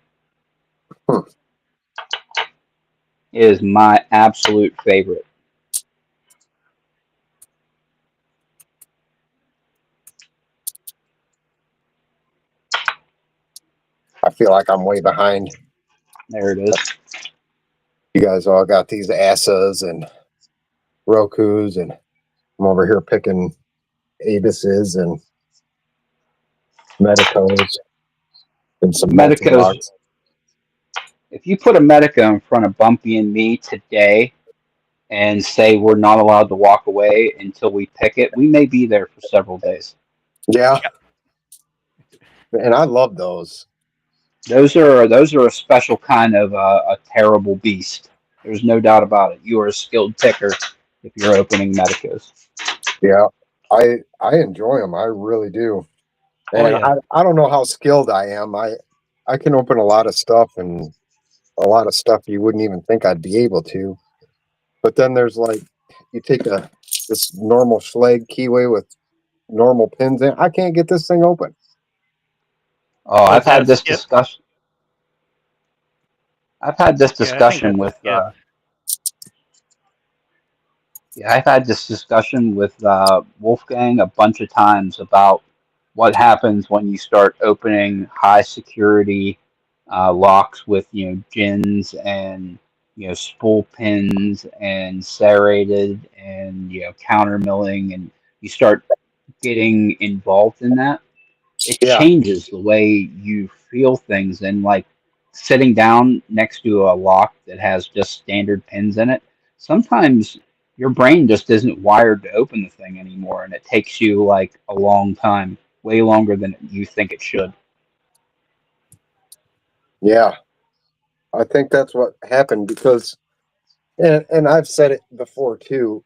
Hmm. It is my absolute favorite. I feel like I'm way behind. There it is. You guys all got these Asas and Rokus, and I'm over here picking Abises and Medicos and some Medicos. multi-locks. If you put a Medica in front of Bumpy and me today and say we're not allowed to walk away until we pick it, we may be there for several days. Yeah. And I love those. Those are a special kind of a terrible beast. There's no doubt about it. You are a skilled picker if you're opening Medicos. Yeah. I enjoy them. I really do. Oh, And yeah. I don't know how skilled I am. I can open a lot of stuff, and a lot of stuff you wouldn't even think I'd be able to. But then there's like, you take this normal Schlage keyway with normal pins in. I can't get this thing open. Oh, I've had this Skip. discussion. I've had this Yeah, I think discussion that's a with skip. I've had this discussion with Wolfgang a bunch of times about what happens when you start opening high security locks with gins and spool pins and serrated and counter milling, and you start getting involved in that. It Yeah. changes the way you feel things, and like sitting down next to a lock that has just standard pins in it, sometimes your brain just isn't wired to open the thing anymore, and it takes you like a long time, way longer than you think it should. Yeah. I think that's what happened because, and I've said it before too,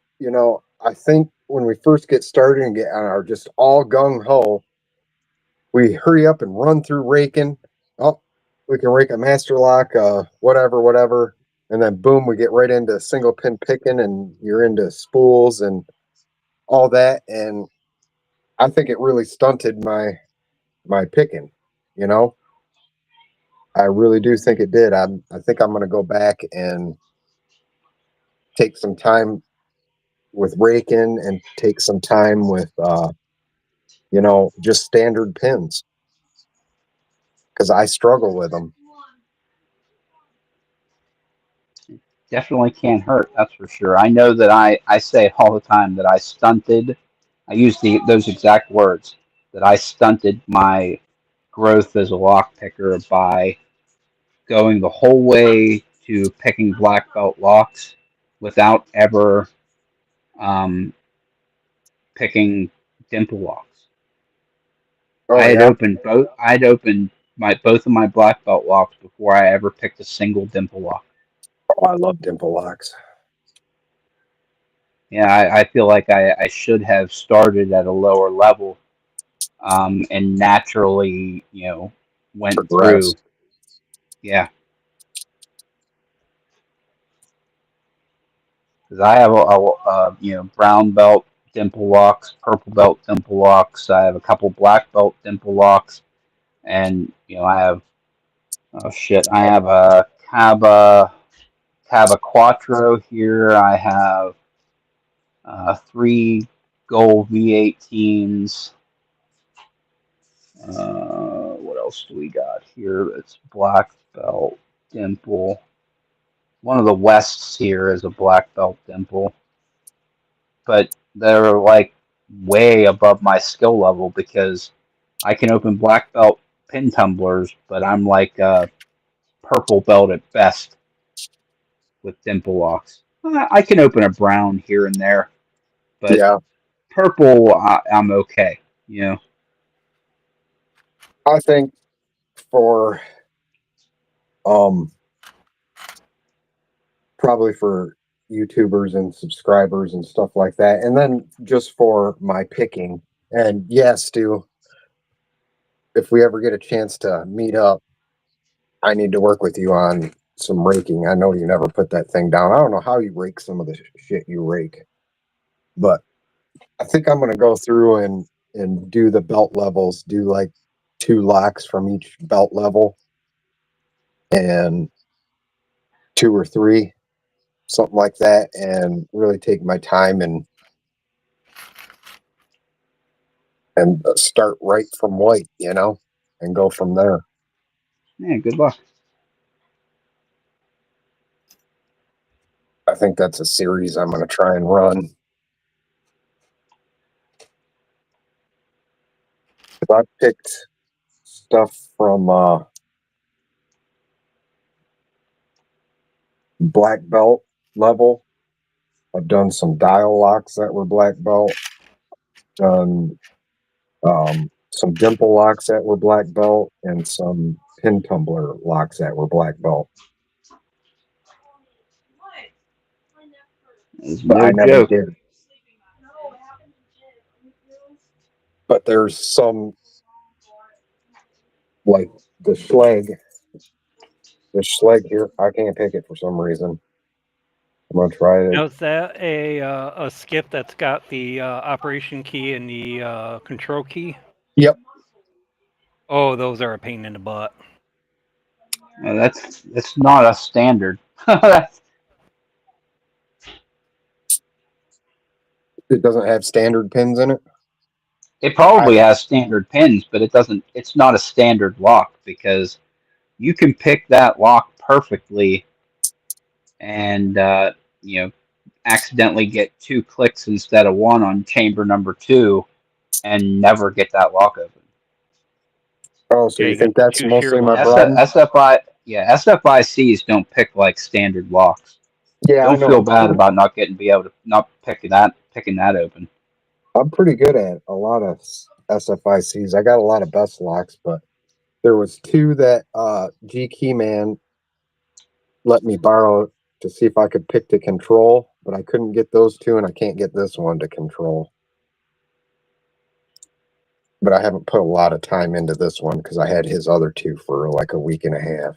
I think when we first get started and are just all gung ho, we hurry up and run through raking. Oh, we can rake a master lock, whatever. And then boom, we get right into single pin picking, and you're into spools and all that. And I think it really stunted my picking, you know. I really do think it did. I think I'm gonna go back and take some time with raking and take some time with just standard pins, because I struggle with them. Definitely can't hurt, that's for sure. I know that I say it all the time that I stunted. I use those exact words, that I stunted my growth as a lock picker by going the whole way to picking black belt locks without ever um, picking dimple locks. Oh I had yeah. opened both. I'd opened both of my black belt locks before I ever picked a single dimple lock. Oh, I love dimple locks. Yeah, I feel like I should have started at a lower level and naturally, went Progress. through. Yeah, because I have brown belt dimple locks, purple belt dimple locks. I have a couple black belt dimple locks, and I have I have a Cava Quattro here. I have 3 gold V18s. What else do we got here? It's black belt dimple. One of the Wests here is a black belt dimple, but they're like way above my skill level because I can open black belt pin tumblers, but I'm like purple belt at best with dimple locks. I can open a brown here and there, but Yeah, purple I'm okay. You know. I think for um probably for YouTubers and subscribers and stuff like that, and then just for my picking. And yes, Stu, if we ever get a chance to meet up, I need to work with you on some raking. I know you never put that thing down. I don't know how you rake some of the shit you rake, but I think I'm gonna go through and do the belt levels, do like 2 locks from each belt level and 2 or 3, something like that, and really take my time and start right from white, you know, and go from there. Yeah, good luck. I think that's a series I'm gonna try and run. I picked stuff from black belt level. I've done some dial locks that were black belt, done some dimple locks that were black belt, and some pin tumbler locks that were black belt. It's But no I never joke. did. But there's some like the Schleg here. I can't pick it for some reason. I'm gonna try it. Now, is that a skip that's got the operation key and the control key? Yep. Oh, those are a pain in the butt. That's not a standard. That's, It doesn't have standard pins in it. it probably has standard pins, but it doesn't. It's not a standard lock because you can pick that lock perfectly and you know accidentally get 2 clicks instead of 1 on chamber number 2 and never get that lock open. Oh, so Yeah, you you got think the that's 2 shear mostly my locks. problem? SFICs don't pick like standard locks. Yeah, I Don't know. feel bad about not able to not picking that open. I'm pretty good at a lot of SFICs. I got a lot of best locks, but there was 2 that G Keyman let me borrow to see if I could pick to control, but I couldn't get those 2, and I can't get this one to control. But I haven't put a lot of time into this one because I had his other 2 for like a week and a half.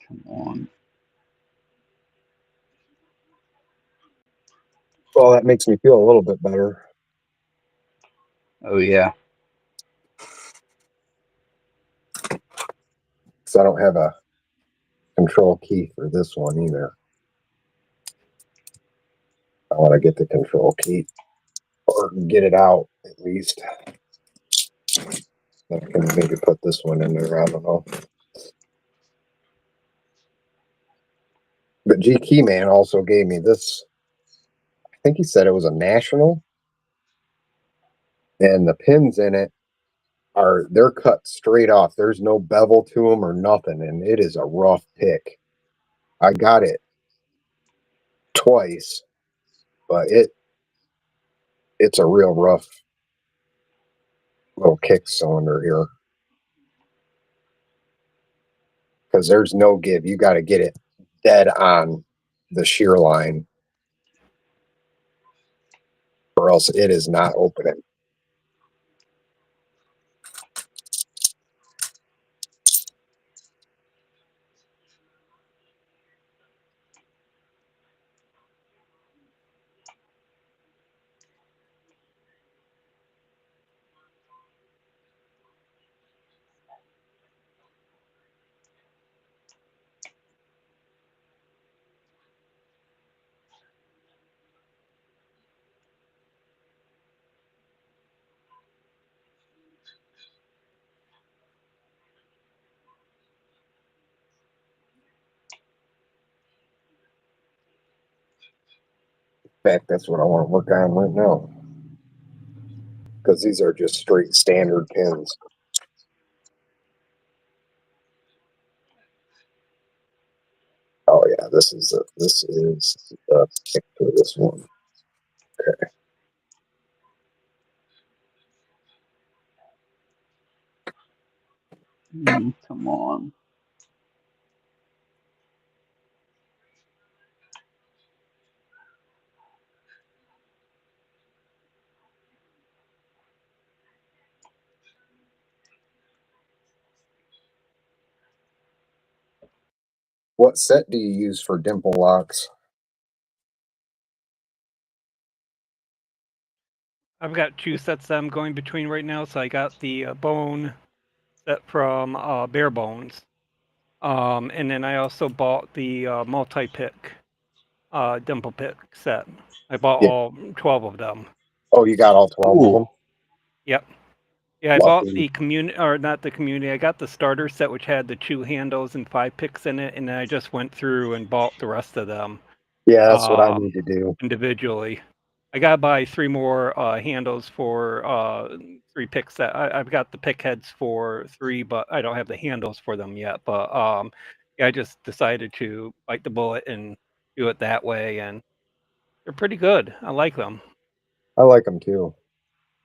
Come on. Well, that makes me feel a little bit better. Oh yeah. Because I don't have a control key for this one either. I want to get the control key or get it out at least. I can maybe put this one in there. I don't know. But G Keyman also gave me this. I think he said it was a national, and the pins in it they're cut straight off. There's no bevel to them or nothing, and it is a rough pick. I got it twice, but it's a real rough little kick cylinder here because there's no give. You got to get it dead on the shear line, or else it is not opening. fact, that's what I want to work on right now. Because these are just straight standard pins. Oh yeah, this is the pick for this one. Okay. Come on. What set do you use for dimple locks? I've got 2 sets that I'm going between right now. So I got the bone set from Bare Bones, and then I also bought the multi-pick dimple pick set. I bought Yeah. all 12 of them. Oh, you got all 12 of them? Ooh. Yep. Yeah, I bought Lucky. the community, or not the community. I got the starter set, which had the 2 handles and 5 picks in it, and then I just went through and bought the rest of them Yeah, that's what I need to do. individually. I gotta buy 3 more handles for 3 picks. I've got the pick heads for 3, but I don't have the handles for them yet. But yeah, I just decided to bite the bullet and do it that way, and they're pretty good. I like them. I like them too.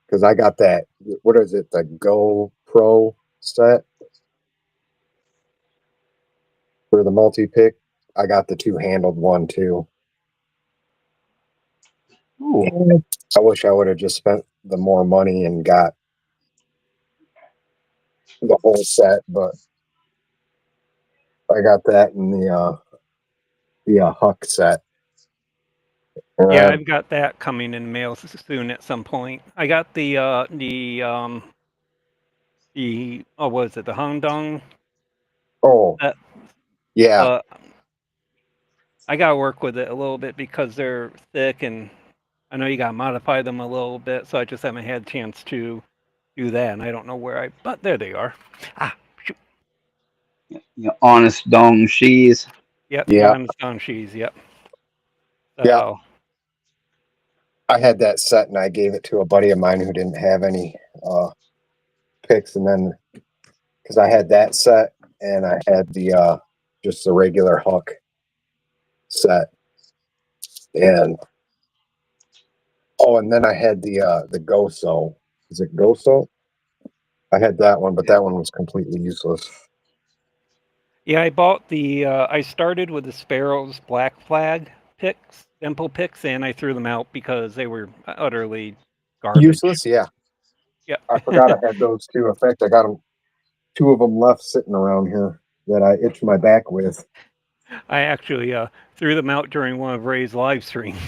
Because I got that, what is it, the Go Pro set for the multi-pick. I got the 2-handled one too. Ooh. I wish I would have just spent the more money and got the whole set, but I got that in the Huck set. And Yeah, I've got that coming in the mail soon at some point. I got the what is it, the Hongdong oh set, yeah, but I gotta work with it a little bit because they're thick, and I know you gotta modify them a little bit, so I just haven't had a chance to do that, and I don't know where but there they are. Ah, shoot. Honest dome cheese. Yep, yeah, on the stone cheese, yep. yeah. So, I had that set and I gave it to a buddy of mine who didn't have any picks, and then because I had that set and I had the just the regular Huck set, and and then I had the Goso. Is it Goso? I had that one, but that one was completely useless. yeah, I bought I started with the Sparrows Black Flag picks, dimple picks, and I threw them out because they were utterly garbage. Useless, yeah. Yep. I forgot I had those too. In fact, I got 2 of them left sitting around here that I itch my back with. I actually threw them out during one of Ray's live streams.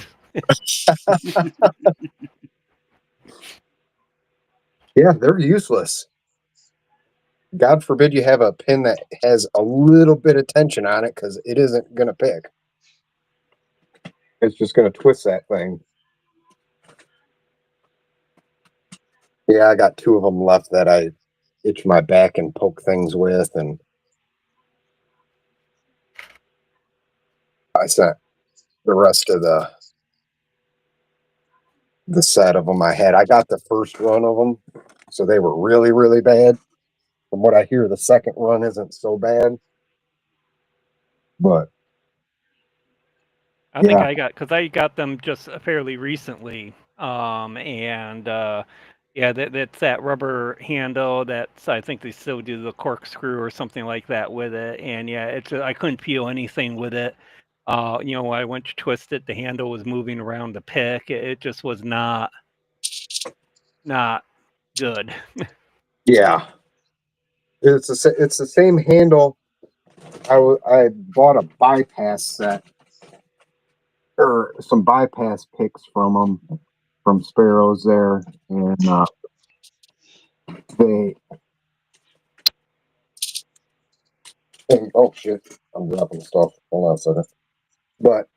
Yeah, they're useless. God forbid you have a pin that has a little bit of tension on it, because it isn't going to pick. It's just going to twist that thing. Yeah, I got 2 of them left that I itch my back and poke things with, and I sent the rest of the set of them I had. I got the first run of them, so they were really, really bad. From what I hear, the second run isn't so bad, but I think yeah, I got them just fairly recently, and yeah, that's that rubber handle. I think they still do the corkscrew or something like that with it, and yeah, I couldn't feel anything with it. When I went to twist it, the handle was moving around the pick. It just was not good. yeah, it's the same handle. I bought a bypass set, or some bypass picks from them, from Sparrows there, and they oh shit, I'm dropping stuff. Hold on a second. But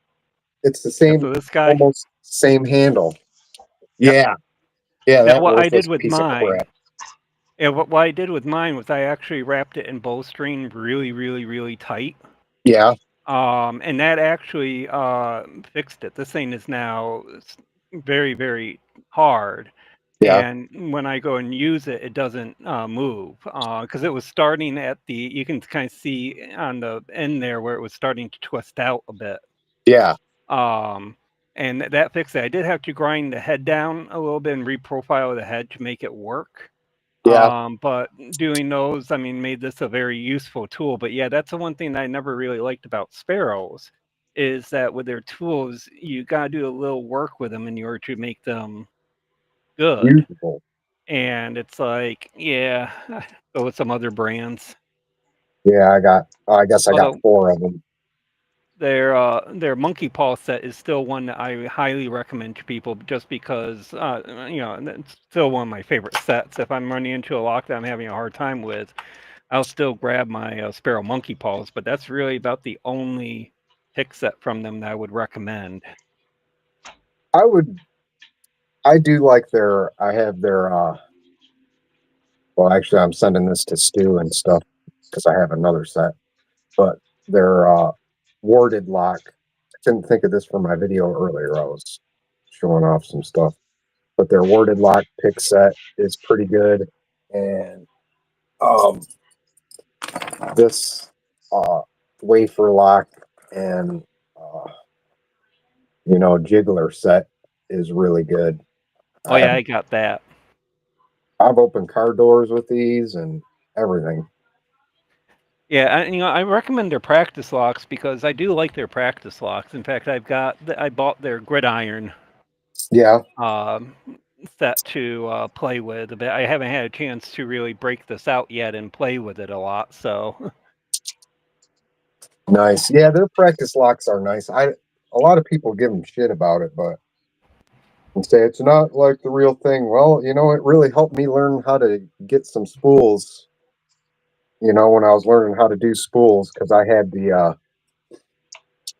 it's the Yeah, same, so this guy. almost same handle. Yep. Yeah, yeah, Now that what I worthless did with piece of mine. crap. Yeah, what I did with mine was I actually wrapped it in bowstring really, really, really tight. Yeah, And that actually fixed it. This thing is now very, very hard. Yeah. And when I go and use it, it doesn't move because it was starting at the. You can kind of see on the end there where it was starting to twist out a bit. Yeah. And that fixed it. I did have to grind the head down a little bit and reprofile the head to make it work. Yeah. But doing those, I mean, made this a very useful tool. But yeah, that's the one thing that I never really liked about sparrows is that with their tools, you got to do a little work with them in order to make them good. Beautiful. And it's like, yeah, go with some other brands. Yeah, I guess I got Although 4 of them. their monkey paw set is still one that I highly recommend to people just because it's still one of my favorite sets. If I'm running into a lock that I'm having a hard time with, I'll still grab my Sparrow monkey paws, but that's really about the only pick set from them that I would recommend. I do like I have their well, actually I'm sending this to Stu and stuff because I have another set. But their warded lock, I couldn't think of this for my video earlier. I was showing off some stuff. But their warded lock pick set is pretty good. And this wafer lock and jiggler set is really good. Oh yeah, I got that. I've opened car doors with these and everything. Yeah, I recommend their practice locks because I do like their practice locks. In fact, I bought their gridiron Yeah. set to play with a bit. I haven't had a chance to really break this out yet and play with it a lot, so Nice. Yeah, their practice locks are nice. A lot of people give them shit about it, but and say it's not like the real thing. Well, it really helped me learn how to get some spools. When I was learning how to do spools, because I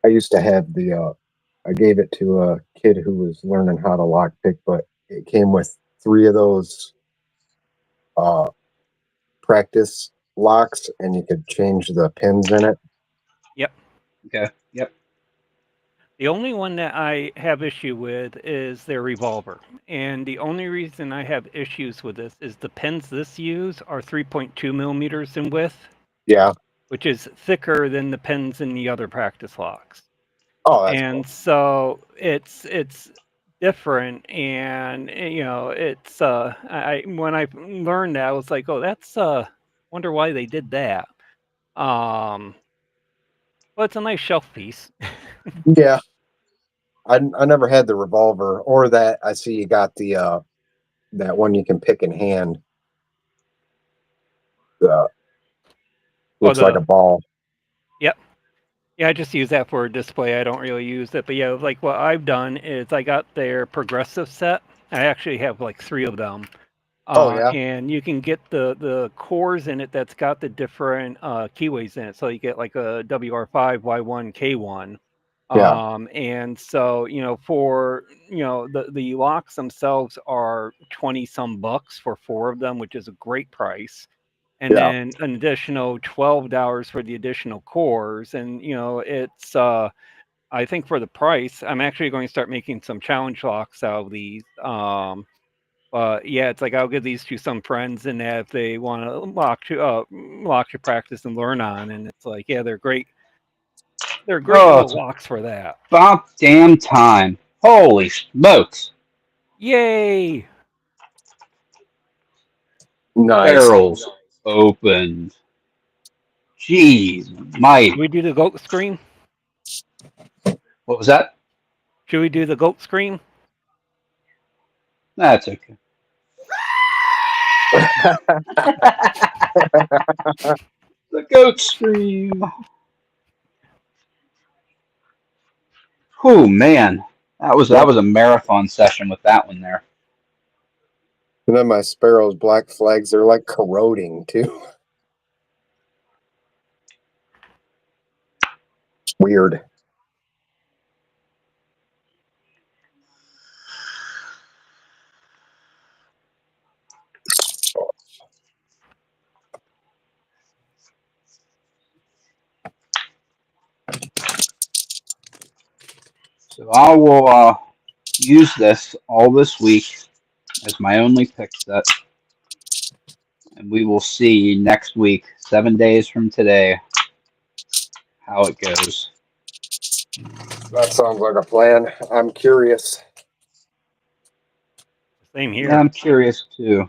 used to have I gave it to a kid who was learning how to lockpick, but it came with 3 of those uh, practice locks, and you could change the pins in it. yep. Okay. Yep. The only one that I have issue with is their revolver. And the only reason I have issues with this is the pins this use are 3.2 millimeters in width, Yeah. which is thicker than the pins in the other practice locks. Oh, that's And cool. so it's different, and it's I when I learned that I was like, oh, that's wonder why they did that. Well, it's a nice shelf piece. Yeah. I never had the revolver or that. I see you got the that one you can pick in hand. The looks like a ball. Yep. Yeah, I just use that for display. I don't really use it. But yeah, like what I've done is I got their progressive set. I actually have like 3 of them. Oh yeah. And you can get the cores in it that's got the different keyways in it. So you get like a WR5, Y1, K1. Yeah. And so, for, the locks themselves are 20 some bucks for 4 of them, which is a great price. And Yeah. then an additional $12 for the additional cores. And, it's, I think for the price, I'm actually going to start making some challenge locks out of these. Yeah, it's like I'll give these to some friends, and if they want to lock to practice and learn on, and it's like, yeah, they're great. They're great Oh, little it's locks for that. about damn time. Holy smokes. Yay! Nice. Barrels opened. Jeez, Should mighty. we do the goat scream? What was that? Should we do the goat scream? That's okay. The goat scream. Oh man, that was a marathon session with that one there. And then my sparrow's black flags, they're like corroding too. Weird. So I will use this all this week as my only pick set. And we will see next week, 7 days from today, how it goes. That sounds like a plan. I'm curious. Same here. Yeah, I'm curious too.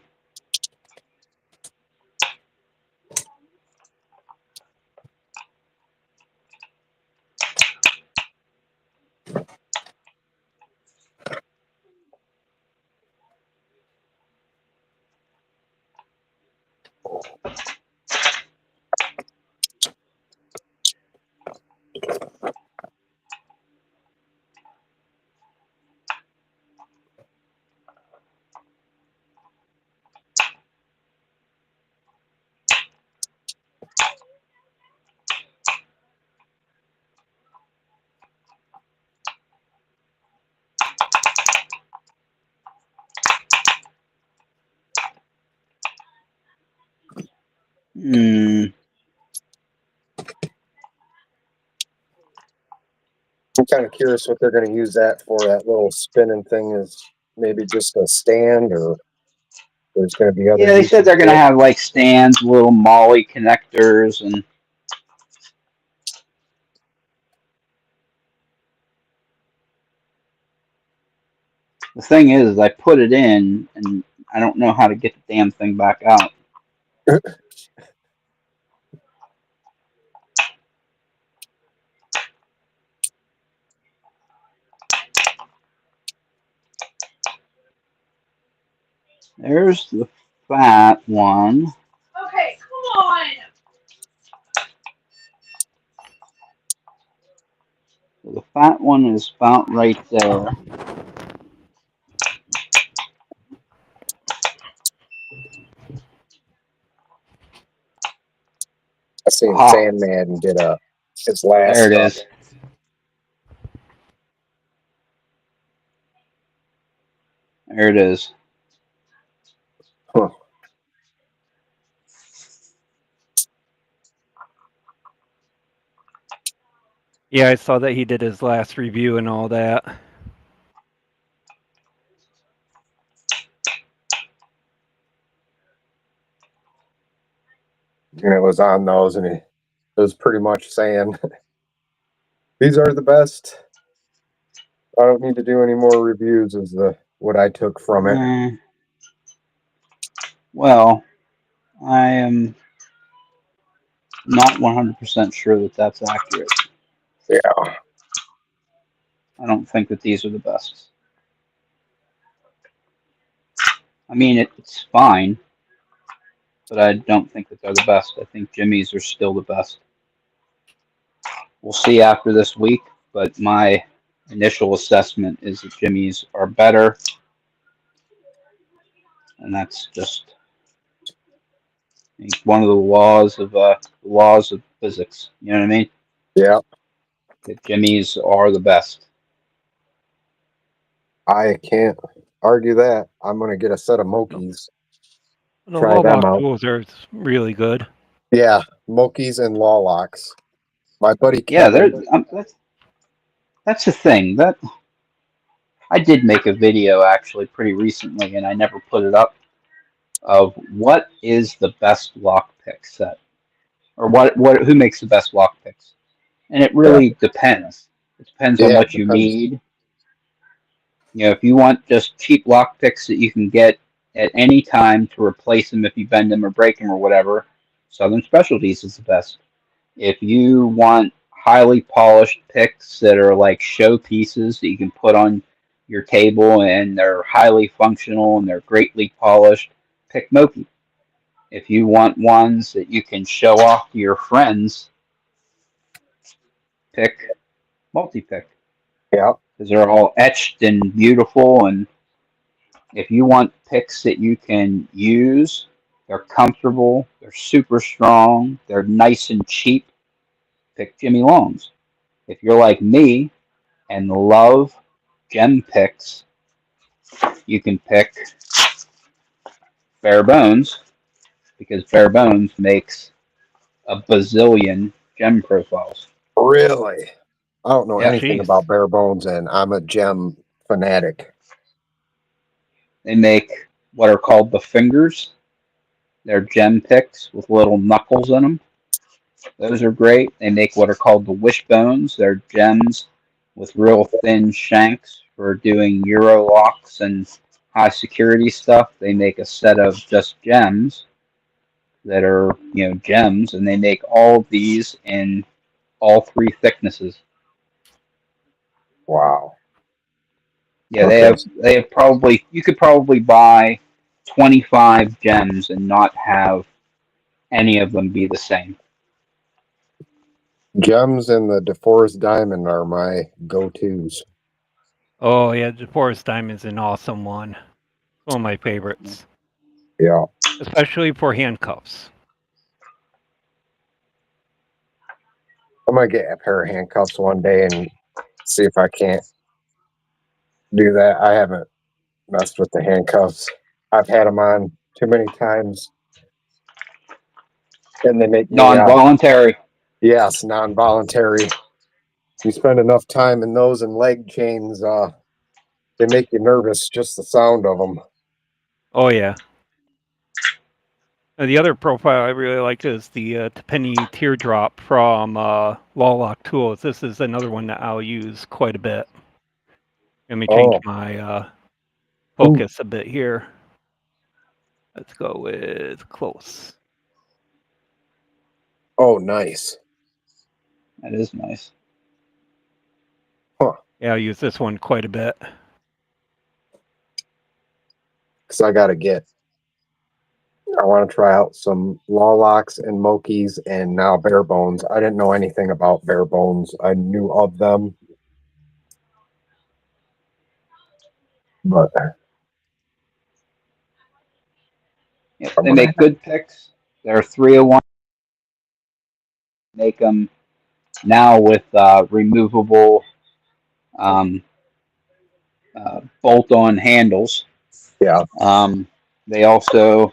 I'm kind of curious what they're going to use that for. That little spinning thing is maybe just a stand, or there's going to be other. Yeah, they said uses they're going for to it. have like stands, little molly connectors, and the thing is, I put it in, and I don't know how to get the damn thing back out. There's the fat one. Okay, come on. So the fat one is about right there. I seen Aha, Sandman get his there last. it is. There it is. Huh. Yeah, I saw that he did his last review and all that. And it was on those, and it was pretty much saying, "These are the best. I don't need to do any more reviews." Is what I took from it. Well, I am not 100% sure that that's accurate. Yeah, I don't think that these are the best. I mean, it's fine, but I don't think that they're the best. I think Jimmy's are still the best. We'll see after this week, but my initial assessment is that Jimmy's are better, and that's just one of the laws of physics. You know what I mean? yeah. That Jimmy's are the best. I can't argue that. I'm gonna get a set of Mokies. The Try them Lawlock out. tools are really good. Yeah, Mokies and Law Locks. My buddy Yeah, Kevin. that's the thing. That I did make a video actually pretty recently, and I never put it up. Of what is the best lockpick set, or who makes the best lockpicks, and it Yeah, really depends. It depends on yeah. It what you depends. need. You know, if you want just cheap lockpicks that you can get at any time to replace them if you bend them or break them or whatever, Southern Specialties is the best. If you want highly polished picks that are like show pieces that you can put on your table and they're highly functional and they're greatly polished, pick Moki. If you want ones that you can show off to your friends, pick Multi-Pick. Yeah, Because they're all etched and beautiful. And if you want picks that you can use, they're comfortable, they're super strong, they're nice and cheap, pick Jimmy Long's. If you're like me and love gem picks, you can pick Bare Bones because Bare Bones makes a bazillion gem profiles. really. I don't know Yeah, anything jeez. about bare bones, and I'm a gem fanatic. They make what are called the fingers. They're gem picks with little knuckles in them. Those are great. They make what are called the wishbones. They're gems with real thin shanks for doing Euro locks and high security stuff. They make a set of just gems that are, gems, and they make all of these in all three thicknesses. Wow. Yeah, Okay. they have probably, you could probably buy 25 gems and not have any of them be the same. Gems and the DeForest Diamond are my go-tos. Oh yeah, DeForest Diamond's an awesome one. One of my favorites, Yeah. especially for handcuffs. I might get a pair of handcuffs one day and see if I can't do that. I haven't messed with the handcuffs. I've had them on too many times, and they make me Non-voluntary. yes, non-voluntary. You spend enough time in those and leg chains, they make you nervous, just the sound of them. Oh yeah. The other profile I really like is the Penny Teardrop from Lawlock Tools. This is another one that I'll use quite a bit. Let me change my focus a bit here. Let's go with close. Oh, nice. That is nice. Yeah, I'll use this one quite a bit. Because I want to try out some Lawlocks and Mokies and now bare bones. I didn't know anything about bare bones. I knew of them, but Yep, they make good picks. They're 301. Make them now with removable bolt-on handles. yeah. They also,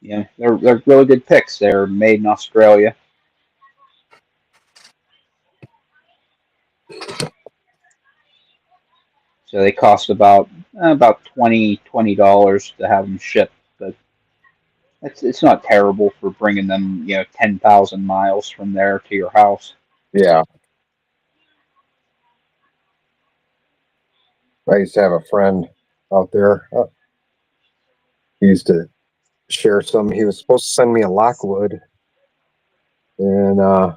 they're really good picks. They're made in Australia. So they cost about $20 to have them shipped, but it's not terrible for bringing them 10,000 miles from there to your house. Yeah. I used to have a friend out there. He used to share some. He was supposed to send me a Lockwood, and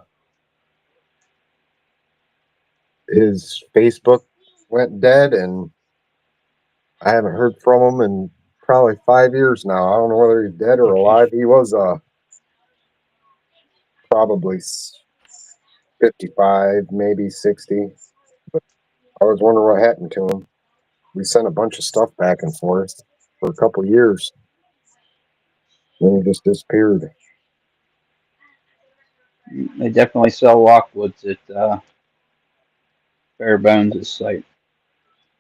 his Facebook went dead, and I haven't heard from him in probably 5 years now. I don't know whether he's dead or alive. He was probably 55, maybe 60. But I was wondering what happened to him. We sent a bunch of stuff back and forth for a couple years. Then he just disappeared. They definitely sell Lockwoods at Bare Bones' site.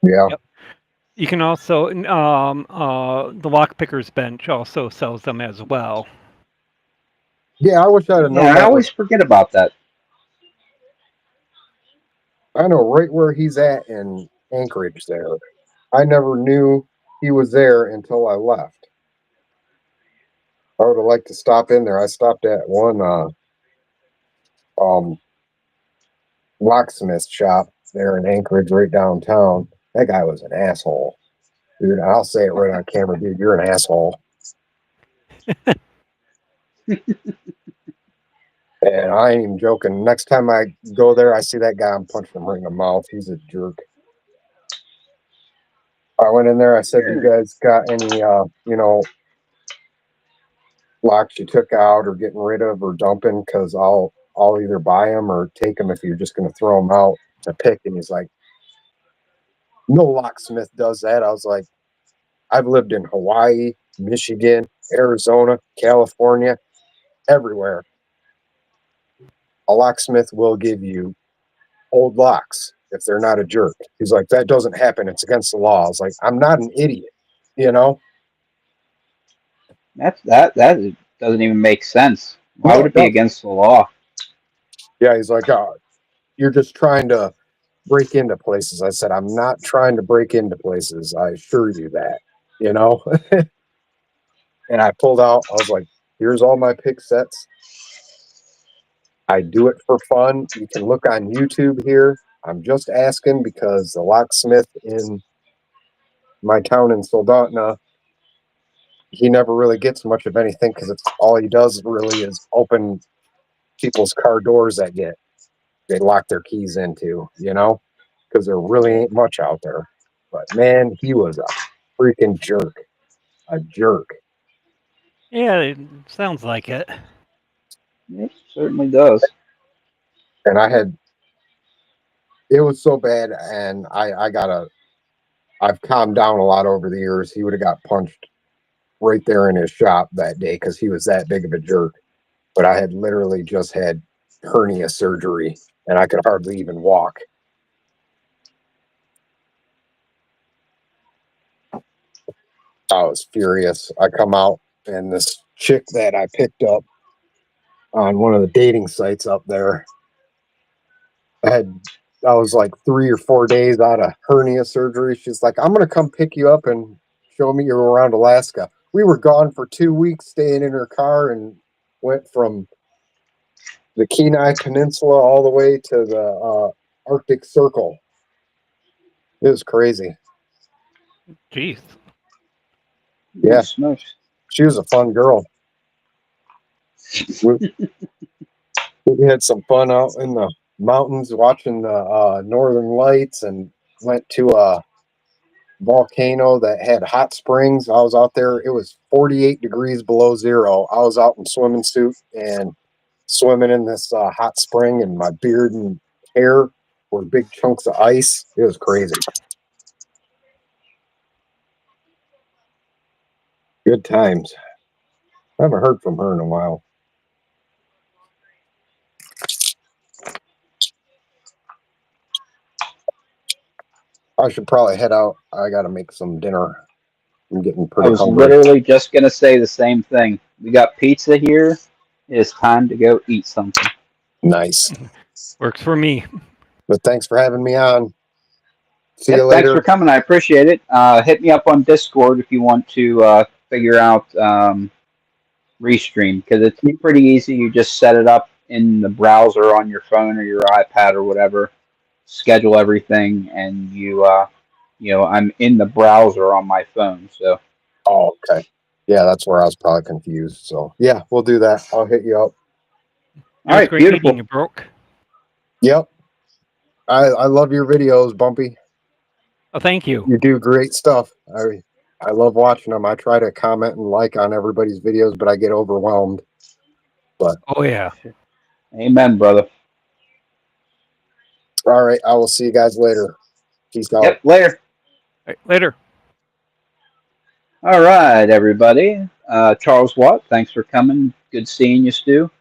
Yeah. Yep. You can also the Lockpicker's Bench also sells them as well. Yeah, I wish I'd have known Yeah, I that. always forget about that. I know right where he's at in Anchorage there. I never knew he was there until I left. I would have liked to stop in there. I stopped at one locksmith shop there in Anchorage, right downtown. That guy was an asshole. Dude, I'll say it right on camera, dude. You're an asshole. And I ain't even joking. Next time I go there, I see that guy, I'm punching him right in the mouth. He's a jerk. I went in there. I said, "You guys got any, locks you took out or getting rid of or dumping? Because I'll either buy them or take them if you're just going to throw them out to pick." And he's like, "No locksmith does that." I was like, "I've lived in Hawaii, Michigan, Arizona, California, everywhere. A locksmith will give you old locks if they're not a jerk." He's like, "That doesn't happen. It's against the law." I was like, "I'm not an idiot, you know?" That doesn't even make sense. Why No, would it it be doesn't. against the law? Yeah, he's like, you're just trying to break into places. I said, I'm not trying to break into places. I assure you that, you know? And I pulled out, I was like, here's all my pick sets. I do it for fun. You can look on YouTube here. I'm just asking because the locksmith in my town in Soldotna, he never really gets much of anything because it's all he does really is open people's car doors that they lock their keys into, you know, because there really ain't much out there. But man, he was a freaking jerk. A jerk. Yeah, it sounds like it. It certainly does. And it was so bad, and I've calmed down a lot over the years. He would have got punched right there in his shop that day because he was that big of a jerk. But I had literally just had hernia surgery, and I could hardly even walk. I was furious. I come out, and this chick that I picked up on one of the dating sites up there, I was like 3 or 4 days out of hernia surgery. She's like, I'm going to come pick you up and show me you're around Alaska. We were gone for 2 weeks, staying in her car, and went from the Kenai Peninsula all the way to the Arctic Circle. It was crazy. Jeez. Yeah. Smokes. She was a fun girl. We had some fun out in the mountains watching the northern lights, and went to a volcano that had hot springs. I was out there. It was 48 degrees below zero. I was out in swimming suit and swimming in this hot spring, and my beard and hair were big chunks of ice. It was crazy. Good times. I haven't heard from her in a while. I should probably head out. I got to make some dinner. I'm getting pretty I was hungry. literally just going to say the same thing. We got pizza here. It's time to go eat something. Nice. Works for me. But thanks for having me on. See you Yep, later. thanks for coming. I appreciate it. Hit me up on Discord if you want to figure out Restream, because it's pretty easy. You just set it up in the browser on your phone or your iPad or whatever, schedule everything, and I'm in the browser on my phone. So. Oh, okay. Yeah, that's where I was probably confused. So yeah, we'll do that. I'll hit you up. All right, great meeting you, Brooke. Yep. I love your videos, Bumpy. Oh, thank you. You do great stuff. I love watching them. I try to comment and like on everybody's videos, but I get overwhelmed. But oh yeah. Amen, brother. All right, I will see you guys later. Peace out. Yep, later. All right, later. All right, everybody. Charles Watt, thanks for coming. Good seeing you, Stu.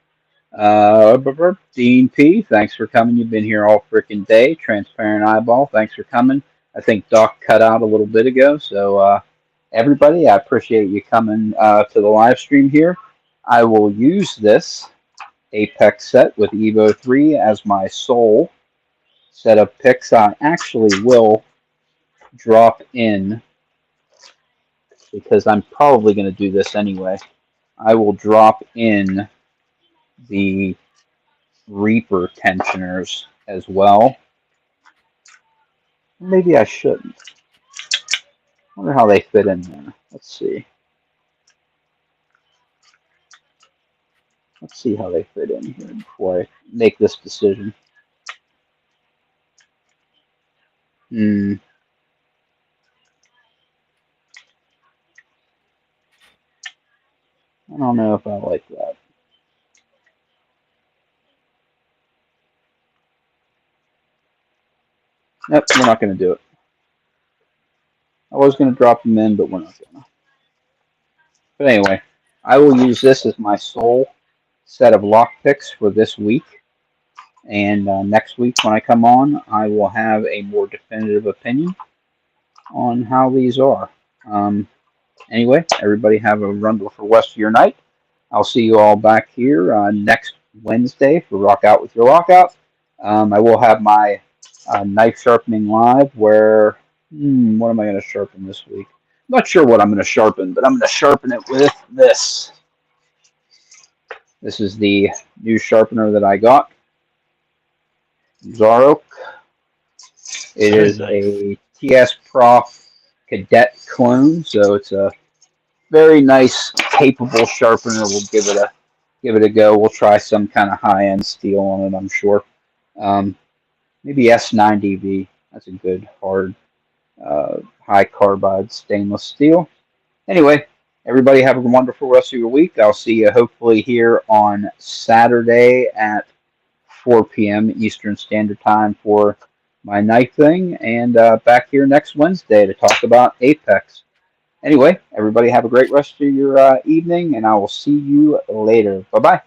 Dean P, thanks for coming. You've been here all freaking day. Transparent Eyeball, thanks for coming. I think Doc cut out a little bit ago. So, everybody, I appreciate you coming to the live stream here. I will use this Apex set with EVO 3 as my sole set of picks. I actually will drop in, because I'm probably going to do this anyway. I will drop in the Reaper tensioners as well. Maybe I shouldn't. I wonder how they fit in there. Let's see. Let's see how they fit in here before I make this decision. I don't know if I like that. Nope, we're not going to do it. I was going to drop them in, but we're not going to. But anyway, I will use this as my sole set of lock picks for this week. And next week when I come on, I will have a more definitive opinion on how these are. Anyway, everybody have a wonderful rest of your night. I'll see you all back here next Wednesday for Rock Out with Your Lockout. I will have my knife sharpening live where, what am I going to sharpen this week? I'm not sure what I'm going to sharpen, but I'm going to sharpen it with this. This is the new sharpener that I got. Zarok. It Very is nice. a TS Prof Cadet clone, so it's a very nice, capable sharpener. We'll give it a go. We'll try some kind of high-end steel on it, I'm sure. Maybe S90V. That's a good, hard, high carbide stainless steel. Anyway, everybody have a wonderful rest of your week. I'll see you hopefully here on Saturday at 4 p.m. Eastern Standard Time for my knife thing, and back here next Wednesday to talk about Apex. Anyway, everybody have a great rest of your evening, and I will see you later. Bye-bye.